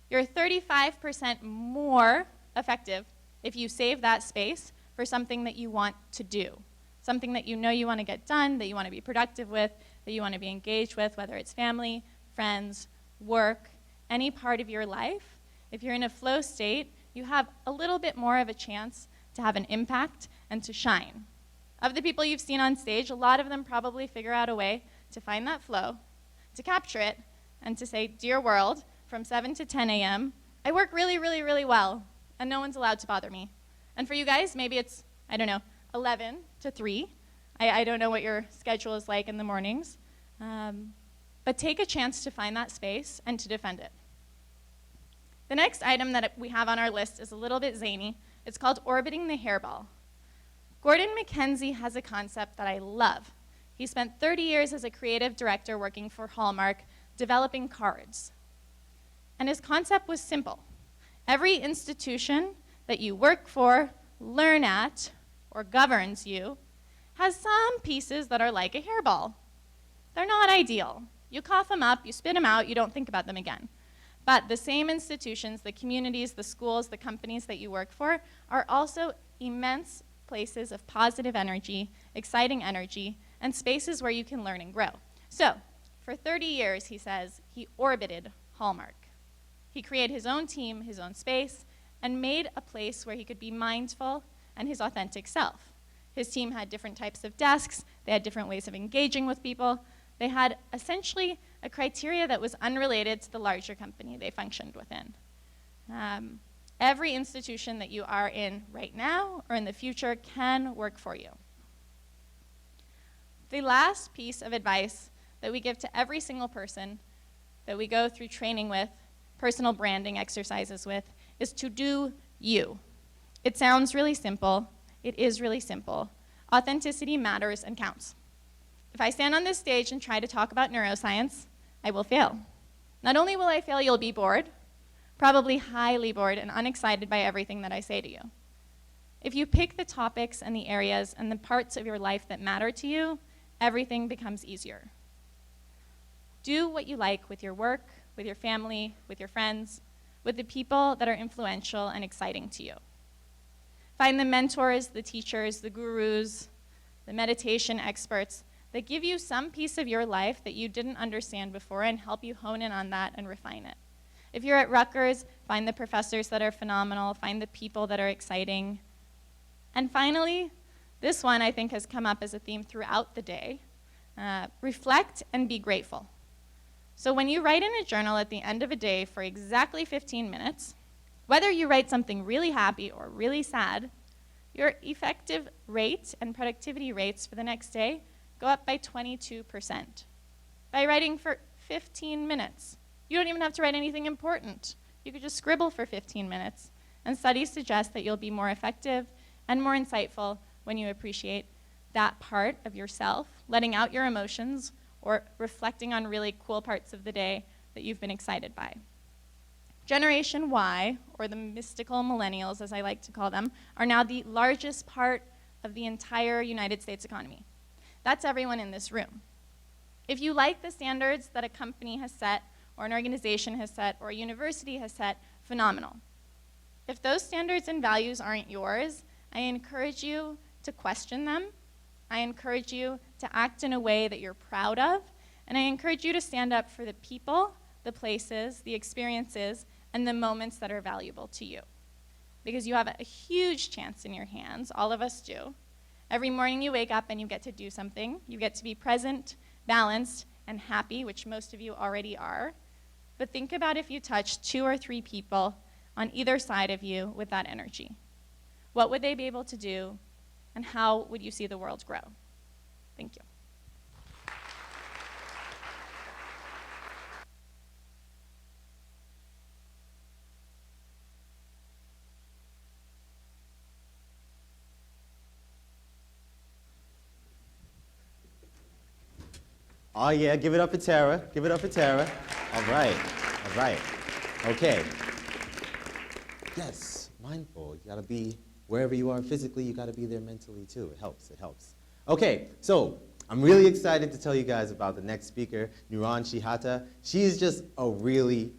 You're 35% more effective if you save that space for something that you want to do, something that you know you want to get done, that you want to be productive with, that you want to be engaged with, whether it's family, friends, work, any part of your life. If you're in a flow state, you have a little bit more of a chance to have an impact and to shine. Of the people you've seen on stage, a lot of them probably figure out a way to find that flow, to capture it, and to say, dear world, from 7 to 10 a.m., I work really, really, really well, and no one's allowed to bother me. And for you guys, maybe it's, I don't know, 11 to 3. I don't know what your schedule is like in the mornings. But take a chance to find that space and to defend it. The next item that we have on our list is a little bit zany. It's called orbiting the hairball. Gordon McKenzie has a concept that I love. He spent 30 years as a creative director working for Hallmark, developing cards. And his concept was simple. Every institution that you work for, learn at, or governs you, has some pieces that are like a hairball. They're not ideal. You cough them up, you spit them out, you don't think about them again. But the same institutions, the communities, the schools, the companies that you work for, are also immense places of positive energy, exciting energy, and spaces where you can learn and grow. So, for 30 years, he says, he orbited Hallmark. He created his own team, his own space, and made a place where he could be mindful and his authentic self. His team had different types of desks, they had different ways of engaging with people, they had essentially a criteria that was unrelated to the larger company they functioned within. Every institution that you are in right now or in the future can work for you. The last piece of advice that we give to every single person that we go through training with, personal branding exercises with, is to do you. It sounds really simple. It is really simple. Authenticity matters and counts. If I stand on this stage and try to talk about neuroscience, I will fail. Not only will I fail, you'll be bored, probably highly bored and unexcited by everything that I say to you. If you pick the topics and the areas and the parts of your life that matter to you, everything becomes easier. Do what you like with your work, with your family, with your friends, with the people that are influential and exciting to you. Find the mentors, the teachers, the gurus, the meditation experts that give you some piece of your life that you didn't understand before and help you hone in on that and refine it. If you're at Rutgers, find the professors that are phenomenal, find the people that are exciting. And finally, this one I think has come up as a theme throughout the day. Reflect and be grateful. So when you write in a journal at the end of a day for exactly 15 minutes, whether you write something really happy or really sad, your effective rate and productivity rates for the next day go up by 22%. By writing for 15 minutes. You don't even have to write anything important. You could just scribble for 15 minutes. And studies suggest that you'll be more effective and more insightful when you appreciate that part of yourself, letting out your emotions, or reflecting on really cool parts of the day that you've been excited by. Generation Y, or the mystical millennials as I like to call them, are now the largest part of the entire United States economy. That's everyone in this room. If you like the standards that a company has set, or an organization has set, or a university has set, phenomenal. If those standards and values aren't yours, I encourage you to question them. I encourage you to act in a way that you're proud of, and I encourage you to stand up for the people, the places, the experiences, and the moments that are valuable to you. Because you have a huge chance in your hands, all of us do. Every morning you wake up and you get to do something. You get to be present, balanced, and happy, which most of you already are. But think about if you touched 2 or 3 people on either side of you with that energy. What would they be able to do, and how would you see the world grow? Thank you. Oh yeah, give it up for Tara. Give it up for Tara. All right, all right. Okay. Yes, mindful. You gotta be wherever you are physically, you gotta be there mentally too. It helps, it helps. Okay, so I'm really excited to tell you guys about the next speaker, Nuran Shihata. She's just a really,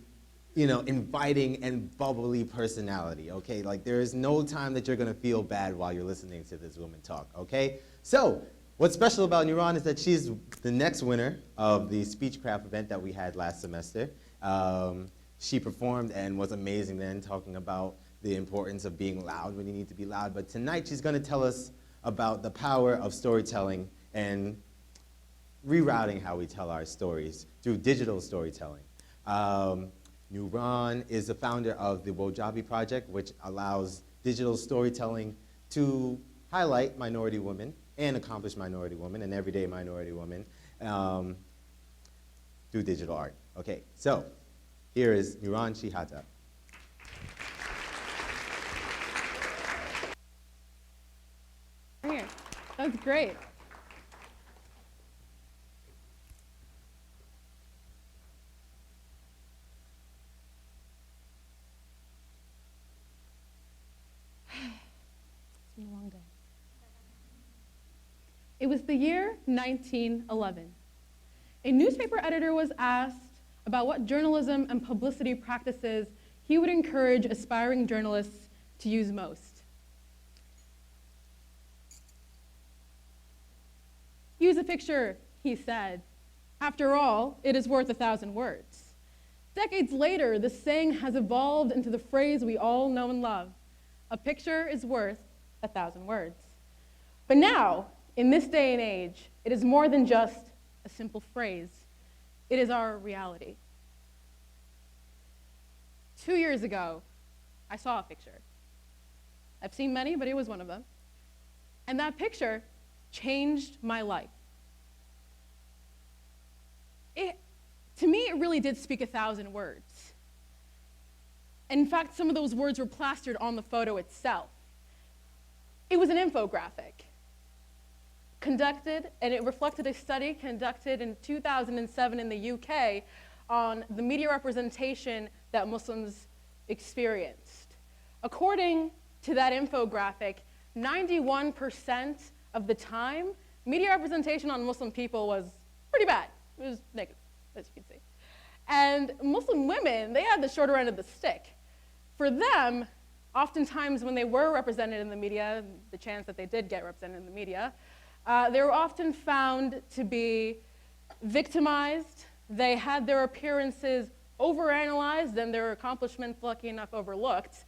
inviting and bubbly personality, okay? Like there is no time that you're gonna feel bad while you're listening to this woman talk, okay? So, what's special about Nuran is that she's the next winner of the Speechcraft event that we had last semester. She performed and was amazing then, talking about the importance of being loud when you need to be loud. But tonight she's gonna tell us about the power of storytelling and rerouting how we tell our stories through digital storytelling. Nuran is the founder of the Wojabi Project, which allows digital storytelling to highlight minority women and accomplished minority women and everyday minority women through digital art. Okay, so here is Nuran Shihata. Here. That's great. It's been a long day. It was the year 1911. A newspaper editor was asked about what journalism and publicity practices he would encourage aspiring journalists to use most. Use a picture, he said. After all, it is worth 1,000 words. Decades later, this saying has evolved into the phrase we all know and love. A picture is worth 1,000 words. But now, in this day and age, it is more than just a simple phrase. It is our reality. 2 years ago, I saw a picture. I've seen many, but it was one of them. And that picture changed my life. To me, it really did speak 1,000 words. In fact, some of those words were plastered on the photo itself. It was an infographic conducted, and it reflected a study conducted in 2007 in the UK on the media representation that Muslims experienced. According to that infographic, 91% of the time, media representation on Muslim people was pretty bad. It was negative, as you can see. And Muslim women, they had the shorter end of the stick. For them, oftentimes when they were represented in the media, the chance that they did get represented in the media, they were often found to be victimized. They had their appearances overanalyzed and their accomplishments, lucky enough, overlooked.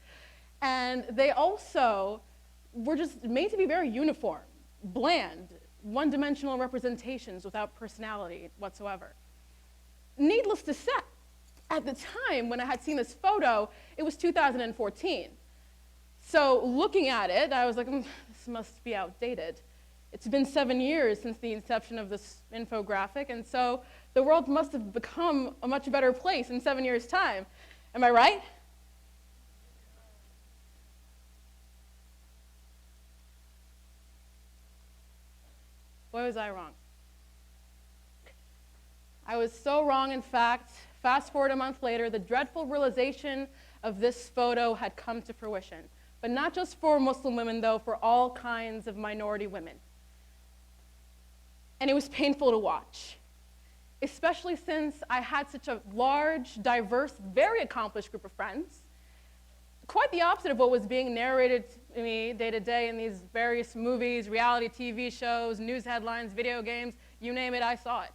And they also were just made to be very uniform, bland, one-dimensional representations without personality whatsoever. Needless to say, at the time when I had seen this photo, it was 2014. So looking at it, I was like, this must be outdated. It's been 7 years since the inception of this infographic, and so the world must have become a much better place in 7 years' time. Am I right? Boy, was I wrong. I was so wrong, in fact. Fast forward a month later, the dreadful realization of this photo had come to fruition. But not just for Muslim women, though, for all kinds of minority women. And it was painful to watch, especially since I had such a large, diverse, very accomplished group of friends. Quite the opposite of what was being narrated to me day to day in these various movies, reality TV shows, news headlines, video games, you name it, I saw it.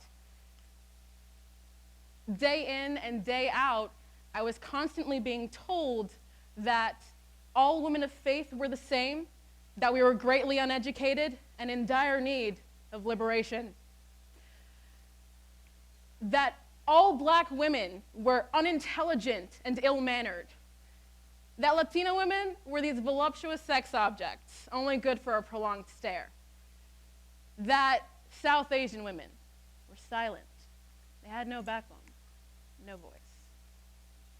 Day in and day out, I was constantly being told that all women of faith were the same, that we were greatly uneducated and in dire need of liberation, that all black women were unintelligent and ill-mannered, that Latina women were these voluptuous sex objects, only good for a prolonged stare, that South Asian women were silent, they had no backbone, no voice.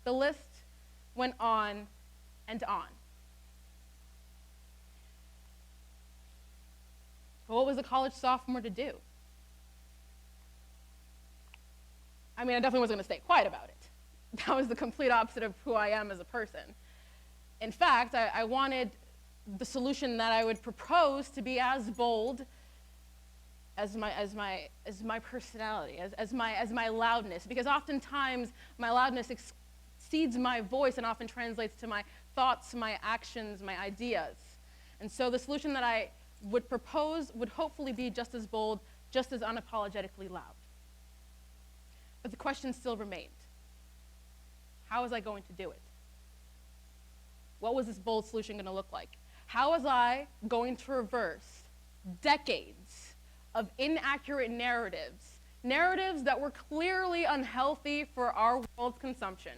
The list went on and on. But what was a college sophomore to do? I mean, I definitely wasn't going to stay quiet about it. That was the complete opposite of who I am as a person. In fact, I wanted the solution that I would propose to be as bold as my personality, as my loudness, because oftentimes my loudness exceeds my voice and often translates to my thoughts, my actions, my ideas. And so the solution that I would propose would hopefully be just as bold, just as unapologetically loud. But the question still remained. How was I going to do it? What was this bold solution going to look like? How was I going to reverse decades of inaccurate narratives, narratives that were clearly unhealthy for our world's consumption?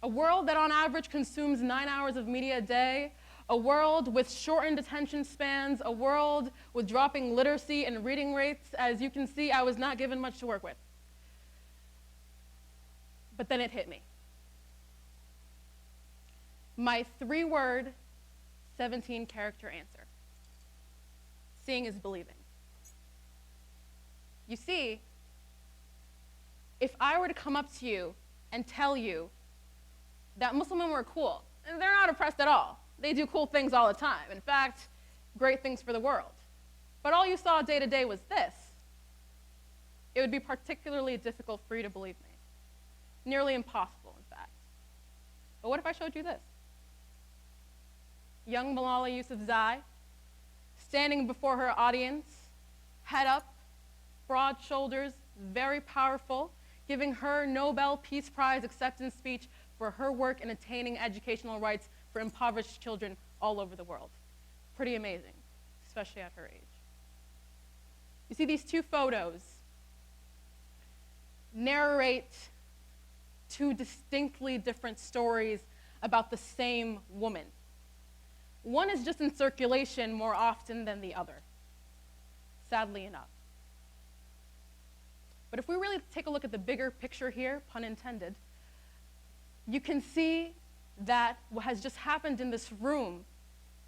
A world that on average consumes 9 hours of media a day, a world with shortened attention spans, a world with dropping literacy and reading rates. As you can see, I was not given much to work with. But then it hit me. My 3-word, 17-character answer. Seeing is believing. You see, if I were to come up to you and tell you that Muslim women were cool, and they're not oppressed at all. They do cool things all the time. In fact, great things for the world. But all you saw day to day was this. It would be particularly difficult for you to believe me. Nearly impossible, in fact. But what if I showed you this? Young Malala Yousafzai, standing before her audience, head up, broad shoulders, very powerful, giving her Nobel Peace Prize acceptance speech for her work in attaining educational rights for impoverished children all over the world. Pretty amazing, especially at her age. You see, these 2 photos narrate 2 distinctly different stories about the same woman. One is just in circulation more often than the other, sadly enough. But if we really take a look at the bigger picture here, pun intended, you can see that what has just happened in this room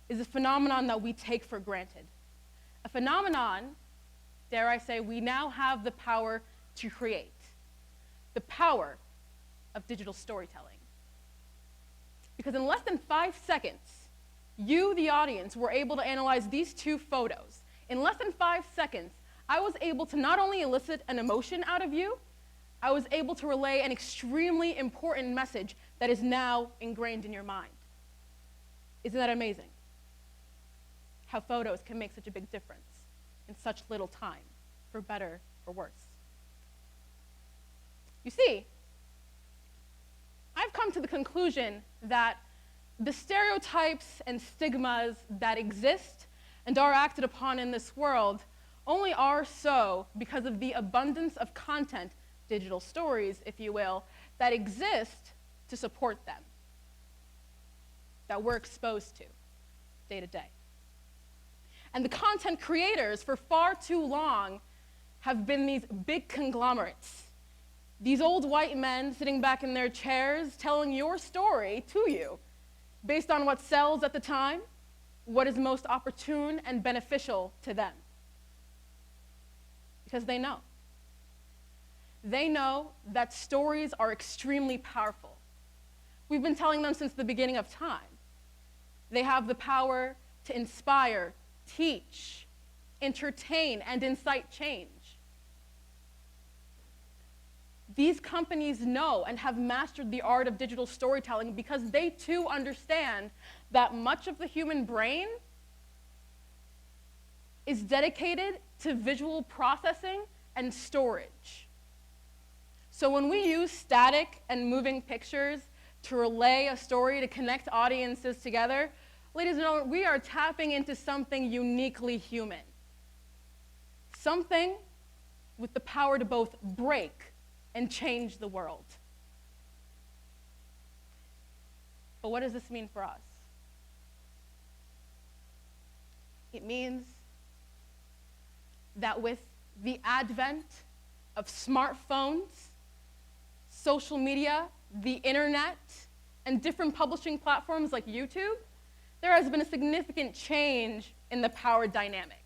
is a phenomenon that we take for granted. A phenomenon, dare I say, we now have the power to create. The power of digital storytelling. Because in less than 5 seconds, you, the audience, were able to analyze these 2 photos. In less than 5 seconds, I was able to not only elicit an emotion out of you, I was able to relay an extremely important message that is now ingrained in your mind. Isn't that amazing? How photos can make such a big difference in such little time, for better or worse. You see, I've come to the conclusion that the stereotypes and stigmas that exist and are acted upon in this world only are so because of the abundance of content, digital stories, if you will, that exist to support them, that we're exposed to day to day. And the content creators for far too long have been these big conglomerates, these old white men sitting back in their chairs telling your story to you based on what sells at the time, what is most opportune and beneficial to them. Because they know. They know that stories are extremely powerful. We've been telling them since the beginning of time. They have the power to inspire, teach, entertain, and incite change. These companies know and have mastered the art of digital storytelling because they too understand that much of the human brain is dedicated to visual processing and storage. So when we use static and moving pictures to relay a story, to connect audiences together, ladies and gentlemen, we are tapping into something uniquely human. Something with the power to both break and change the world. But what does this mean for us? It means that with the advent of smartphones, social media, the internet, and different publishing platforms like YouTube, there has been a significant change in the power dynamic.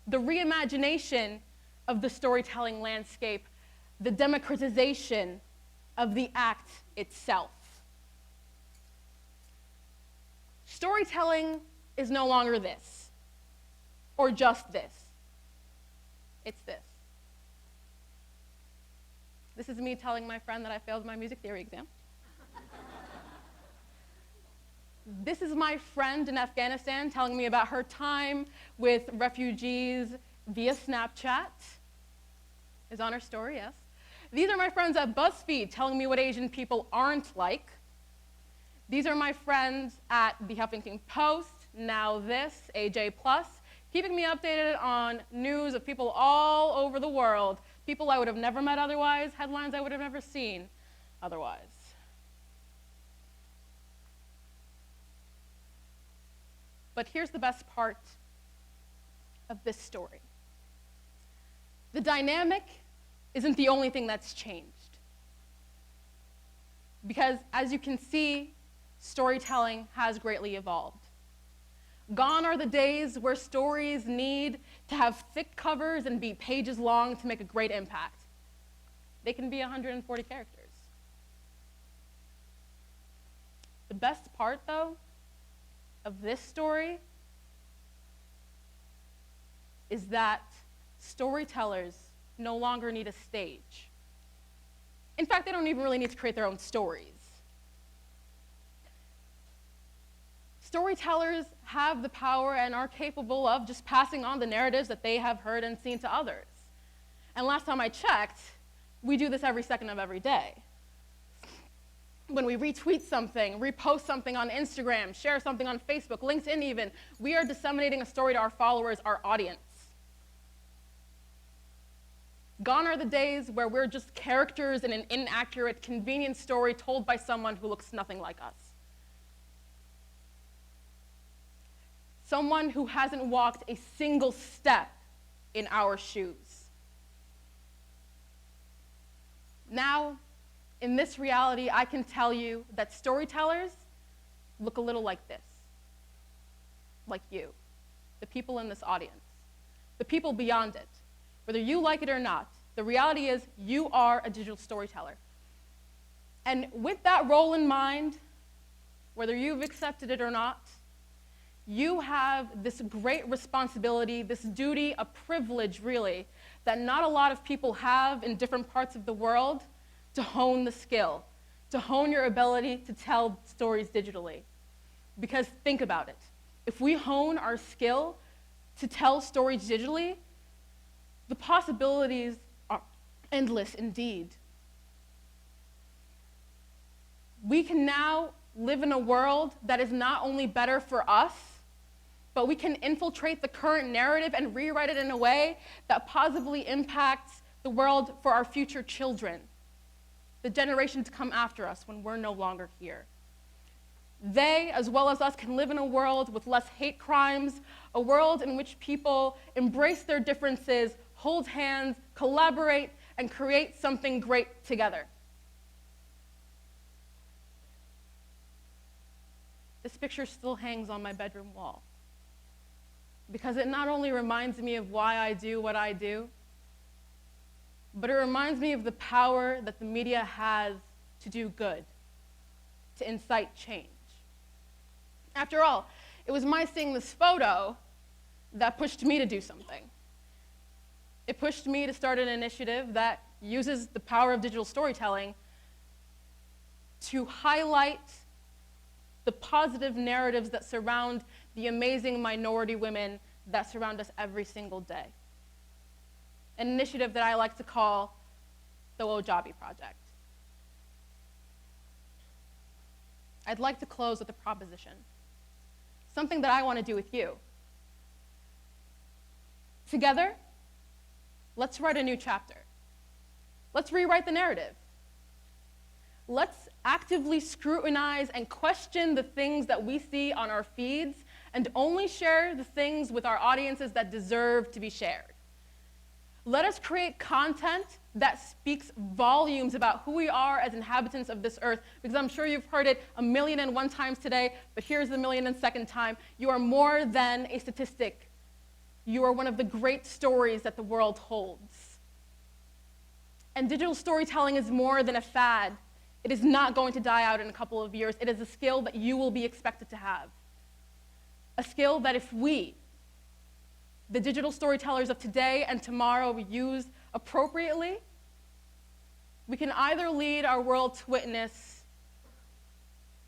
The reimagination of the storytelling landscape, the democratization of the act itself. Storytelling is no longer this, or just this. It's this. This is me telling my friend that I failed my music theory exam. This is my friend in Afghanistan telling me about her time with refugees via Snapchat. Is on her story, yes. These are my friends at BuzzFeed telling me what Asian people aren't like. These are my friends at the Huffington Post, Now This, AJ+, keeping me updated on news of people all over the world, people I would have never met otherwise, headlines I would have never seen otherwise. But here's the best part of this story. The dynamic isn't the only thing that's changed. Because as you can see, storytelling has greatly evolved. Gone are the days where stories need to have thick covers and be pages long to make a great impact. They can be 140 characters. The best part, though, of this story is that storytellers no longer need a stage. In fact, they don't even really need to create their own stories. Storytellers have the power and are capable of just passing on the narratives that they have heard and seen to others. And last time I checked, we do this every second of every day. When we retweet something, repost something on Instagram, share something on Facebook, LinkedIn even, we are disseminating a story to our followers, our audience. Gone are the days where we're just characters in an inaccurate, convenient story told by someone who looks nothing like us. Someone who hasn't walked a single step in our shoes. Now, in this reality, I can tell you that storytellers look a little like this. Like you, the people in this audience, the people beyond it. Whether you like it or not, the reality is you are a digital storyteller. And with that role in mind, whether you've accepted it or not, you have this great responsibility, this duty, a privilege really, that not a lot of people have in different parts of the world, to hone the skill, to hone your ability to tell stories digitally. Because think about it. If we hone our skill to tell stories digitally, the possibilities are endless indeed. We can now live in a world that is not only better for us, but we can infiltrate the current narrative and rewrite it in a way that positively impacts the world for our future children, the generation to come after us when we're no longer here. They, as well as us, can live in a world with less hate crimes, a world in which people embrace their differences, hold hands, collaborate, and create something great together. This picture still hangs on my bedroom wall because it not only reminds me of why I do what I do, but it reminds me of the power that the media has to do good, to incite change. After all, it was my seeing this photo that pushed me to do something. It pushed me to start an initiative that uses the power of digital storytelling to highlight the positive narratives that surround the amazing minority women that surround us every single day. An initiative that I like to call the Ojabi Project. I'd like to close with a proposition, something that I want to do with you. Together, let's write a new chapter. Let's rewrite the narrative. Let's actively scrutinize and question the things that we see on our feeds and only share the things with our audiences that deserve to be shared. Let us create content that speaks volumes about who we are as inhabitants of this earth, because I'm sure you've heard it 1,000,001 times today, but here's the 1,000,002nd time. You are more than a statistic. You are one of the great stories that the world holds. And digital storytelling is more than a fad. It is not going to die out in a couple of years. It is a skill that you will be expected to have. A skill that if we, the digital storytellers of today and tomorrow, use appropriately, we can either lead our world to witness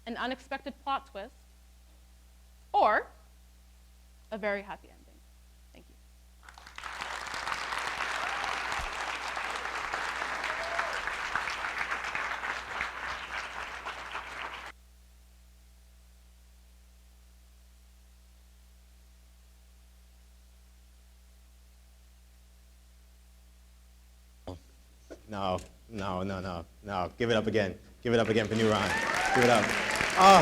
an unexpected plot twist or a very happy ending. Thank you. No. Give it up again. Give it up again for New Ron. Give it up. Oh,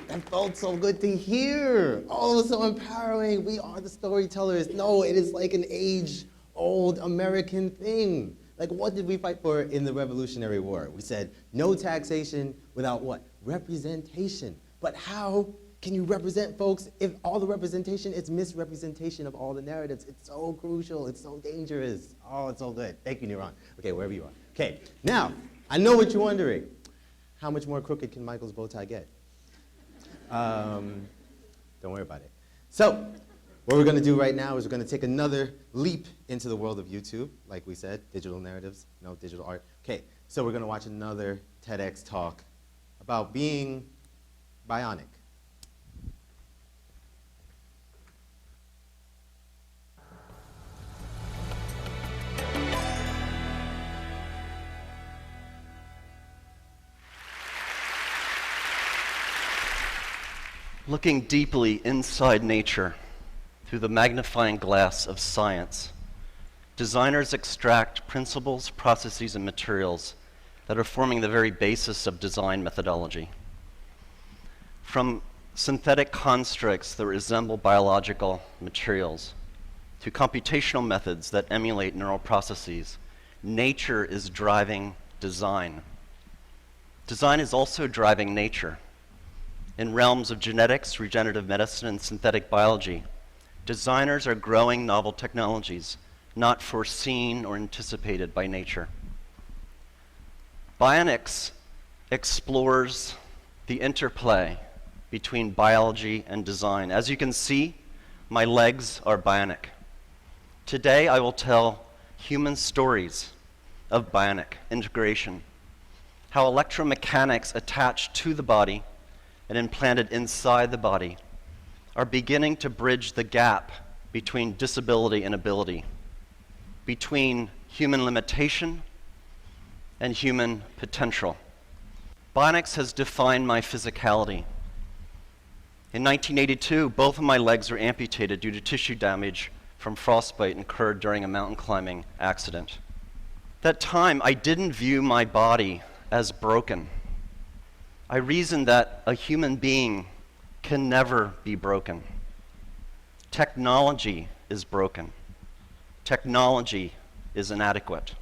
that felt so good to hear. Oh, so empowering. We are the storytellers. No, it is like an age-old American thing. Like, what did we fight for in the Revolutionary War? We said, no taxation without what? Representation. But how can you represent folks if all the representation is misrepresentation of all the narratives? It's so crucial. It's so dangerous. Oh, it's so good. Thank you, Niran. Okay, wherever you are. Okay, now, I know what you're wondering. How much more crooked can Michael's bow tie get? Don't worry about it. So, what we're going to do right now is we're going to take another leap into the world of YouTube, like we said, digital narratives, no digital art. Okay, so we're going to watch another TEDx talk about being bionic. Looking deeply inside nature through the magnifying glass of science, designers extract principles, processes, and materials that are forming the very basis of design methodology. From synthetic constructs that resemble biological materials to computational methods that emulate neural processes, nature is driving design. Design is also driving nature. In realms of genetics, regenerative medicine, and synthetic biology, designers are growing novel technologies not foreseen or anticipated by nature. Bionics explores the interplay between biology and design. As you can see, my legs are bionic. Today, I will tell human stories of bionic integration, how electromechanics attached to the body and implanted inside the body are beginning to bridge the gap between disability and ability, between human limitation and human potential. Bionics has defined my physicality. In 1982, both of my legs were amputated due to tissue damage from frostbite incurred during a mountain climbing accident. At that time, I didn't view my body as broken. I reasoned that a human being can never be broken. Technology is broken. Technology is inadequate.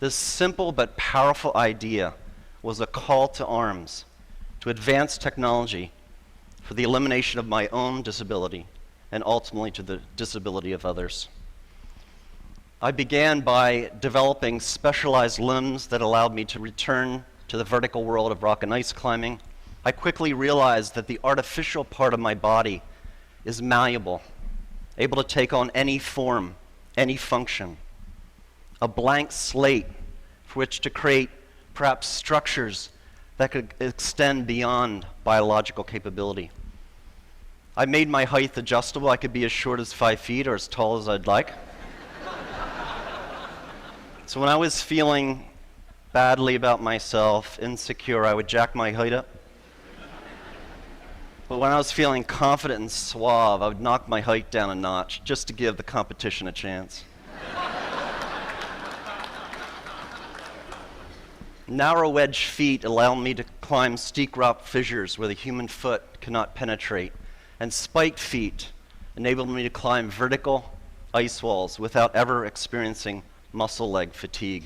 This simple but powerful idea was a call to arms to advance technology for the elimination of my own disability and ultimately to the disability of others. I began by developing specialized limbs that allowed me to return to the vertical world of rock and ice climbing. I quickly realized that the artificial part of my body is malleable, able to take on any form, any function, a blank slate for which to create perhaps structures that could extend beyond biological capability. I made my height adjustable. I could be as short as 5 feet or as tall as I'd like. So when I was feeling badly about myself, insecure, I would jack my height up. But when I was feeling confident and suave, I would knock my height down a notch just to give the competition a chance. Narrow wedge feet allow me to climb steep rock fissures where the human foot cannot penetrate, and spiked feet enable me to climb vertical ice walls without ever experiencing muscle leg fatigue.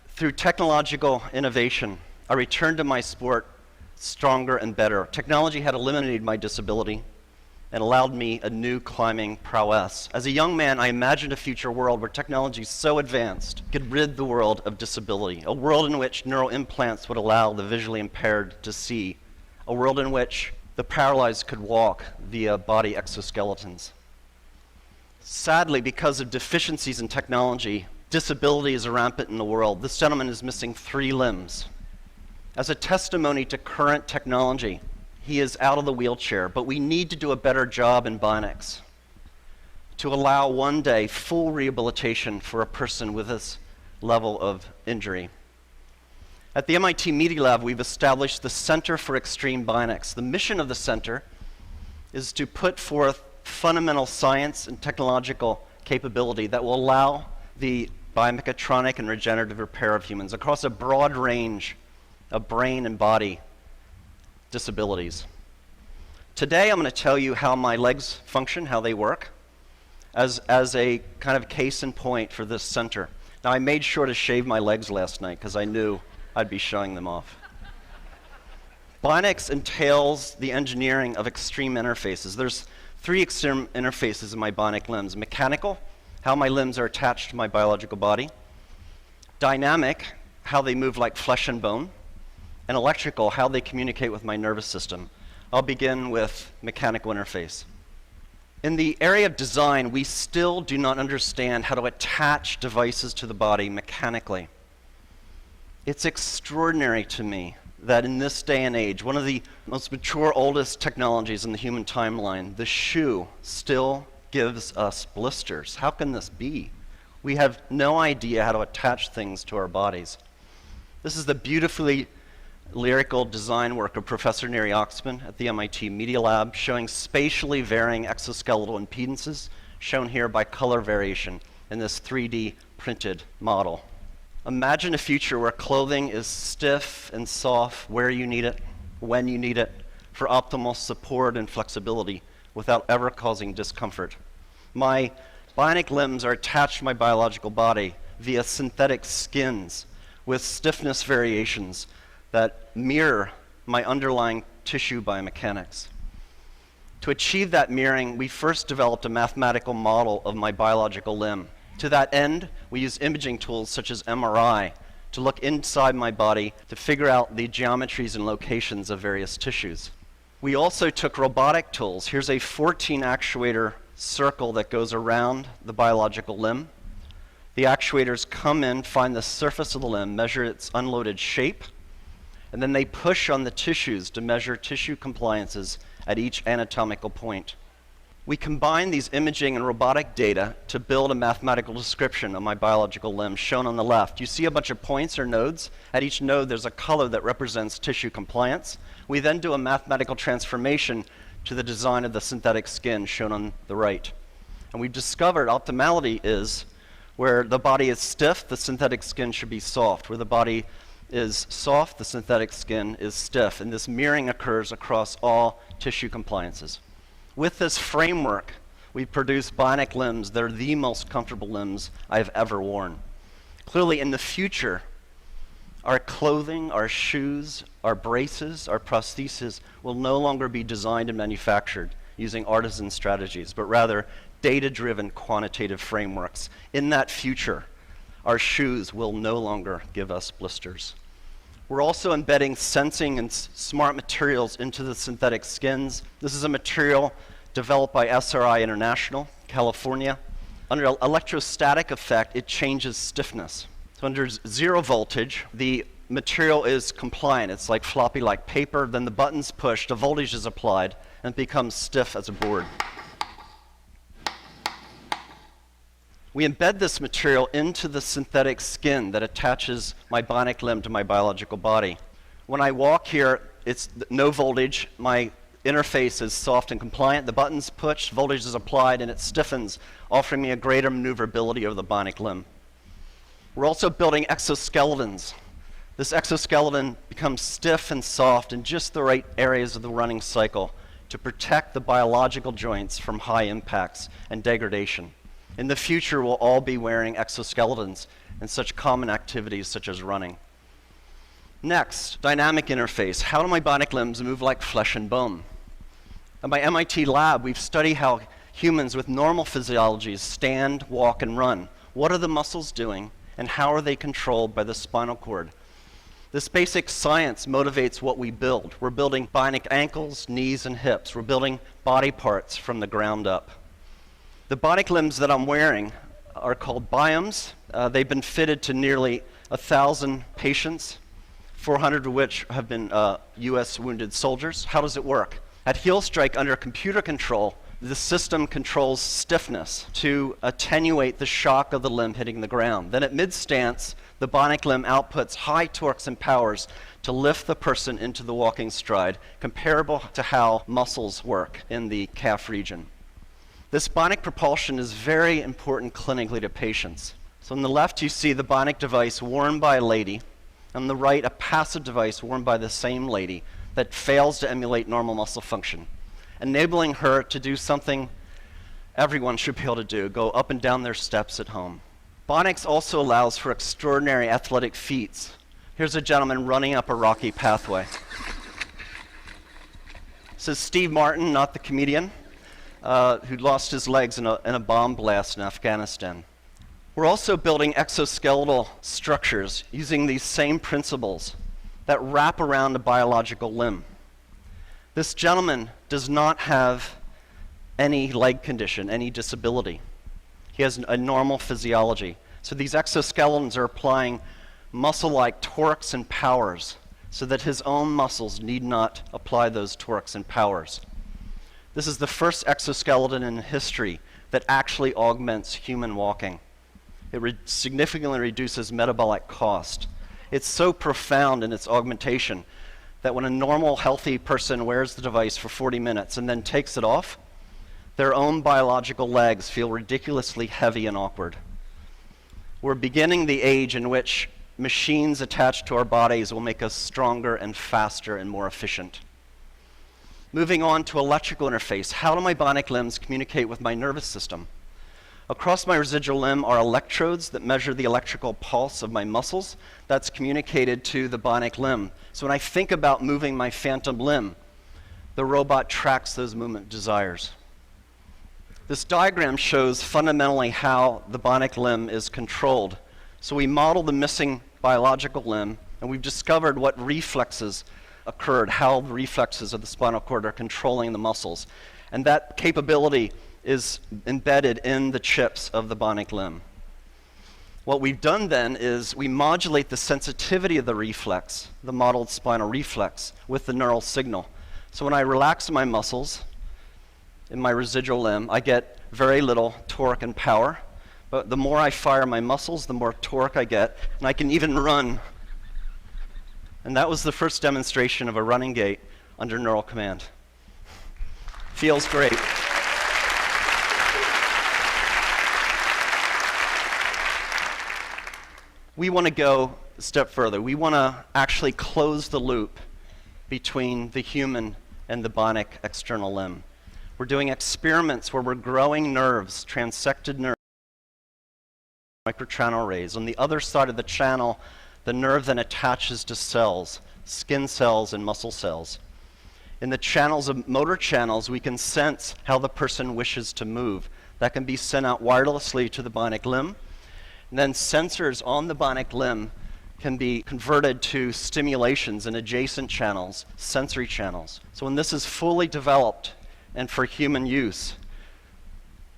Through technological innovation, I returned to my sport stronger and better. Technology had eliminated my disability and allowed me a new climbing prowess. As a young man, I imagined a future world where technology so advanced could rid the world of disability, a world in which neural implants would allow the visually impaired to see, a world in which the paralyzed could walk via body exoskeletons. Sadly, because of deficiencies in technology, disability is rampant in the world. This gentleman is missing 3 limbs. As a testimony to current technology, he is out of the wheelchair, but we need to do a better job in bionics to allow one day full rehabilitation for a person with this level of injury. At the MIT Media Lab, we've established the Center for Extreme Bionics. The mission of the center is to put forth fundamental science and technological capability that will allow the biomechatronic and regenerative repair of humans across a broad range of brain and body disabilities. Today, I'm going to tell you how my legs function, how they work, as a kind of case in point for this center. Now, I made sure to shave my legs last night because I knew I'd be showing them off. Bionics entails the engineering of extreme interfaces. There's 3 extreme interfaces in my bionic limbs: mechanical, how my limbs are attached to my biological body; dynamic, how they move like flesh and bone; and electrical, how they communicate with my nervous system. I'll begin with mechanical interface. In the area of design, we still do not understand how to attach devices to the body mechanically. It's extraordinary to me that in this day and age, one of the most mature, oldest technologies in the human timeline, the shoe, still gives us blisters. How can this be? We have no idea how to attach things to our bodies. This is the beautifully lyrical design work of Professor Neri Oxman at the MIT Media Lab, showing spatially varying exoskeletal impedances, shown here by color variation in this 3D printed model. Imagine a future where clothing is stiff and soft where you need it, when you need it, for optimal support and flexibility without ever causing discomfort. My bionic limbs are attached to my biological body via synthetic skins with stiffness variations that mirror my underlying tissue biomechanics. To achieve that mirroring, we first developed a mathematical model of my biological limb. To that end, we use imaging tools such as MRI to look inside my body to figure out the geometries and locations of various tissues. We also took robotic tools. Here's a 14 actuator circle that goes around the biological limb. The actuators come in, find the surface of the limb, measure its unloaded shape, and then they push on the tissues to measure tissue compliances at each anatomical point. We combine these imaging and robotic data to build a mathematical description of my biological limb, shown on the left. You see a bunch of points or nodes. At each node, there's a color that represents tissue compliance. We then do a mathematical transformation to the design of the synthetic skin, shown on the right. And we've discovered optimality is where the body is stiff, the synthetic skin should be soft. Where the body is soft, the synthetic skin is stiff. And this mirroring occurs across all tissue compliances. With this framework, we produce bionic limbs that are the most comfortable limbs I've ever worn. Clearly, in the future, our clothing, our shoes, our braces, our prostheses will no longer be designed and manufactured using artisan strategies, but rather data-driven quantitative frameworks. In that future, our shoes will no longer give us blisters. We're also embedding sensing and smart materials into the synthetic skins. This is a material developed by SRI International, California. Under electrostatic effect, it changes stiffness. So under 0 voltage, the material is compliant. It's like floppy like paper. Then the button's pushed, the voltage is applied, and it becomes stiff as a board. We embed this material into the synthetic skin that attaches my bionic limb to my biological body. When I walk here, it's no voltage. My interface is soft and compliant. The button's pushed, voltage is applied, and it stiffens, offering me a greater maneuverability of the bionic limb. We're also building exoskeletons. This exoskeleton becomes stiff and soft in just the right areas of the running cycle to protect the biological joints from high impacts and degradation. In the future, we'll all be wearing exoskeletons in such common activities such as running. Next, dynamic interface. How do my bionic limbs move like flesh and bone? At my MIT lab, we've studied how humans with normal physiologies stand, walk, and run. What are the muscles doing, and how are they controlled by the spinal cord? This basic science motivates what we build. We're building bionic ankles, knees, and hips. We're building body parts from the ground up. The bionic limbs that I'm wearing are called biomes. They've been fitted to nearly 1,000 patients, 400 of which have been US wounded soldiers. How does it work? At heel strike under computer control, the system controls stiffness to attenuate the shock of the limb hitting the ground. Then at mid-stance, the bionic limb outputs high torques and powers to lift the person into the walking stride, comparable to how muscles work in the calf region. This bionic propulsion is very important clinically to patients. So on the left, you see the bionic device worn by a lady. On the right, a passive device worn by the same lady that fails to emulate normal muscle function, enabling her to do something everyone should be able to do, go up and down their steps at home. Bionics also allows for extraordinary athletic feats. Here's a gentleman running up a rocky pathway. This is Steve Martin, not the comedian, who lost his legs in a bomb blast in Afghanistan. We're also building exoskeletal structures using these same principles that wrap around a biological limb. This gentleman does not have any leg condition, any disability. He has a normal physiology. So these exoskeletons are applying muscle-like torques and powers so that his own muscles need not apply those torques and powers. This is the first exoskeleton in history that actually augments human walking. It significantly reduces metabolic cost. It's so profound in its augmentation that when a normal, healthy person wears the device for 40 minutes and then takes it off, their own biological legs feel ridiculously heavy and awkward. We're beginning the age in which machines attached to our bodies will make us stronger and faster and more efficient. Moving on to electrical interface. How do my bionic limbs communicate with my nervous system? Across my residual limb are electrodes that measure the electrical pulse of my muscles. That's communicated to the bionic limb. So when I think about moving my phantom limb, the robot tracks those movement desires. This diagram shows fundamentally how the bionic limb is controlled. So we model the missing biological limb, and we've discovered what reflexes occurred, how the reflexes of the spinal cord are controlling the muscles. And that capability is embedded in the chips of the bionic limb. What we've done then is we modulate the sensitivity of the reflex, the modeled spinal reflex, with the neural signal. So when I relax my muscles in my residual limb, I get very little torque and power. But the more I fire my muscles, the more torque I get, and I can even run. And that was the first demonstration of a running gait under neural command. Feels great. We want to go a step further. We want to actually close the loop between the human and the bionic external limb. We're doing experiments where we're growing nerves, transected nerves, microchannel arrays. On the other side of the channel, the nerve then attaches to cells, skin cells and muscle cells. In the channels of motor channels, we can sense how the person wishes to move. That can be sent out wirelessly to the bionic limb. And then sensors on the bionic limb can be converted to stimulations in adjacent channels, sensory channels. So when this is fully developed and for human use,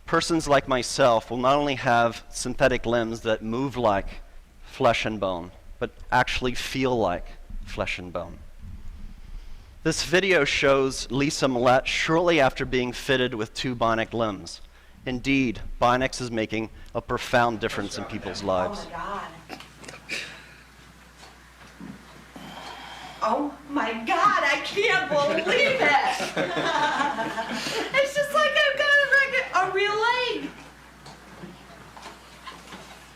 persons like myself will not only have synthetic limbs that move like flesh and bone, but actually feel like flesh and bone. This video shows Lisa Millette shortly after being fitted with 2 bionic limbs. Indeed, bionics is making a profound difference in people's lives. Oh my God, I can't believe it! It's just like I've got a real leg.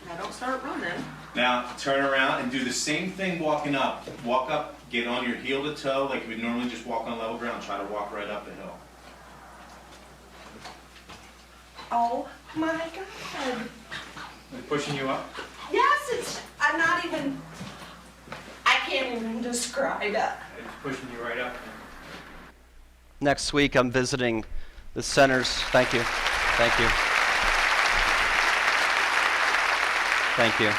Now don't start running. Now turn around and do the same thing walking up. Walk up, get on your heel to toe like you would normally just walk on level ground. Try to walk right up the hill. Oh my God. They're pushing you up? Yes, I'm not even, I can't can't even describe it. It's pushing you right up. Next week, I'm visiting the centers. Thank you. Thank you. Thank you.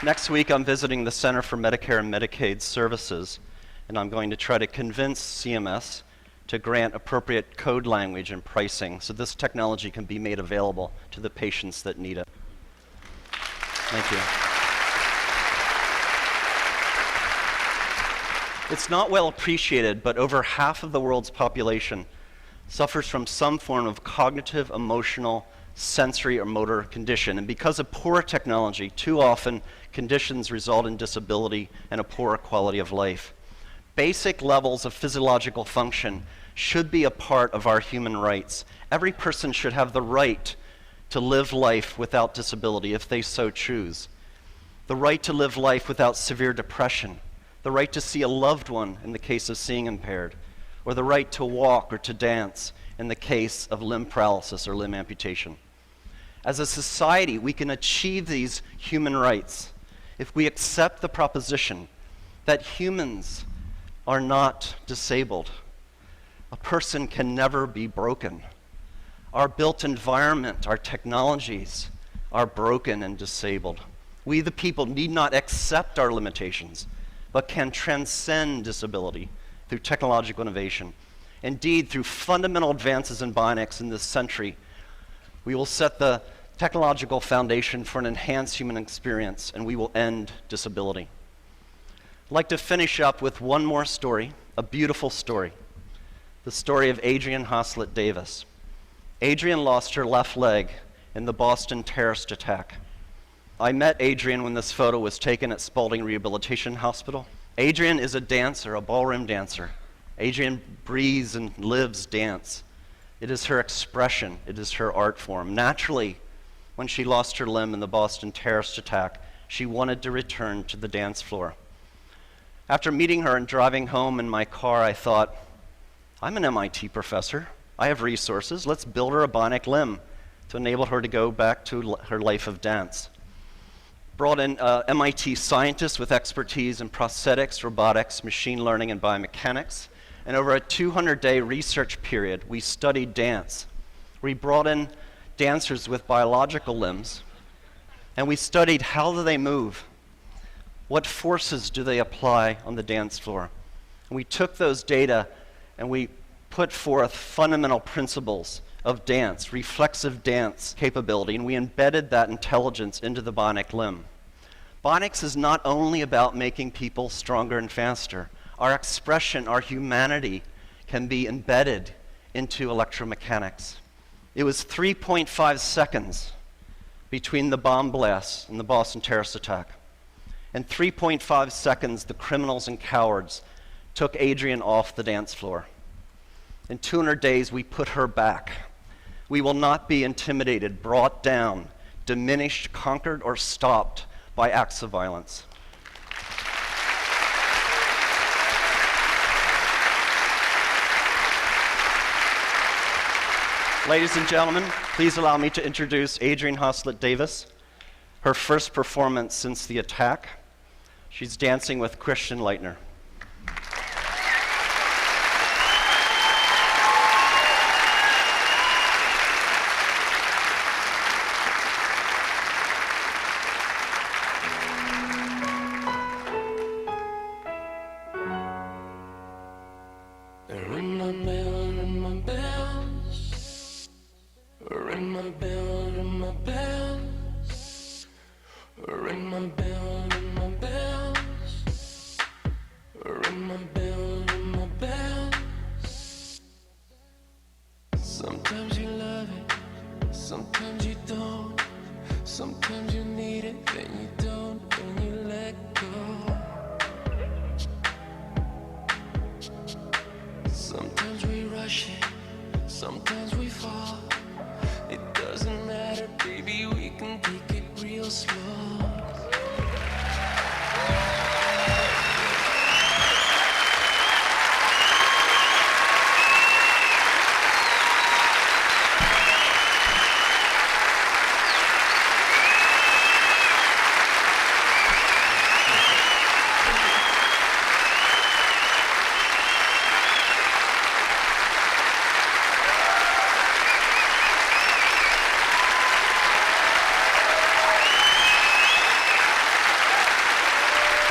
Next week, I'm visiting the Center for Medicare and Medicaid Services, and I'm going to try to convince CMS to grant appropriate code language and pricing so this technology can be made available to the patients that need it. Thank you. It's not well appreciated, but over half of the world's population suffers from some form of cognitive, emotional, sensory, or motor condition. And because of poor technology, too often conditions result in disability and a poorer quality of life. Basic levels of physiological function should be a part of our human rights. Every person should have the right to live life without disability if they so choose. The right to live life without severe depression. The right to see a loved one in the case of seeing impaired, or the right to walk or to dance in the case of limb paralysis or limb amputation. As a society, we can achieve these human rights if we accept the proposition that humans are not disabled. A person can never be broken. Our built environment, our technologies are broken and disabled. We, the people, need not accept our limitations, but can transcend disability through technological innovation. Indeed, through fundamental advances in bionics in this century, we will set the technological foundation for an enhanced human experience, and we will end disability. I'd like to finish up with one more story, a beautiful story, the story of Adrienne Haslett Davis. Adrienne lost her left leg in the Boston terrorist attack. I met Adrienne when this photo was taken at Spaulding Rehabilitation Hospital. Adrienne is a dancer, a ballroom dancer. Adrienne breathes and lives dance. It is her expression. It is her art form. Naturally, when she lost her limb in the Boston terrorist attack, she wanted to return to the dance floor. After meeting her and driving home in my car, I thought, I'm an MIT professor. I have resources. Let's build her a bionic limb to enable her to go back to her life of dance. Brought in MIT scientists with expertise in prosthetics, robotics, machine learning, and biomechanics. And over a 200-day research period, we studied dance. We brought in dancers with biological limbs, and we studied how do they move? What forces do they apply on the dance floor? And we took those data and we put forth fundamental principles of dance, reflexive dance capability, and we embedded that intelligence into the bionic limb. Bionics is not only about making people stronger and faster. Our expression, our humanity can be embedded into electromechanics. It was 3.5 seconds between the bomb blasts and the Boston terrorist attack. In 3.5 seconds, the criminals and cowards took Adrienne off the dance floor. In 200 days, we put her back. We will not be intimidated, brought down, diminished, conquered, or stopped by acts of violence. Ladies and gentlemen, please allow me to introduce Adrienne Haslett Davis, her first performance since the attack. She's dancing with Christian Leitner. Ring my bell, ring my bell. Ring my bell, ring my bell. Ring my bell, ring my bell. Ring my bell, ring my bell. Sometimes you love it, sometimes you don't. Sometimes you need it, then you don't, then you let go. Sometimes we rush it, sometimes we fall. It doesn't matter, baby, we can take it real slow.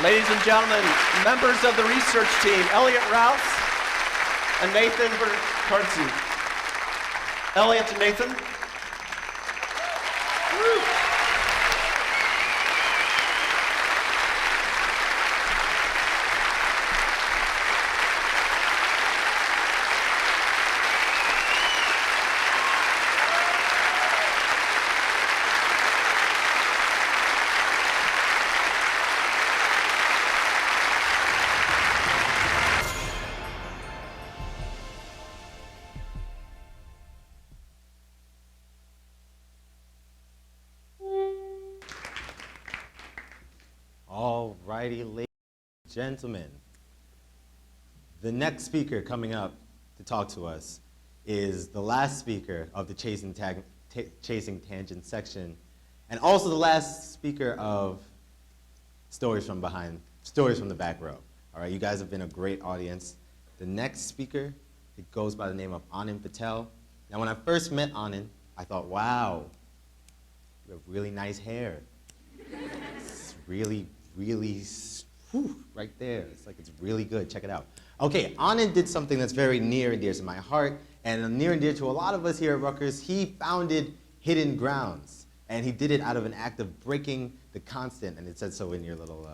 Ladies and gentlemen, members of the research team, Elliot Rouse and Nathan Bertartzi. Elliot and Nathan. All righty, ladies and gentlemen. The next speaker coming up to talk to us is the last speaker of the Chasing Tangent section, and also the last speaker of Stories from the Back Row. All right, you guys have been a great audience. The next speaker, it goes by the name of Anand Patel. Now, when I first met Anand, I thought, wow, you have really nice hair. It's really, whew, right there. It's like it's really good. Check it out. Okay, Anand did something that's very near and dear to my heart, and near and dear to a lot of us here at Rutgers. He founded Hidden Grounds, and he did it out of an act of breaking the constant, and it said so in your little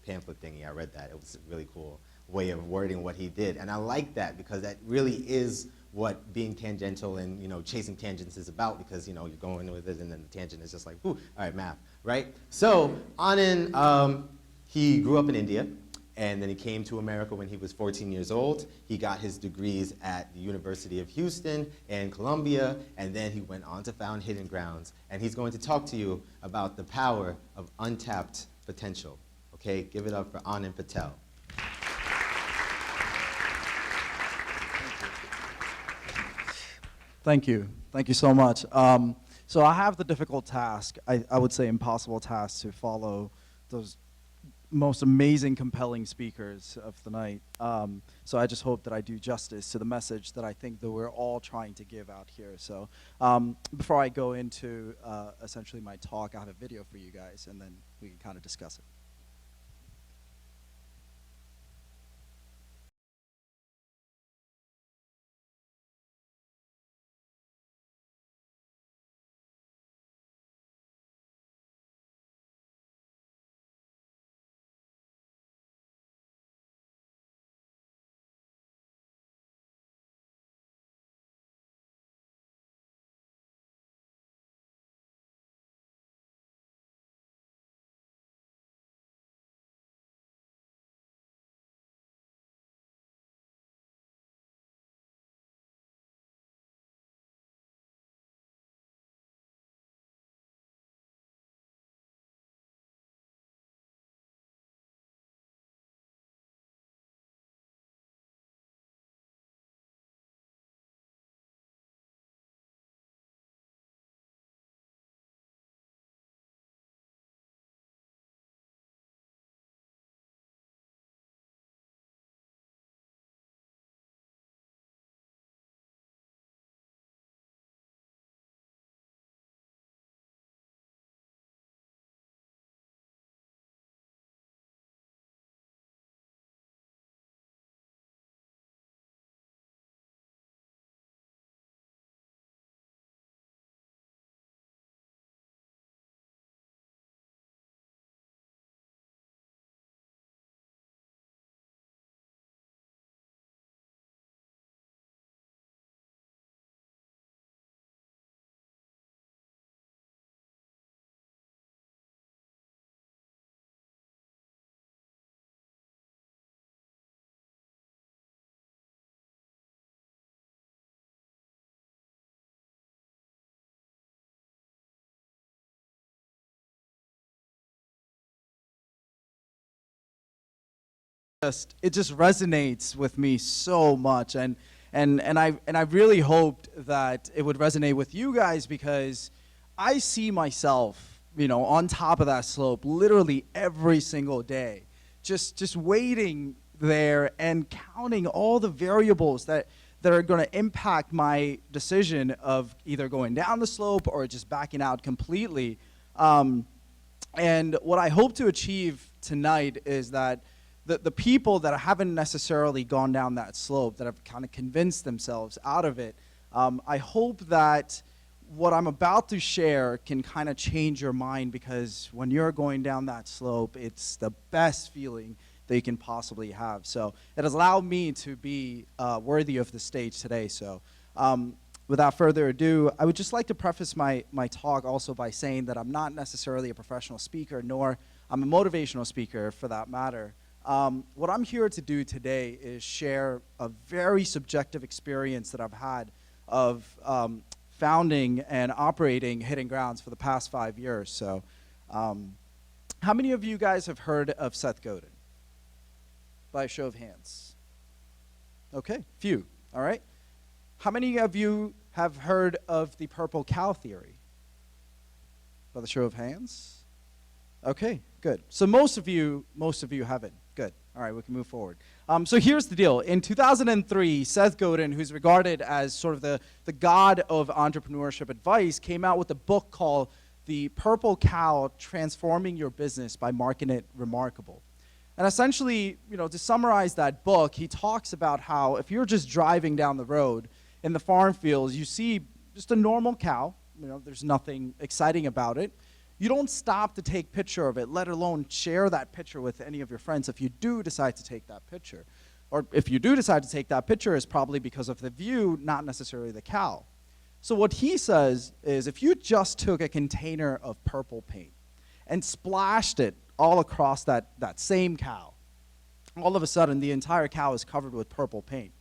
pamphlet thingy. I read that. It was a really cool way of wording what he did, and I like that because that really is what being tangential and chasing tangents is about, because you're going with it and then the tangent is just like, ooh, all right, math, right? So Anand, he grew up in India, and then he came to America when he was 14 years old. He got his degrees at the University of Houston and Columbia, and then he went on to found Hidden Grounds, and he's going to talk to you about the power of untapped potential. Okay, give it up for Anand Patel. Thank you. Thank you so much. So I have the difficult task, I would say impossible task, to follow those most amazing, compelling speakers of the night. So I just hope that I do justice to the message that I think that we're all trying to give out here. So before I go into essentially my talk, I have a video for you guys, and then we can kind of discuss it. It just resonates with me so much, and I really hoped that it would resonate with you guys, because I see myself, on top of that slope literally every single day, just waiting there and counting all the variables that are going to impact my decision of either going down the slope or just backing out completely. And what I hope to achieve tonight is that the people that haven't necessarily gone down that slope, that have kind of convinced themselves out of it, I hope that what I'm about to share can kind of change your mind, because when you're going down that slope, it's the best feeling that you can possibly have. So it has allowed me to be worthy of the stage today. So without further ado, I would just like to preface my talk also by saying that I'm not necessarily a professional speaker, nor I'm a motivational speaker for that matter. What I'm here to do today is share a very subjective experience that I've had of founding and operating Hidden Grounds for the past 5 years. So how many of you guys have heard of Seth Godin? By a show of hands. Okay, few, all right. How many of you have heard of the purple cow theory? By the show of hands? Okay, good. So most of you haven't. Good. All right, we can move forward. So here's the deal. In 2003, Seth Godin, who's regarded as sort of the god of entrepreneurship advice, came out with a book called The Purple Cow: Transforming Your Business by Marking It Remarkable. And essentially, to summarize that book, he talks about how if you're just driving down the road in the farm fields, you see just a normal cow, there's nothing exciting about it. You don't stop to take a picture of it, let alone share that picture with any of your friends if you do decide to take that picture. Or if you do decide to take that picture, it's probably because of the view, not necessarily the cow. So what he says is, if you just took a container of purple paint and splashed it all across that same cow, all of a sudden the entire cow is covered with purple paint.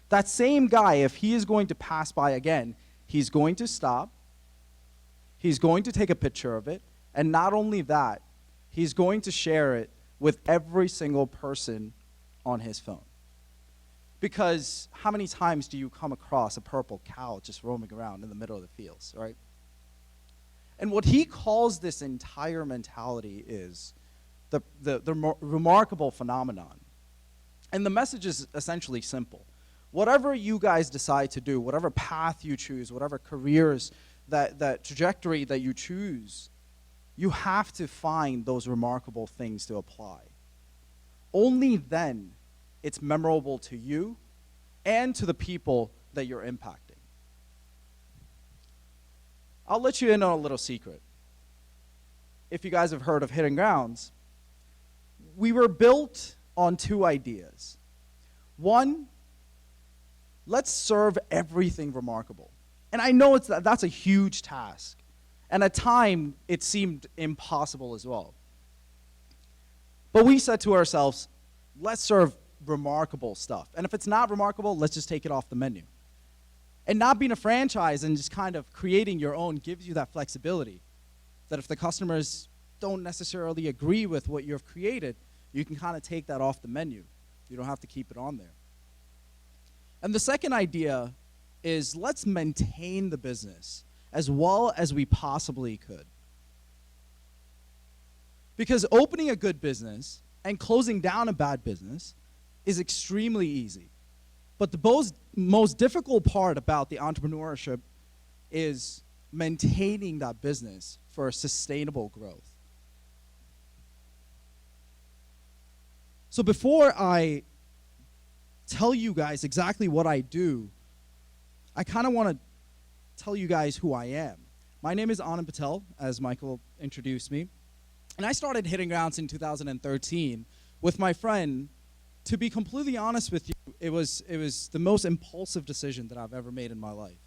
That same guy, if he is going to pass by again, he's going to stop, he's going to take a picture of it, and not only that, he's going to share it with every single person on his phone. Because how many times do you come across a purple cow just roaming around in the middle of the fields, right? And what he calls this entire mentality is the remarkable phenomenon. And the message is essentially simple. Whatever you guys decide to do, whatever path you choose, whatever careers, that trajectory that you choose, you have to find those remarkable things to apply. Only then it's memorable to you and to the people that you're impacting. I'll let you in on a little secret. If you guys have heard of Hidden Grounds, we were built on two ideas. One, let's serve everything remarkable. And I know that's a huge task. And at time, it seemed impossible as well. But we said to ourselves, let's serve remarkable stuff. And if it's not remarkable, let's just take it off the menu. And not being a franchise and just kind of creating your own gives you that flexibility, that if the customers don't necessarily agree with what you've created, you can kind of take that off the menu. You don't have to keep it on there. And the second idea is, let's maintain the business as well as we possibly could. Because opening a good business and closing down a bad business is extremely easy. But the most difficult part about the entrepreneurship is maintaining that business for sustainable growth. So before I tell you guys exactly what I do, I kind of want to tell you guys who I am. My name is Anand Patel, as Michael introduced me. And I started Hidden Grounds in 2013 with my friend. To be completely honest with you, it was the most impulsive decision that I've ever made in my life.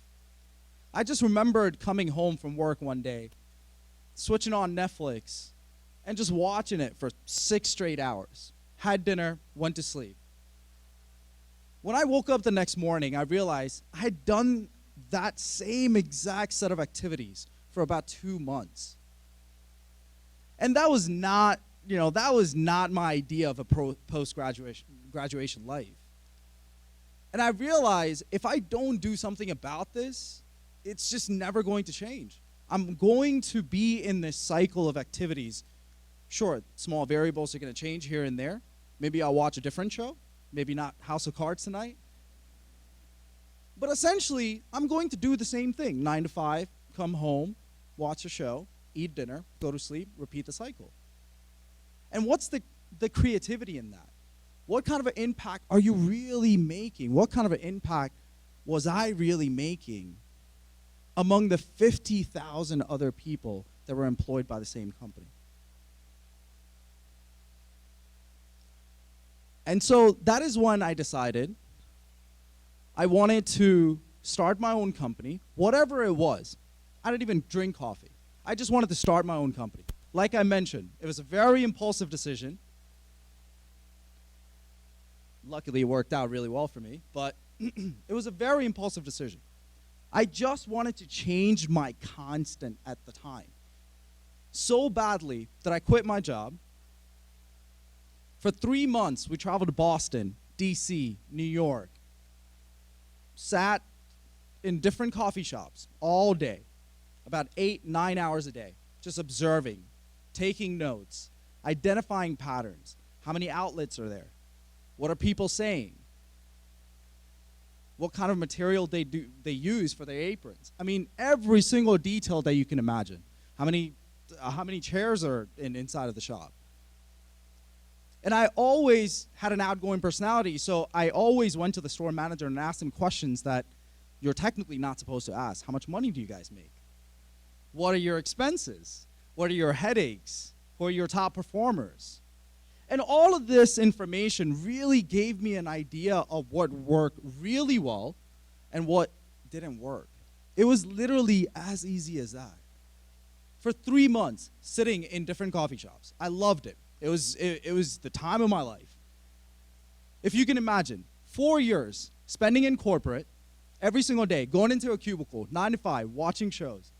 I just remembered coming home from work one day, switching on Netflix, and just watching it for 6 straight hours. Had dinner, went to sleep. When I woke up the next morning, I realized I had done that same exact set of activities for about 2 months. And that was not my idea of a post-graduation life. And I realized if I don't do something about this, it's just never going to change. I'm going to be in this cycle of activities. Sure, small variables are going to change here and there. Maybe I'll watch a different show. Maybe not House of Cards tonight. But essentially, I'm going to do the same thing. 9 to 5, come home, watch a show, eat dinner, go to sleep, repeat the cycle. And what's the creativity in that? What kind of an impact are you really making? What kind of an impact was I really making among the 50,000 other people that were employed by the same company? And so that is when I decided I wanted to start my own company, whatever it was. I didn't even drink coffee. I just wanted to start my own company. Like I mentioned, it was a very impulsive decision. Luckily, it worked out really well for me, but it was a very impulsive decision. I just wanted to change my constant at the time so badly that I quit my job. For 3 months, we traveled to Boston, DC, New York, sat in different coffee shops all day, about 8-9 hours a day, just observing, taking notes, identifying patterns. How many outlets are there? What are people saying? What kind of material they use for their aprons? I mean, every single detail that you can imagine. How many chairs are inside of the shop? And I always had an outgoing personality, so I always went to the store manager and asked him questions that you're technically not supposed to ask. How much money do you guys make? What are your expenses? What are your headaches? Who are your top performers? And all of this information really gave me an idea of what worked really well and what didn't work. It was literally as easy as that. For 3 months, sitting in different coffee shops. I loved it. It was the time of my life. If you can imagine, 4 years spending in corporate, every single day, going into a cubicle, 9 to 5, watching shows,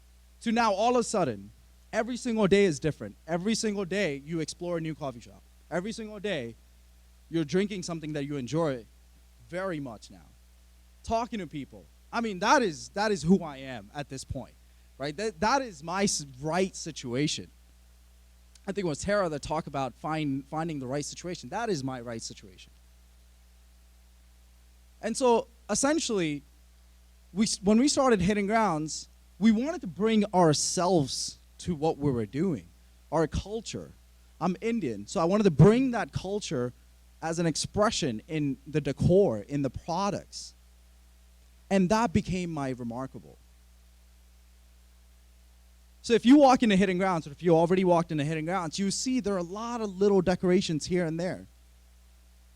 to now all of a sudden, every single day is different. Every single day, you explore a new coffee shop. Every single day, you're drinking something that you enjoy very much now. Talking to people. I mean, that is who I am at this point, right? That is my right situation. I think it was Tara that talked about finding the right situation. That is my right situation. And so, essentially, when we started Hitting Grounds, we wanted to bring ourselves to what we were doing, our culture. I'm Indian, so I wanted to bring that culture as an expression in the decor, in the products. And that became my remarkable. So if you walk into Hitting Grounds, or if you already walked into Hitting Grounds, you see there are a lot of little decorations here and there.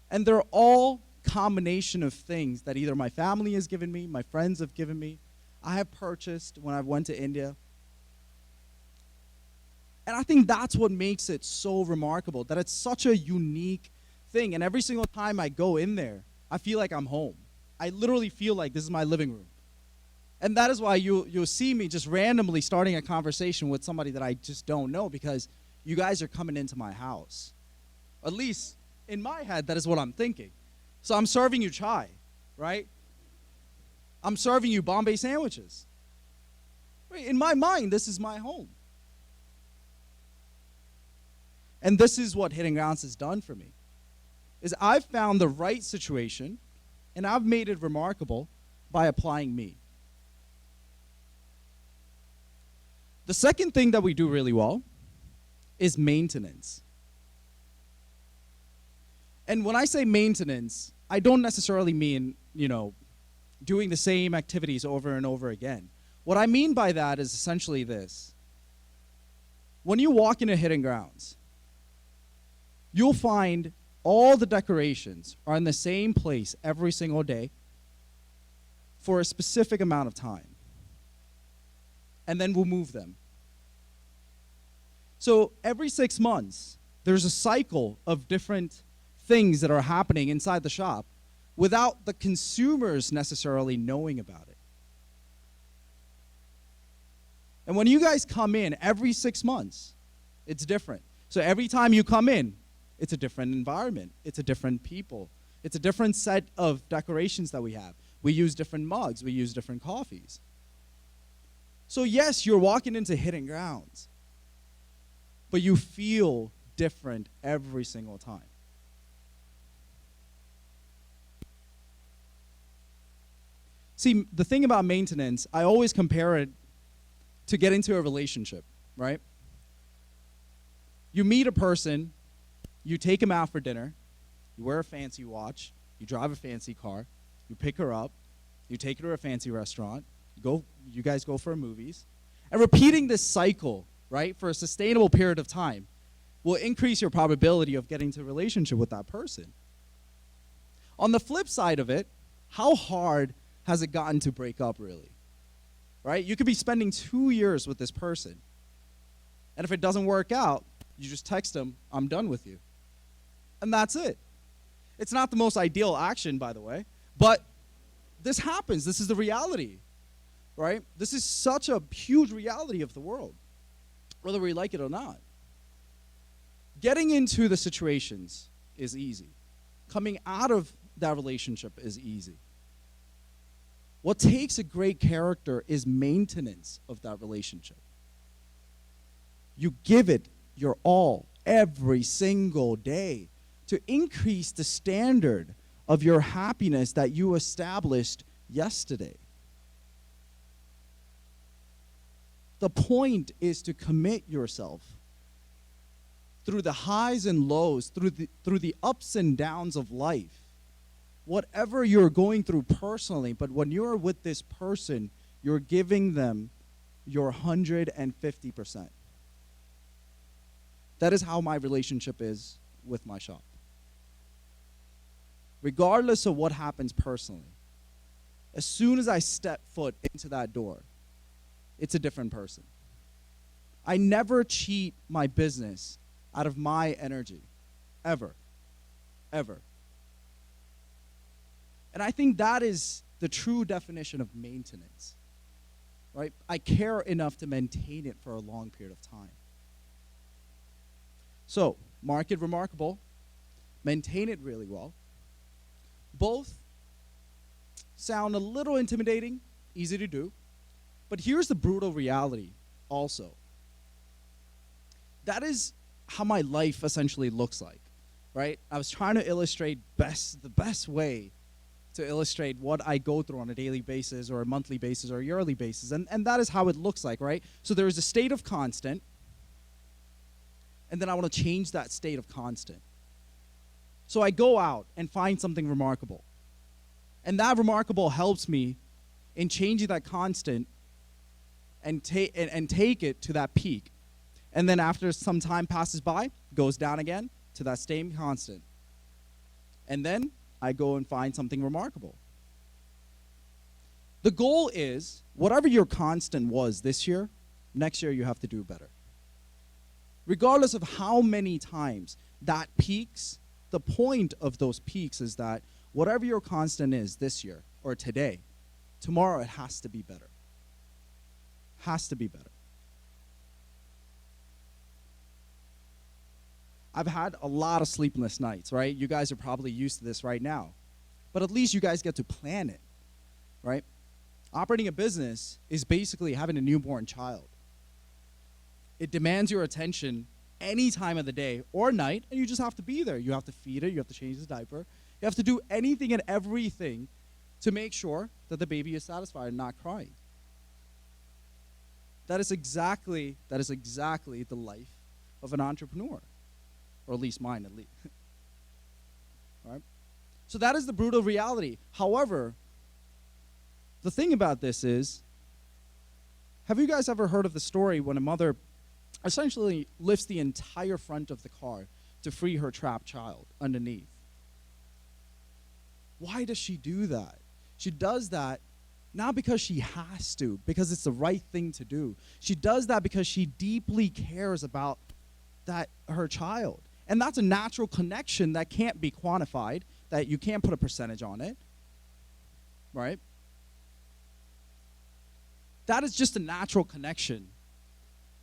And they're all combination of things that either my family has given me, my friends have given me, I have purchased when I went to India. And I think that's what makes it so remarkable, that it's such a unique thing. And every single time I go in there, I feel like I'm home. I literally feel like this is my living room. And that is why you'll see me just randomly starting a conversation with somebody that I just don't know, because you guys are coming into my house. At least in my head, that is what I'm thinking. So I'm serving you chai, right? I'm serving you Bombay sandwiches. In my mind, this is my home. And this is what Hitting Grounds has done for me, is I've found the right situation, and I've made it remarkable by applying me. The second thing that we do really well is maintenance. And when I say maintenance, I don't necessarily mean, doing the same activities over and over again. What I mean by that is essentially this. When you walk into Hitting Grounds, you'll find all the decorations are in the same place every single day for a specific amount of time. And then we'll move them. So every 6 months, there's a cycle of different things that are happening inside the shop without the consumers necessarily knowing about it. And when you guys come in every 6 months, it's different. So every time you come in, it's a different environment. It's a different people. It's a different set of decorations that we have. We use different mugs. We use different coffees. So yes, you're walking into Hitting Grounds, but you feel different every single time. See, the thing about maintenance, I always compare it to get into a relationship. right? You meet a person, you take him out for dinner, you wear a fancy watch, you drive a fancy car, you pick her up, you take her to a fancy restaurant, you guys go for movies, and repeating this cycle, right, for a sustainable period of time will increase your probability of getting into a relationship with that person. On the flip side of it, how hard has it gotten to break up, really? Right? You could be spending 2 years with this person, and if it doesn't work out, you just text them, "I'm done with you." And that's it. It's not the most ideal action, by the way, but this happens. This is the reality, right? This is such a huge reality of the world, whether we like it or not. Getting into the situations is easy. Coming out of that relationship is easy. What takes a great character is maintenance of that relationship. You give it your all every single day to increase the standard of your happiness that you established yesterday. The point is to commit yourself through the highs and lows, through the ups and downs of life. Whatever you're going through personally, but when you're with this person, you're giving them your 150%. That is how my relationship is with my shop. Regardless of what happens personally, as soon as I step foot into that door, it's a different person. I never cheat my business out of my energy, ever, ever. And I think that is the true definition of maintenance, right? I care enough to maintain it for a long period of time. So, market remarkable, maintain it really well. Both sound a little intimidating, easy to do, but here's the brutal reality also. That is how my life essentially looks like, right? I was trying to illustrate the best way to illustrate what I go through on a daily basis or a monthly basis or a yearly basis, and that is how it looks like, right? So there is a state of constant, and then I want to change that state of constant. So I go out and find something remarkable. And that remarkable helps me in changing that constant and take it to that peak. And then after some time passes by, goes down again to that same constant. And then I go and find something remarkable. The goal is, whatever your constant was this year, next year you have to do better. Regardless of how many times that peaks, the point of those peaks is that whatever your constant is this year or today, tomorrow it has to be better. Has to be better. I've had a lot of sleepless nights, right? You guys are probably used to this right now. But at least you guys get to plan it, right? Operating a business is basically having a newborn child. It demands your attention any time of the day or night, and you just have to be there. You have to feed it, you have to change the diaper. You have to do anything and everything to make sure that the baby is satisfied and not crying. That is exactly the life of an entrepreneur, or at least mine, at least. All right? So that is the brutal reality. However, the thing about this is, have you guys ever heard of the story when a mother essentially lifts the entire front of the car to free her trapped child underneath? Why does she do that? She does that not because she has to, because it's the right thing to do. She does that because she deeply cares about her child. And that's a natural connection that can't be quantified, that you can't put a percentage on it, right? That is just a natural connection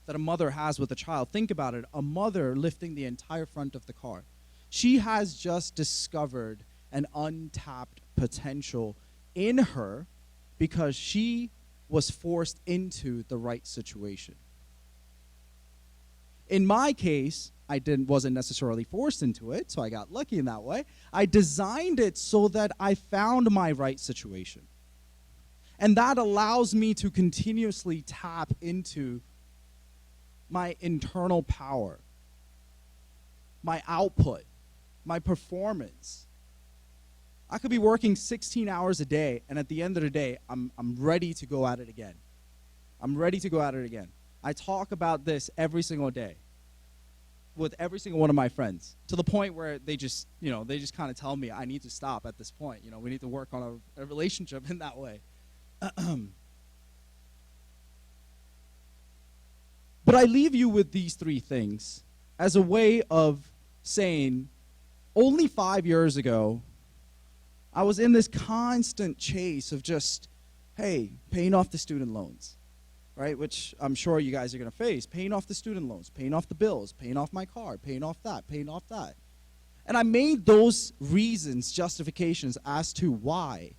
that a mother has with a child. Think about it, a mother lifting the entire front of the car. She has just discovered an untapped potential in her because she was forced into the right situation. In my case, I wasn't necessarily forced into it, so I got lucky in that way. I designed it so that I found my right situation. And that allows me to continuously tap into my internal power, my output, my performance. I could be working 16 hours a day, and at the end of the day, I'm ready to go at it again. I'm ready to go at it again. I talk about this every single day with every single one of my friends, to the point where they just kind of tell me I need to stop at this point. We need to work on a relationship in that way. But I leave you with these three things as a way of saying, only 5 years ago, I was in this constant chase of just, hey, paying off the student loans, right? Which I'm sure you guys are going to face. Paying off the student loans, paying off the bills, paying off my car, paying off that, paying off that. And I made those reasons, justifications as to why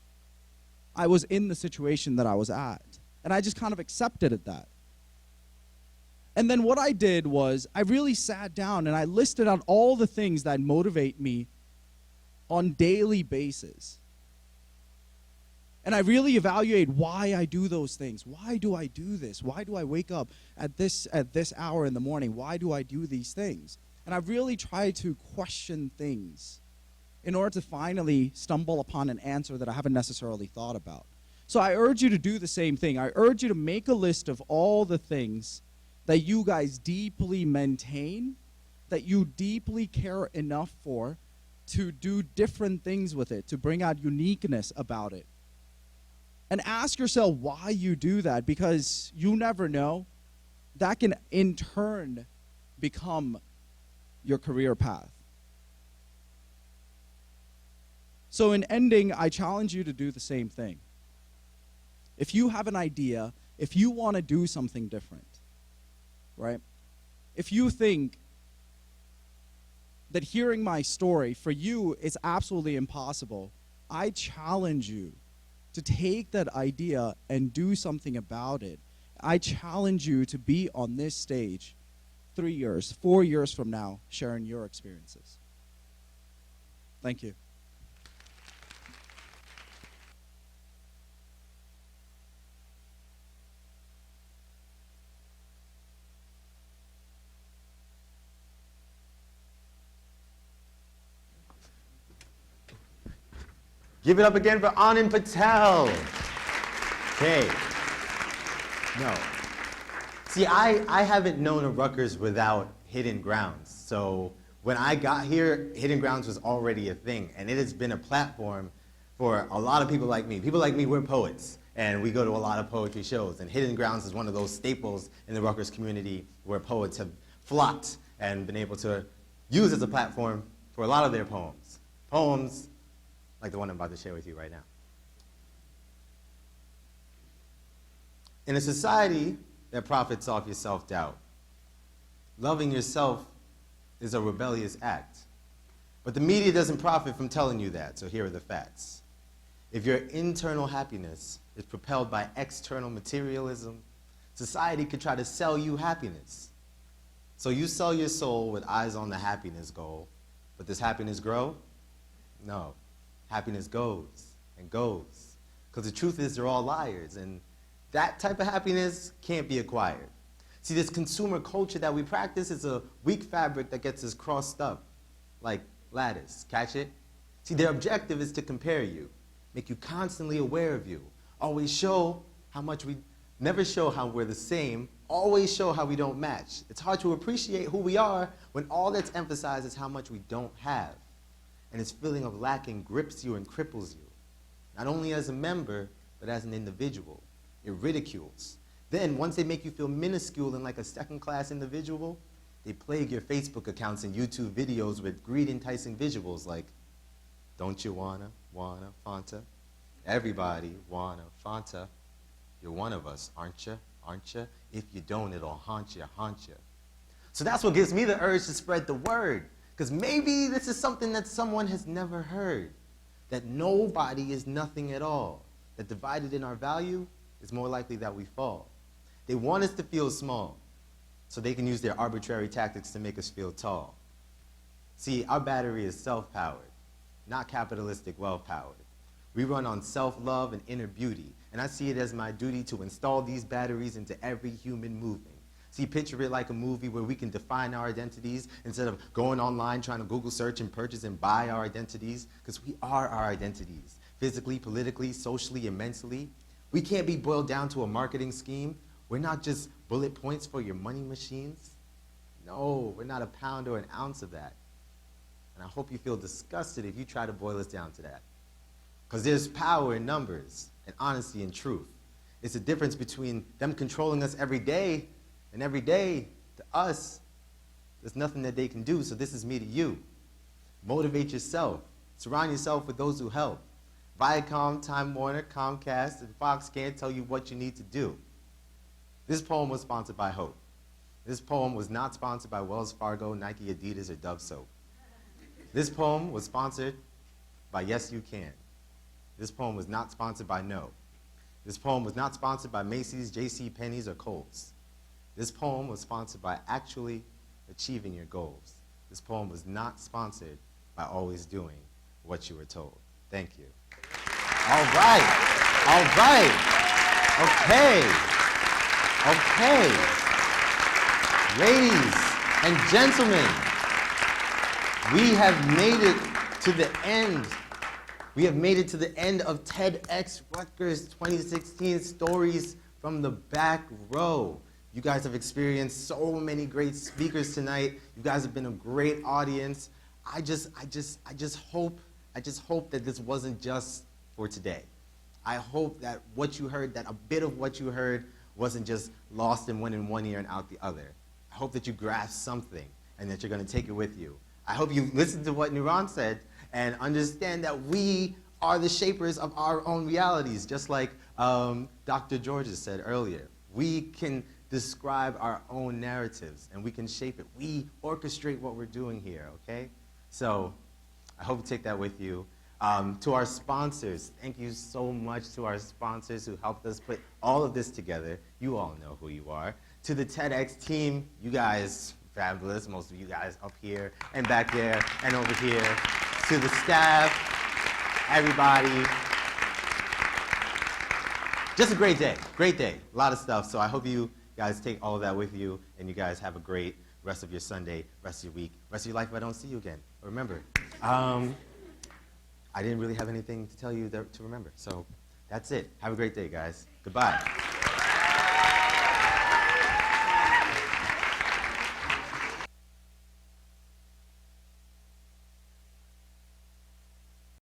I was in the situation that I was at. And I just kind of accepted that. And then what I did was I really sat down and I listed out all the things that motivate me on daily basis. And I really evaluate why I do those things. Why do I do this? Why do I wake up at this hour in the morning? Why do I do these things? And I really try to question things in order to finally stumble upon an answer that I haven't necessarily thought about. So I urge you to do the same thing. I urge you to make a list of all the things that you guys deeply maintain, that you deeply care enough for, to do different things with it, to bring out uniqueness about it. And ask yourself why you do that, because you never know. That can in turn become your career path. So in ending, I challenge you to do the same thing. If you have an idea, if you want to do something different, right? If you think that hearing my story for you is absolutely impossible, I challenge you to take that idea and do something about it. I challenge you to be on this stage 3 years, 4 years from now, sharing your experiences. Thank you. Give it up again for Anand Patel. Okay. No. See, I haven't known of Rutgers without Hidden Grounds. So when I got here, Hidden Grounds was already a thing. And it has been a platform for a lot of people like me. People like me, we're poets. And we go to a lot of poetry shows. And Hidden Grounds is one of those staples in the Rutgers community where poets have flocked and been able to use as a platform for a lot of their poems. Poems like the one I'm about to share with you right now. In a society that profits off your self-doubt, loving yourself is a rebellious act. But the media doesn't profit from telling you that, so here are the facts. If your internal happiness is propelled by external materialism, society could try to sell you happiness. So you sell your soul with eyes on the happiness goal, but does happiness grow? No. Happiness goes and goes. Because the truth is they're all liars, and that type of happiness can't be acquired. See, this consumer culture that we practice is a weak fabric that gets us crossed up like lattice. Catch it? See, their objective is to compare you, make you constantly aware of you, always show how much we, never show how we're the same, always show how we don't match. It's hard to appreciate who we are when all that's emphasized is how much we don't have. And this feeling of lacking grips you and cripples you, not only as a member, but as an individual. It ridicules. Then, once they make you feel minuscule and like a second-class individual, they plague your Facebook accounts and YouTube videos with greed-enticing visuals like, don't you wanna, Fanta? Everybody wanna, Fanta. You're one of us, aren't you? If you don't, it'll haunt you. So that's what gives me the urge to spread the word. Because maybe this is something that someone has never heard, that nobody is nothing at all, that divided in our value is more likely that we fall. They want us to feel small, so they can use their arbitrary tactics to make us feel tall. See, our battery is self-powered, not capitalistic wealth-powered. We run on self-love and inner beauty, and I see it as my duty to install these batteries into every human movement, See, picture it like a movie where we can define our identities instead of going online trying to Google search and purchase and buy our identities, because we are our identities, physically, politically, socially, and mentally. We can't be boiled down to a marketing scheme. We're not just bullet points for your money machines. No, we're not a pound or an ounce of that. And I hope you feel disgusted if you try to boil us down to that. Because there's power in numbers and honesty and truth. It's the difference between them controlling us every day, and every day to us, there's nothing that they can do. So this is me to you. Motivate yourself. Surround yourself with those who help. Viacom, Time Warner, Comcast, and Fox can't tell you what you need to do. This poem was sponsored by Hope. This poem was not sponsored by Wells Fargo, Nike, Adidas, or Dove Soap. This poem was sponsored by Yes You Can. This poem was not sponsored by No. This poem was not sponsored by Macy's, JCPenney's, or Kohl's. This poem was sponsored by actually achieving your goals. This poem was not sponsored by always doing what you were told. Thank you. All right. All right. Okay. Okay. Ladies and gentlemen, we have made it to the end. We have made it to the end of TEDxRutgers 2016 Stories from the Back Row. You guys have experienced so many great speakers tonight. You guys have been a great audience. I just hope that this wasn't just for today. I hope that what you heard, that a bit of what you heard wasn't just lost and went in one ear and out the other. I hope that you grasped something and that you're going to take it with you. I hope you listened to what Nuran said and understand that we are the shapers of our own realities, just like Dr. Georges said earlier. We can describe our own narratives and we can shape it. We orchestrate what we're doing here, okay? So I hope you take that with you. To our sponsors, thank you so much to our sponsors who helped us put all of this together. You all know who you are. To the TEDx team, you guys, fabulous, most of you guys up here and back there and over here. To the staff, everybody. Just a great day, a lot of stuff. So I hope you guys take all of that with you and you guys have a great rest of your Sunday, rest of your week, rest of your life if I don't see you again. Remember, I didn't really have anything to tell you to remember. So that's it. Have a great day, guys. Goodbye.